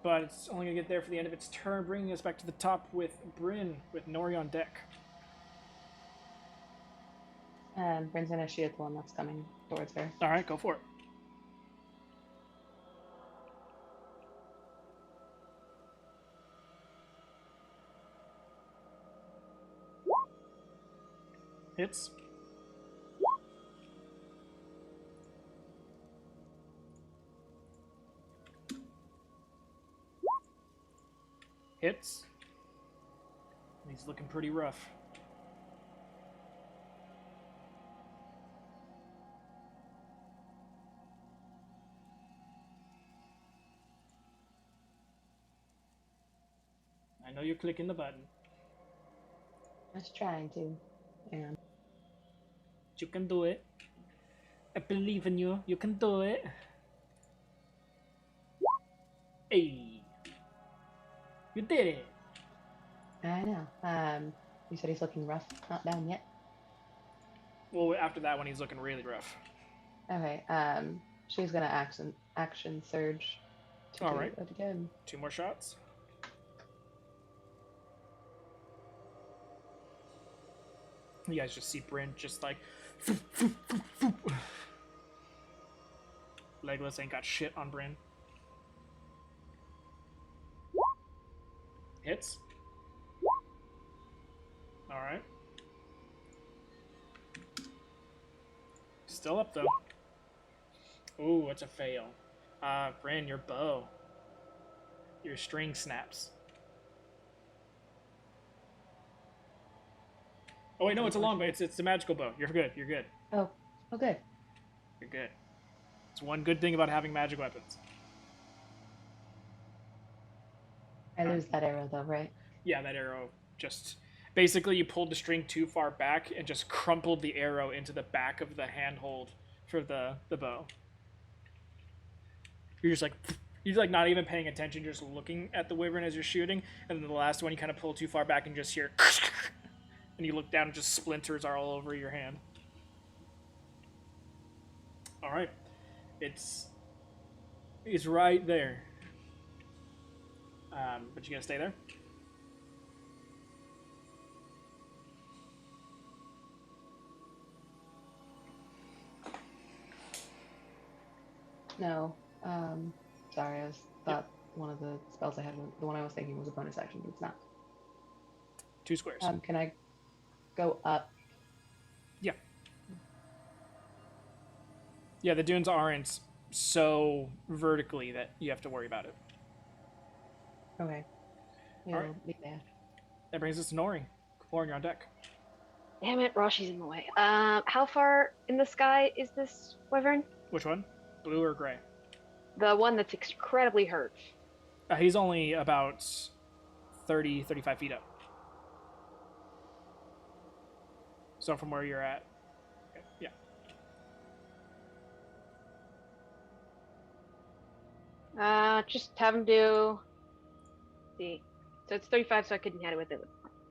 But it's only going to get there for the end of its turn, bringing us back to the top with Bryn, with Nori on deck. And Bryn's gonna shoot the one that's coming towards her. All right, go for it. Hits. Hits. He's looking pretty rough. I know you're clicking the button. Just trying to. Hang on. You can do it. I believe in you. You can do it. Hey. You did it. I know. You said he's looking rough. Not down yet. Well, after that one, he's looking really rough. Okay. She's gonna action surge to All do right. it again. 2 more shots. You guys just see Bryn just like Legolas ain't got shit on Bryn. Hits. All right. Still up though. Ooh, it's a fail. Bryn, your bow. Your string snaps. Oh wait, no, it's a long bow. It's a magical bow. You're good. You're good. Oh, good. You're good. It's one good thing about having magic weapons. I lose that arrow though, right? Yeah, that arrow just basically you pulled the string too far back and just crumpled the arrow into the back of the handhold for the bow. You're like not even paying attention, you're just looking at the wyvern as you're shooting, and then the last one you kind of pull too far back and just hear and you look down and just splinters are all over your hand. All right. It's right there. But you gonna stay there? No. Sorry, I thought one of the spells I had, the one I was thinking was a bonus action, but it's not. 2 squares. Can I go up? Yeah. Yeah, the dunes aren't so vertically that you have to worry about it. Okay. All right. Be there. That brings us to Nori. Kapoor, you're on deck. Damn it, Roshi's in the way. How far in the sky is this wyvern? Which one? Blue or gray? The one that's incredibly hurt. He's only about 30, 35 feet up. So from where you're at. Okay, yeah. Just have him do. See, so it's 35, so I couldn't hit it with it.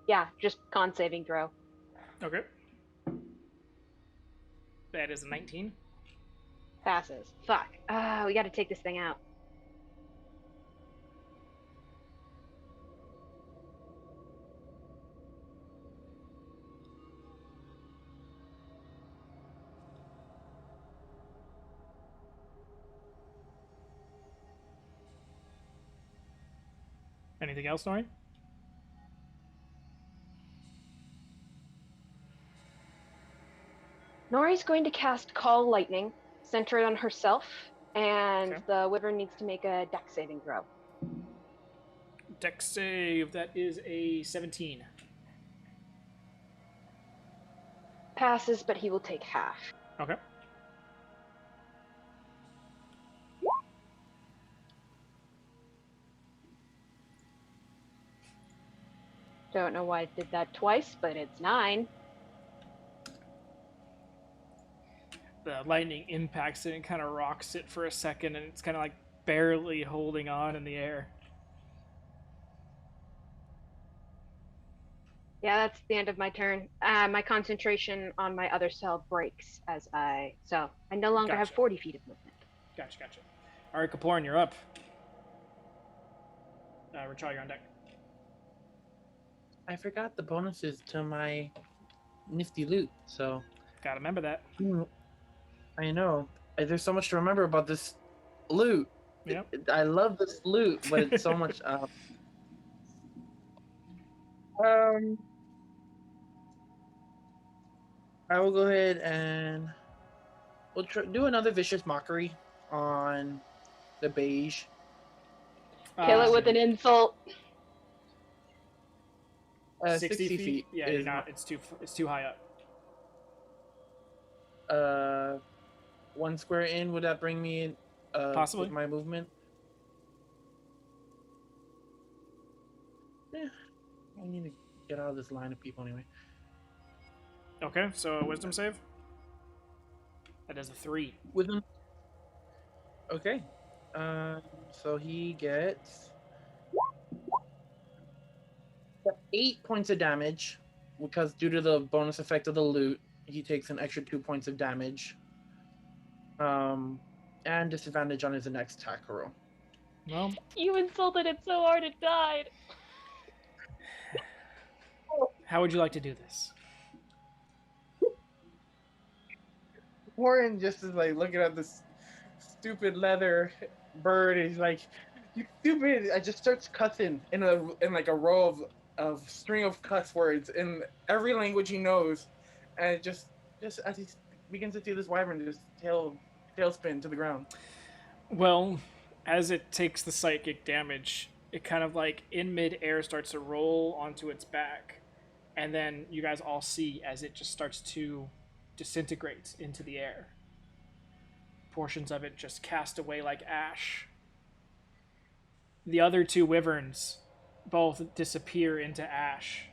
Yeah, just con saving throw. Okay. That is a 19. Passes. Fuck. We got to take this thing out. Anything else, Nori? Nori's going to cast Call Lightning, center it on herself, and Okay. the wyvern needs to make a dex saving throw. Dex save. That is a 17. Passes, but he will take half. Okay. Don't know why I did that twice, but it's 9. The lightning impacts it and kind of rocks it for a second, and it's kind of like barely holding on in the air. Yeah, that's the end of my turn. My concentration on my other cell breaks so I no longer have Gotcha. 40 feet of movement. Gotcha. All right, Kapoor, you're up. Rachel, you're on deck. I forgot the bonuses to my nifty loot, so Gotta remember that. I know. There's so much to remember about this loot. Yep. I love this loot, but it's so much. I will go ahead and we'll do another vicious mockery on the beige. Kill it with an insult. 60 feet. Yeah, is you're not. It's too high up. 1 square in. Would that bring me in? Possibly. With my movement. Yeah, I need to get out of this line of people anyway. Okay, so a wisdom save. That is a 3. With him. Okay. So he gets 8 points of damage because due to the bonus effect of the loot, he takes an extra 2 points of damage. And disadvantage on his next attack roll. Well, You insulted it so hard it died. how would you like to do this? Warren just is like looking at this stupid leather bird. And he's like, "You stupid!" I just starts cussing in like a row of string of cuss words in every language he knows, and just as he begins to do this, wyvern just tailspin to the ground. Well, as it takes the psychic damage, it kind of like in mid-air starts to roll onto its back, and then you guys all see as it just starts to disintegrate into the air. Portions of it just cast away like ash. The other 2 wyverns both disappear into ash.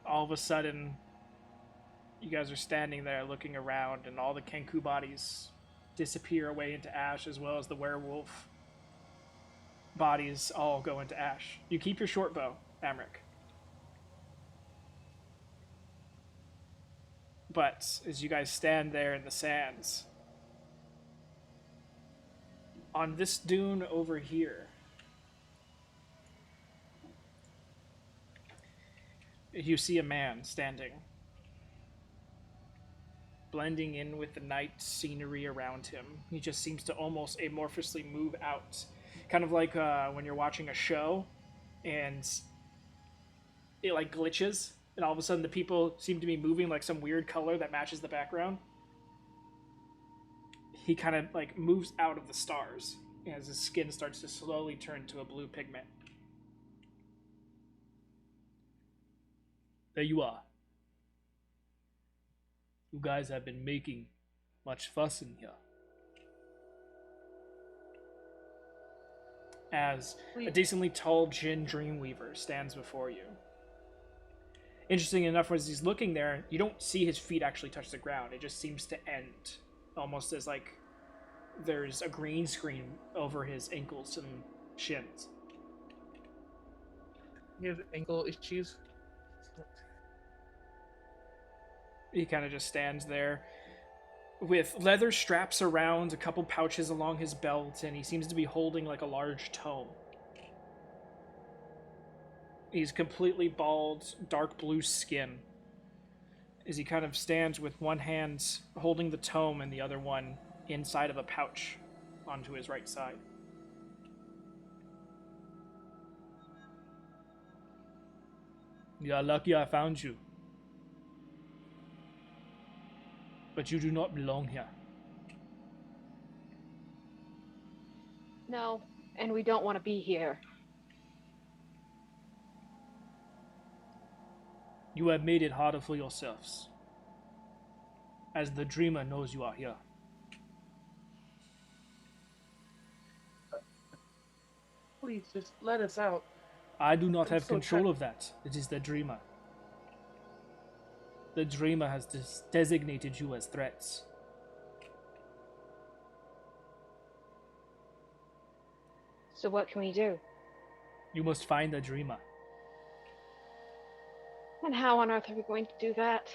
All of a sudden, you guys are standing there looking around, and all the Kenku bodies disappear away into ash, as well as the werewolf bodies all go into ash. You keep your short bow, Amric. But as you guys stand there in the sands, on this dune over here, you see a man standing, blending in with the night scenery around him. He just seems to almost amorphously move out. Kind of like when you're watching a show and it like glitches, and all of a sudden the people seem to be moving like some weird color that matches the background. He kind of like moves out of the stars as his skin starts to slowly turn to a blue pigment. There you are. You guys have been making much fuss in here. As a decently tall Jin Dreamweaver stands before you. Interesting enough, as he's looking there, you don't see his feet actually touch the ground. It just seems to end, almost as like there's a green screen over his ankles and shins. He has ankle issues. He kind of just stands there with leather straps around, a couple pouches along his belt, and he seems to be holding like a large tome. He's completely bald, dark blue skin, as he kind of stands with one hand holding the tome and the other one inside of a pouch onto his right side. You are lucky I found you. But you do not belong here. No, and we don't want to be here. You have made it harder for yourselves, as the dreamer knows you are here. Please just let us out. I do not I'm have so control tired. of that. It is the dreamer. The dreamer has designated you as threats. So what can we do? You must find the dreamer. And how on earth are we going to do that?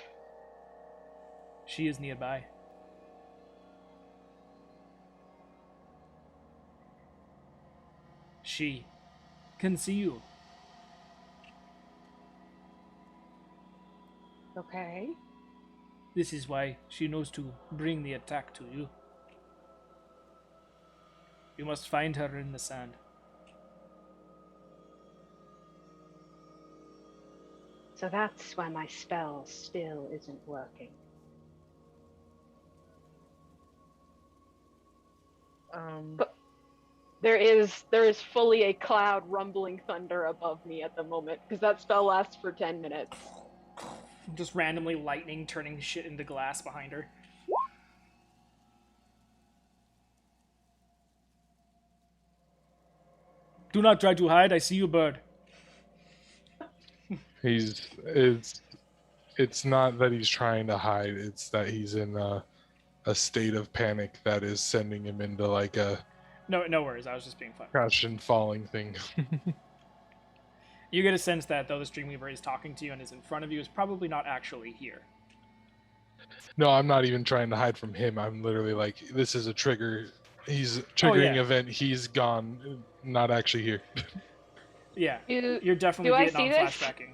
She is nearby. She can see you. Okay. This is why she knows to bring the attack to you. You must find her in the sand. So that's why my spell still isn't working. But there is fully a cloud rumbling thunder above me at the moment, because that spell lasts for 10 minutes. Just randomly lightning turning shit into glass behind her. Do not try to hide, I see you, bird. It's not that he's trying to hide, it's that he's in a state of panic that is sending him into like a No worries. I was just being fun. crash and falling thing. You get a sense that though this Dreamweaver is talking to you and is in front of you, is probably not actually here. No, I'm not even trying to hide from him. I'm literally like, this is a trigger. He's triggering yeah. event. He's gone, not actually here. Yeah, Do, you're definitely do I Vietnam see this? flashbacking.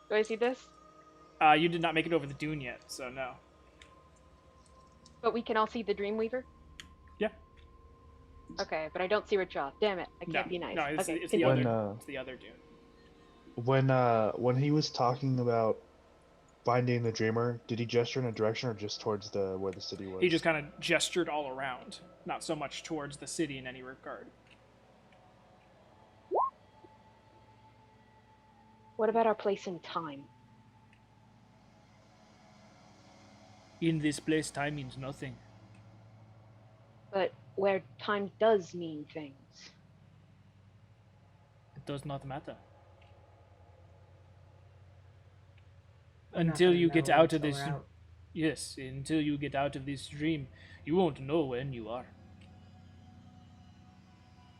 Do I see this? You did not make it over the dune yet, so no. But we can all see the Dreamweaver? Yeah. Okay, but I don't see Richaw. Damn it, I can't be nice. No, it's, okay, it's the continue. other. It's the other dune. When he was talking about finding the dreamer, did he gesture in a direction or just towards the where the city was? He just kind of gestured all around, not so much towards the city in any regard. What about our place in time? In this place, time means nothing. But where time does mean things. It does not matter. I'm not Until gonna you get know out of until this. we're out. Yes, until you get out of this dream, you won't know when you are.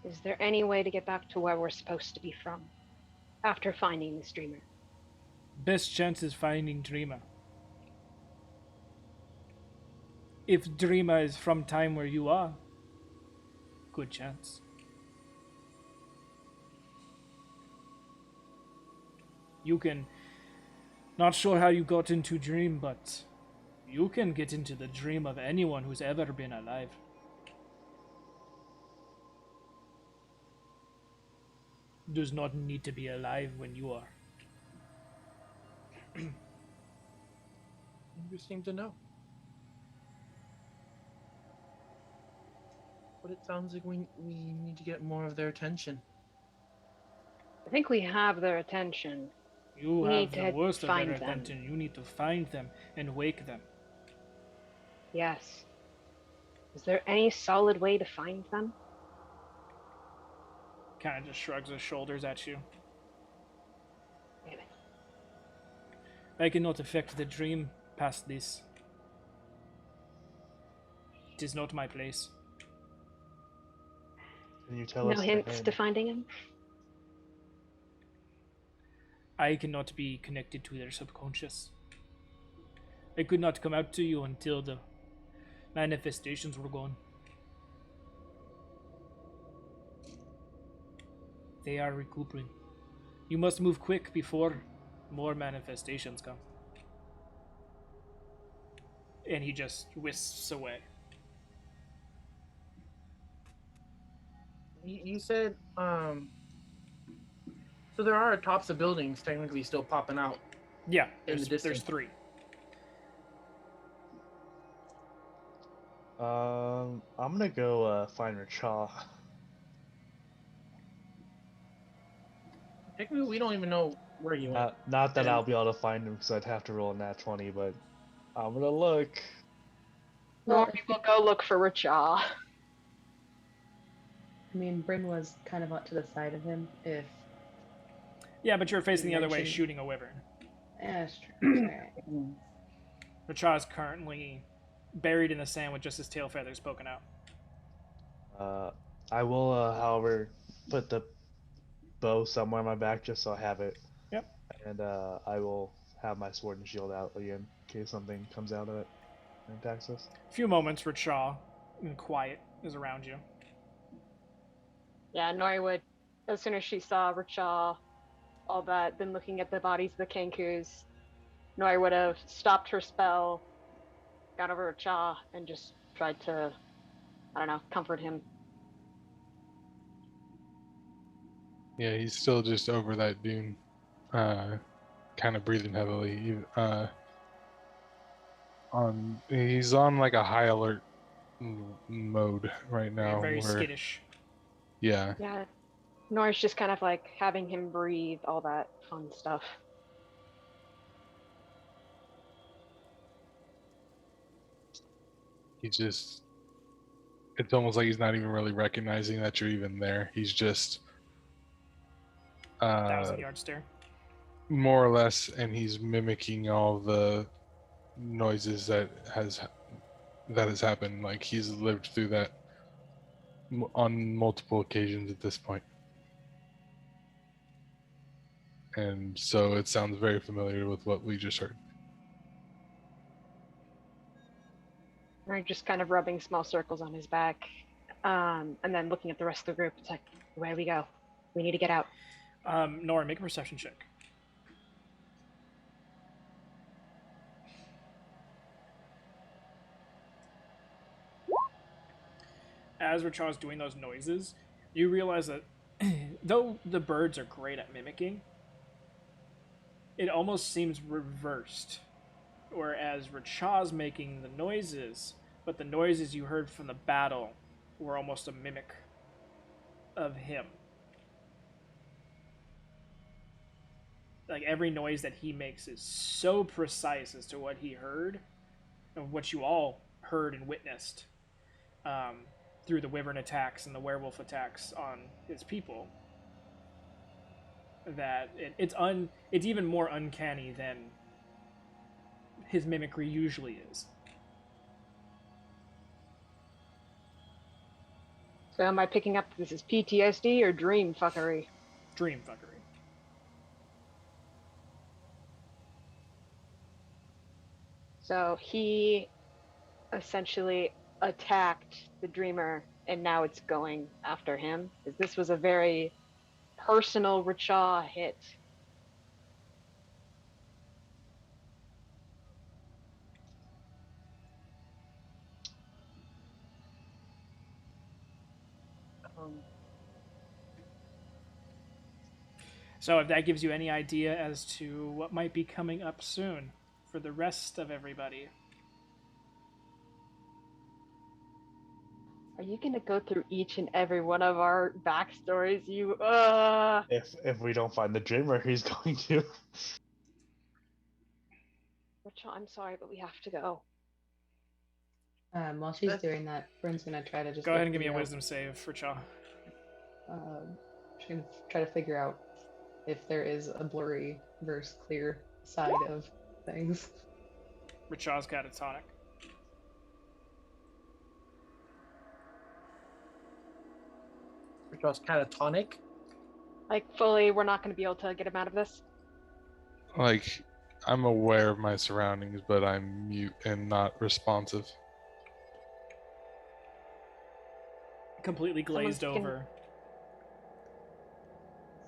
Is there any way to get back to where we're supposed to be from? After finding this dreamer? Best chance is finding Dreamer. If Dreamer is from time where you are, good chance. You can. Not sure how you got into Dream, but you can get into the dream of anyone who's ever been alive. Does not need to be alive when you are. Interesting to know. But it sounds like we need to get more of their attention. I think we have their attention. You We have need the to worst of find their them. attention. You need to find them and wake them. Yes. Is there any solid way to find them? Kind of just shrugs his shoulders at you. Damn it. I cannot affect the dream past this. It is not my place. Can you tell No us the hints name? to finding him? I cannot be connected to their subconscious. I could not come out to you until the manifestations were gone. They are recuperating. You must move quick before more manifestations come. And he just whisks away. You said, so there are tops of buildings technically still popping out. Yeah, In the there's distance. 3. I'm gonna go find Rachaw. Technically, we don't even know where he went. Not that And- I'll be able to find him because I'd have to roll a nat 20, but I'm gonna look. Nor will go look for Richaw. I mean, Bryn was kind of up to the side of him. If Yeah, but you're facing the other way, mentioned- shooting a wyvern. yeah, that's true. Alright. Racha is currently buried in the sand with just his tail feathers poking out. I will, however, put the bow somewhere on my back just so I have it. Yep. And I will have my sword and shield out again in case something comes out of it and attacks us. A few moments, Racha, in quiet, is around you. Yeah, Nori would, as soon as she saw Richaw, all that, then looking at the bodies of the Kenkus, Nori would have stopped her spell, got over Richaw, and just tried to, I don't know, comfort him. Yeah, he's still just over that dune, kind of breathing heavily. He's on like a high alert mode right now. Very where- skittish. Yeah, Yeah, Nori's just kind of like having him breathe, all that fun stuff. he's just. It's almost like he's not even really recognizing that you're even there. He's just. 1,000-yard stare. More or less, and he's mimicking all the noises that has happened. Like he's lived through that on multiple occasions at this point, and so it sounds very familiar with what we just heard. We're just kind of rubbing small circles on his back, and then looking at the rest of the group. It's like, where do we go? We need to get out. Nora, make a perception check. As Richard's doing those noises, you realize that though the birds are great at mimicking, it almost seems reversed. Whereas Richard's making the noises, but the noises you heard from the battle were almost a mimic of him. Like every noise that he makes is so precise as to what he heard, and what you all heard and witnessed through the wyvern attacks and the werewolf attacks on his people. That it's even more uncanny than his mimicry usually is. So am I picking up this is PTSD or dream fuckery? Dream fuckery. So he essentially attacked the dreamer and now it's going after him. Because this was a very personal Richa hit. So if that gives you any idea as to what might be coming up soon for the rest of everybody. Are you gonna go through each and every one of our backstories? You If we don't find the dreamer, he's going to. Richa, I'm sorry, but we have to go. While she's doing that, Bryn's gonna try to just Go ahead and give me a figure out- wisdom save for Cha. She's gonna try to figure out if there is a blurry versus clear side of things. Richa's catatonic. Which was catatonic. Like fully, we're not gonna be able to get him out of this. Like I'm aware of my surroundings, but I'm mute and not responsive. Completely glazed Someone can- over.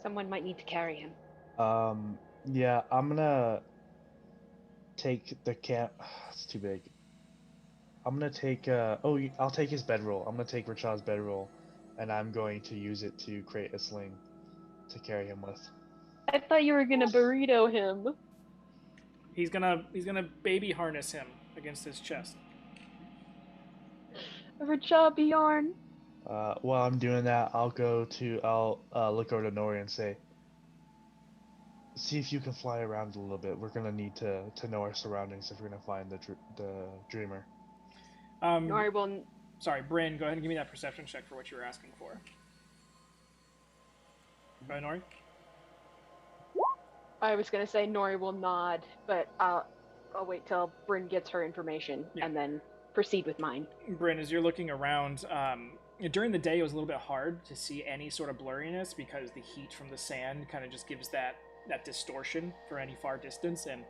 Someone might need to carry him. Yeah, I'm gonna take the camp. It's too big. I'm gonna take. I'll take his bedroll. I'm gonna take Richard's bedroll, and I'm going to use it to create a sling to carry him with. I thought you were gonna burrito him. He's gonna baby harness him against his chest. Richa, Bjorn. While I'm doing that, I'll look over to Nori and say, see if you can fly around a little bit. We're gonna need to know our surroundings if we're gonna find the dreamer. Nori will. Sorry, Bryn, go ahead and give me that perception check for what you were asking for. Go ahead, Nori. I was gonna say Nori will nod, but I'll wait till Bryn gets her information and then proceed with mine. Bryn, as you're looking around, during the day it was a little bit hard to see any sort of blurriness because the heat from the sand kind of just gives that distortion for any far distance, and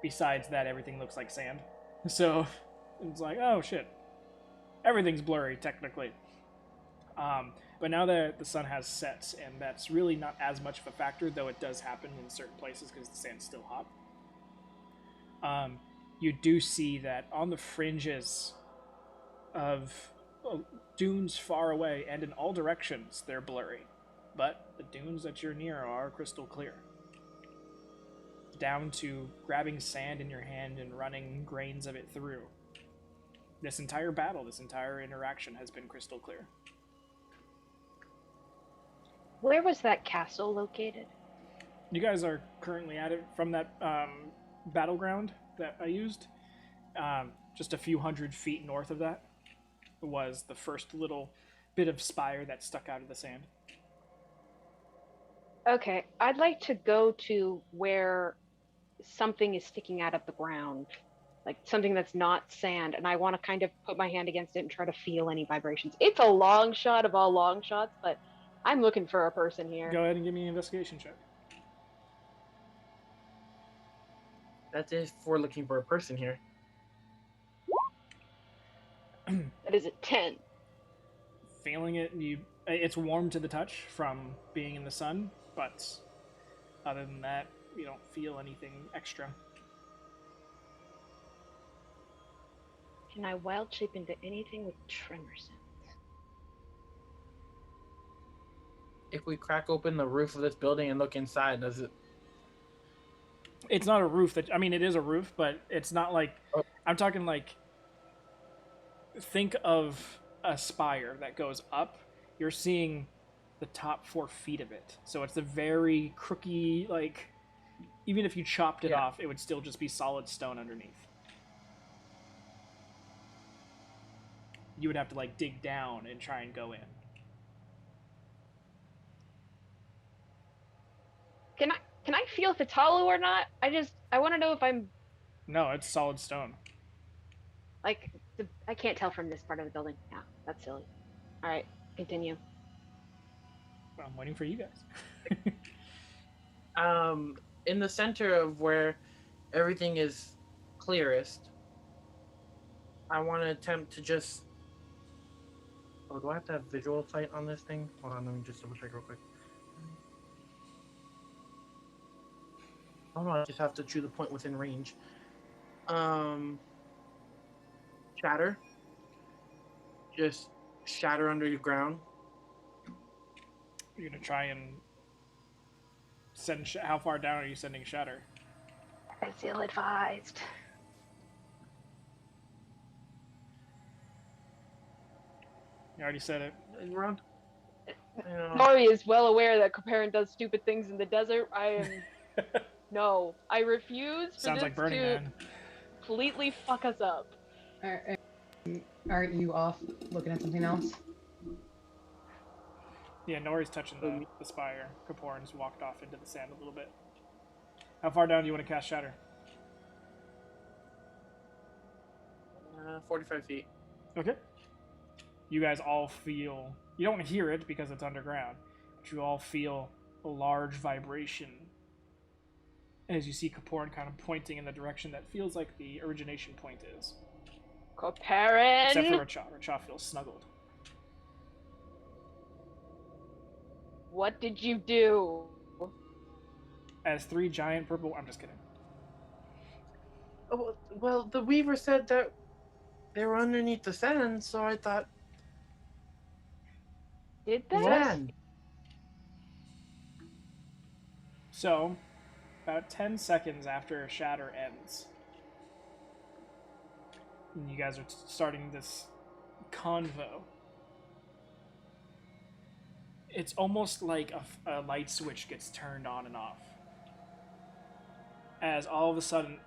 besides that, everything looks like sand. So it's like, oh shit, everything's blurry technically. But now that the sun has set, and that's really not as much of a factor, though it does happen in certain places because the sand's still hot. You do see that on the fringes of dunes far away and in all directions, they're blurry. But the dunes that you're near are crystal clear. Down to grabbing sand in your hand and running grains of it through. This entire battle, this entire interaction has been crystal clear. Where was that castle located? You guys are currently at it from that battleground that I used. Just a few hundred feet north of that was the first little bit of spire that stuck out of the sand. Okay, I'd like to go to where something is sticking out of the ground, like something that's not sand, and I want to kind of put my hand against it and try to feel any vibrations. It's a long shot of all long shots, but I'm looking for a person here. Go ahead and give me an investigation check. That is for looking for a person here. That is a 10. Feeling it, it's warm to the touch from being in the sun, but other than that, you don't feel anything extra. Can I wild shape into anything with tremor sounds? If we crack open the roof of this building and look inside, does it? It's not a roof that, I mean, it is a roof, but it's not like, Oh. I'm talking like, think of a spire that goes up. You're seeing the top 4 feet of it. So it's a very crooky, like, even if you chopped it off, it would still just be solid stone underneath. You would have to, like, dig down and try and go in. Can I feel if it's hollow or not? I want to know if I'm No, it's solid stone. like I can't tell from this part of the building. Yeah, that's silly. All right, continue. I'm waiting for you guys. In the center of where everything is clearest, I want to attempt to just. Oh, do I have to have visual sight on this thing? Hold on, let me just double check real quick. Oh no, I just have to choose a point within range. Shatter. Just shatter under the ground. You're gonna try and send. How far down are you sending Shatter? As ill advised. You already said it. Around. Nori is well aware that Coparin does stupid things in the desert. I am. No, I refuse for Sounds this like Burning to Man. completely fuck us up. Aren't you off looking at something else? Yeah, Nori's touching the spire. Kaporin's walked off into the sand a little bit. How far down do you want to cast Shatter? 45 feet. Okay. You guys all feel... You don't hear it because it's underground, but you all feel a large vibration as you see Kaporin kind of pointing in the direction that feels like the origination point is. Coparin! Except for Racha. Racha feels snuggled. What did you do? As 3 giant purple... I'm just kidding. Oh, well, the Weaver said that they were underneath the sand, so I thought. Did they? Sand. So, about 10 seconds after Shatter ends, and you guys are starting this convo, it's almost like a light switch gets turned on and off. As all of a sudden,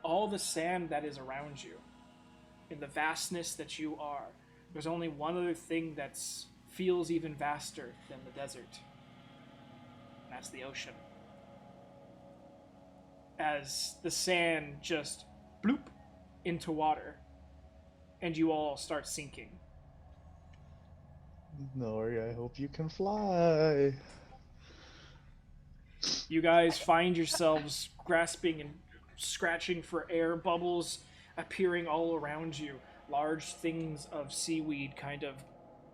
all the sand that is around you, in the vastness that you are, there's only one other thing that feels even vaster than the desert. And that's the ocean. As the sand just bloop into water, and you all start sinking. Nori, I hope you can fly. You guys find yourselves grasping and scratching for air, bubbles appearing all around you. Large things of seaweed kind of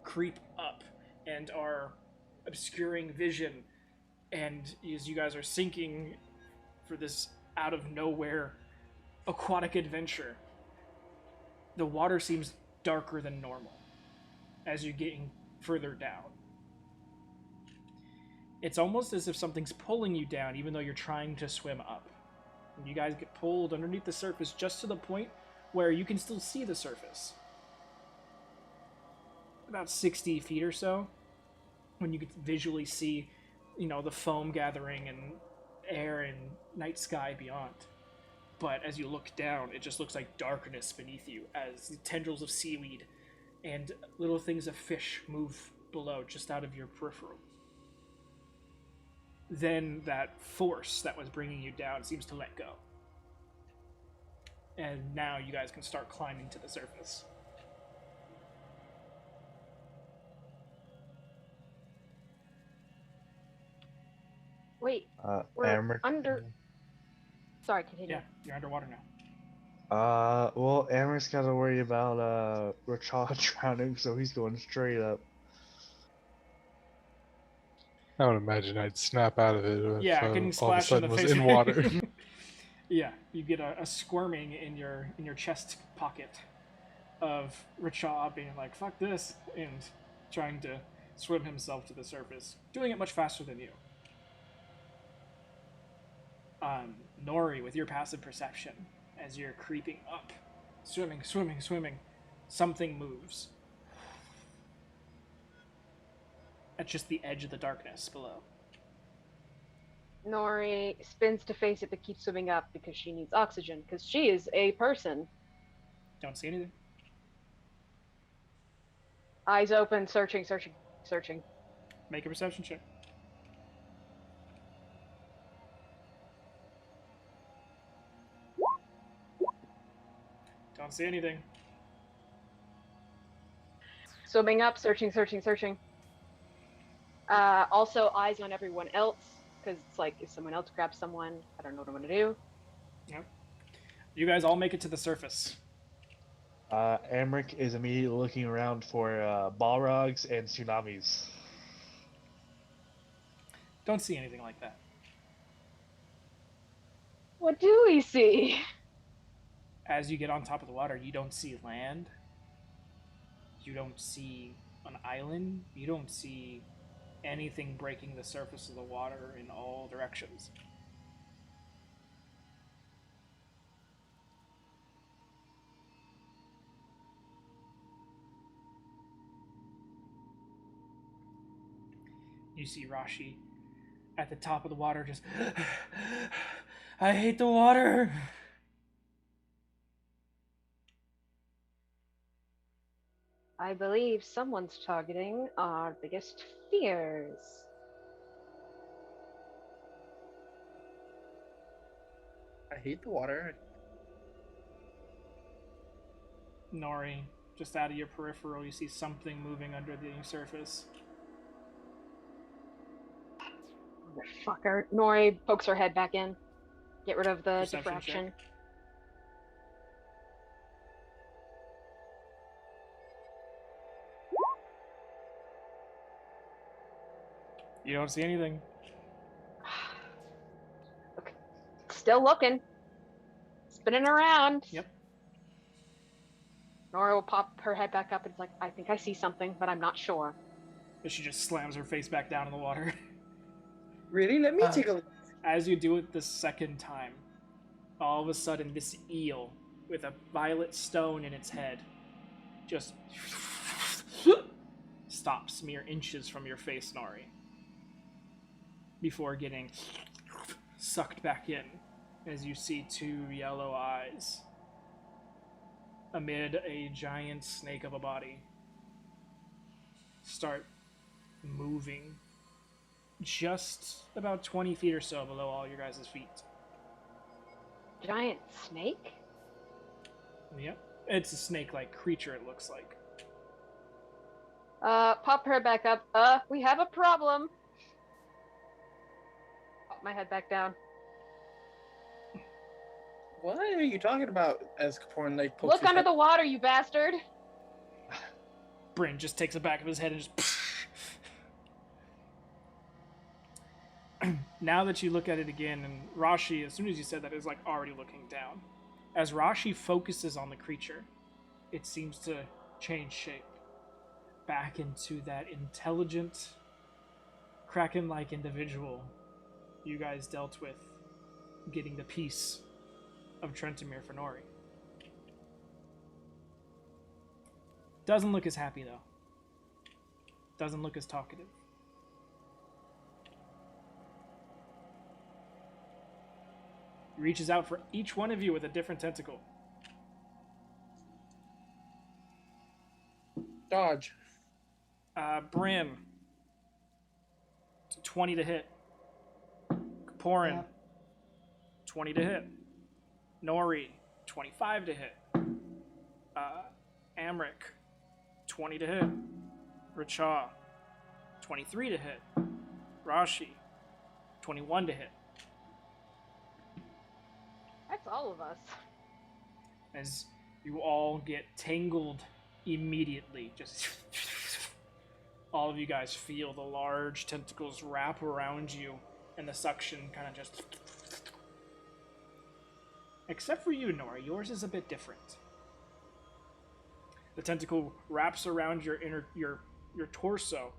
creep up and are obscuring vision. And as you guys are sinking for this out of nowhere aquatic adventure, the water seems darker than normal as you're getting further down. It's almost as if something's pulling you down, even though you're trying to swim up. And you guys get pulled underneath the surface just to the point where you can still see the surface. About 60 feet or so, when you can visually see, the foam gathering and air and night sky beyond. But as you look down, it just looks like darkness beneath you as the tendrils of seaweed and little things of fish move below, just out of your peripheral. then that force that was bringing you down seems to let go. And now you guys can start climbing to the surface. Wait, we're Amric. under. Sorry, continue. Yeah, you're underwater now. Well, Amric's got to worry about Rachel drowning, so he's going straight up. I would imagine I'd snap out of it if Yeah, getting all of a splashed in the sudden was face. in water. Yeah, you get a squirming in your chest pocket of Richaw being like, fuck this, and trying to swim himself to the surface, doing it much faster than you. Nori, with your passive perception, as you're creeping up, swimming, something moves at just the edge of the darkness below. Nori spins to face it but keeps swimming up because she needs oxygen, because she is a person. Don't see anything. Eyes open, searching. Make a perception check. Don't see anything. Swimming up, searching. Also, eyes on everyone else, because it's like, if someone else grabs someone, I don't know what I'm going to do. Yep. You guys all make it to the surface. Amric is immediately looking around for Balrogs and tsunamis. Don't see anything like that. What do we see? As you get on top of the water, you don't see land. You don't see an island. You don't see anything breaking the surface of the water in all directions. You see Rashi at the top of the water just, I hate the water. I believe someone's targeting our biggest fears. I hate the water. Nori, just out of your peripheral, you see something moving under the surface. Motherfucker. Nori pokes her head back in. Get rid of the Perception diffraction. check. You don't see anything. Okay. Still looking. Spinning around. Yep. Nora will pop her head back up and it's like, I think I see something, but I'm not sure. But she just slams her face back down in the water. Really? Let me take a look. As you do it the second time, all of a sudden this eel with a violet stone in its head just stops mere inches from your face, Nari, before getting sucked back in as you see two yellow eyes amid a giant snake of a body start moving just about 20 feet or so below all your guys' feet. Giant snake? Yep. It's a snake-like creature, it looks like. Pop her back up. We have a problem. Pop my head back down. What are you talking about? As Kaporn like pokes Look his under head- the water, you bastard! Bryn just takes the back of his head and just... Now that you look at it again, and Rashi, as soon as you said that, is like already looking down. As Rashi focuses on the creature, it seems to change shape. Back into that intelligent, Kraken-like individual you guys dealt with, getting the piece of Trentimir for Nori. Doesn't look as happy, though. Doesn't look as talkative. Reaches out for each one of you with a different tentacle. Dodge. Bryn. 20 to hit. Porin, Yep. 20 to hit. Nori, 25 to hit. Amric, 20 to hit. Richaw, 23 to hit. Rashi, 21 to hit. That's all of us. As you all get tangled immediately, just all of you guys feel the large tentacles wrap around you, and the suction kind of just. Except for you, Nora, yours is a bit different. The tentacle wraps around your your torso,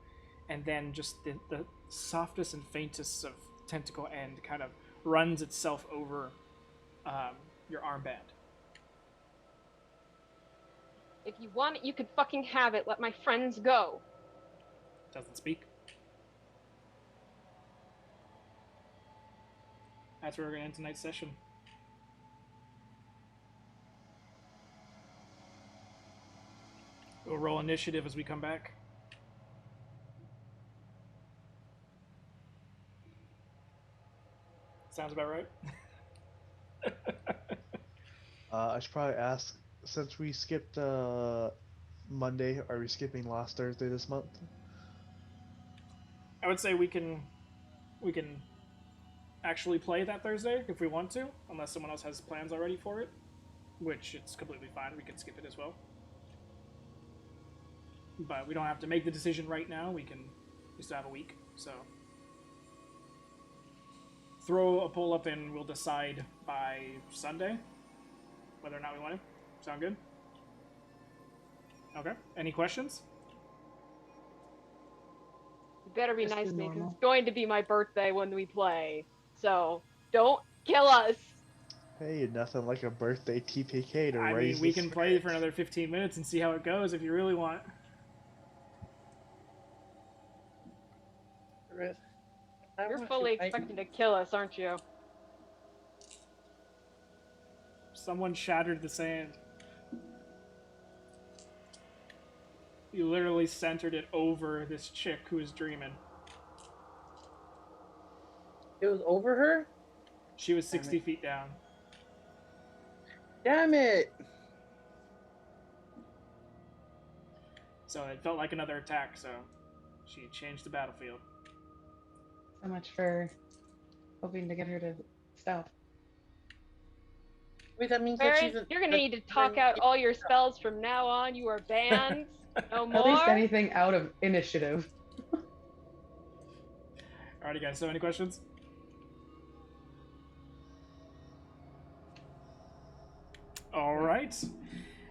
and then just the softest and faintest of tentacle end kind of runs itself over your armband. If you want it, you can fucking have it. Let my friends go. Doesn't speak. That's where we're going to end tonight's session. We'll roll initiative as we come back. Sounds about right. I should probably ask, since we skipped Monday, are we skipping last Thursday this month? I would say we can actually play that Thursday if we want to, unless someone else has plans already for it, which it's completely fine. We can skip it as well. But we don't have to make the decision right now. We still have a week, so throw a poll up and we'll decide by Sunday whether or not we want to. Sound good? Okay. Any questions? You better be Just nice the to me, 'cause normal. it's going to be my birthday when we play. So don't kill us. Hey, nothing like a birthday TPK to I raise mean, we the can play for another 15 minutes and see how it goes if you really want. You're fully expecting to kill us, aren't you? Someone shattered the sand. You literally centered it over this chick who is dreaming. It was over her? She was 60 feet down. Damn it! So it felt like another attack, so she changed the battlefield. So much for hoping to get her to stop. Wait, that means that Baron, she's you're gonna need to talk out all your spells from now on. You are banned. No more. At least anything out of initiative. Alrighty, guys. So any questions? All right.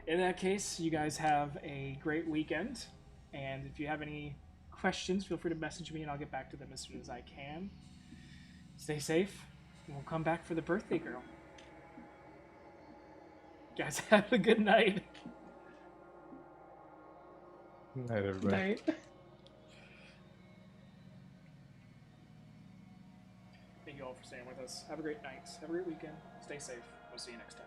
In that case, you guys have a great weekend. And if you have any questions, feel free to message me and I'll get back to them as soon as I can. Stay safe. And we'll come back for the birthday girl. Guys, have a good night. Good night, everybody. Right? Thank you all for staying with us. Have a great night. Have a great weekend. Stay safe. We'll see you next time.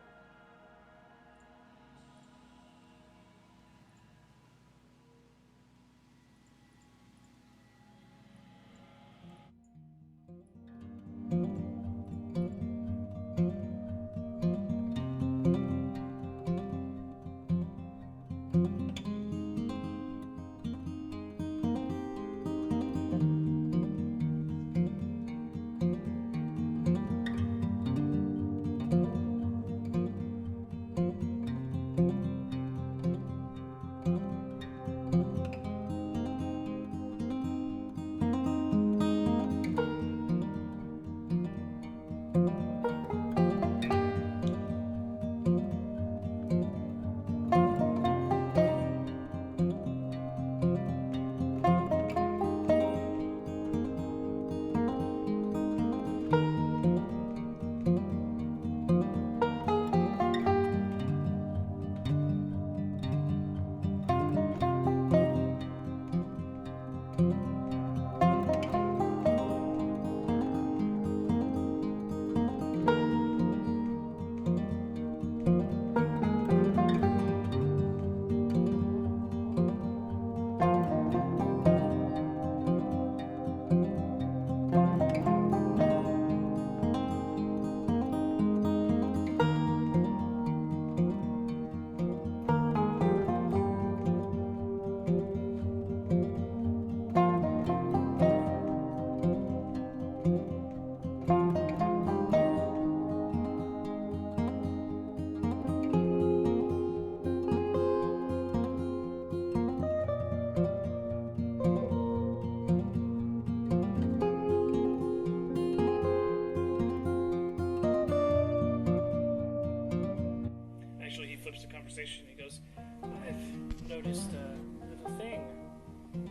flips the conversation. He goes, I've noticed a little thing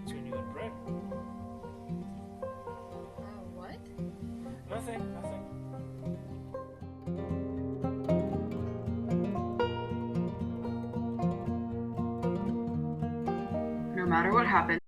between you and Bryn. What? Nothing. No matter what happens,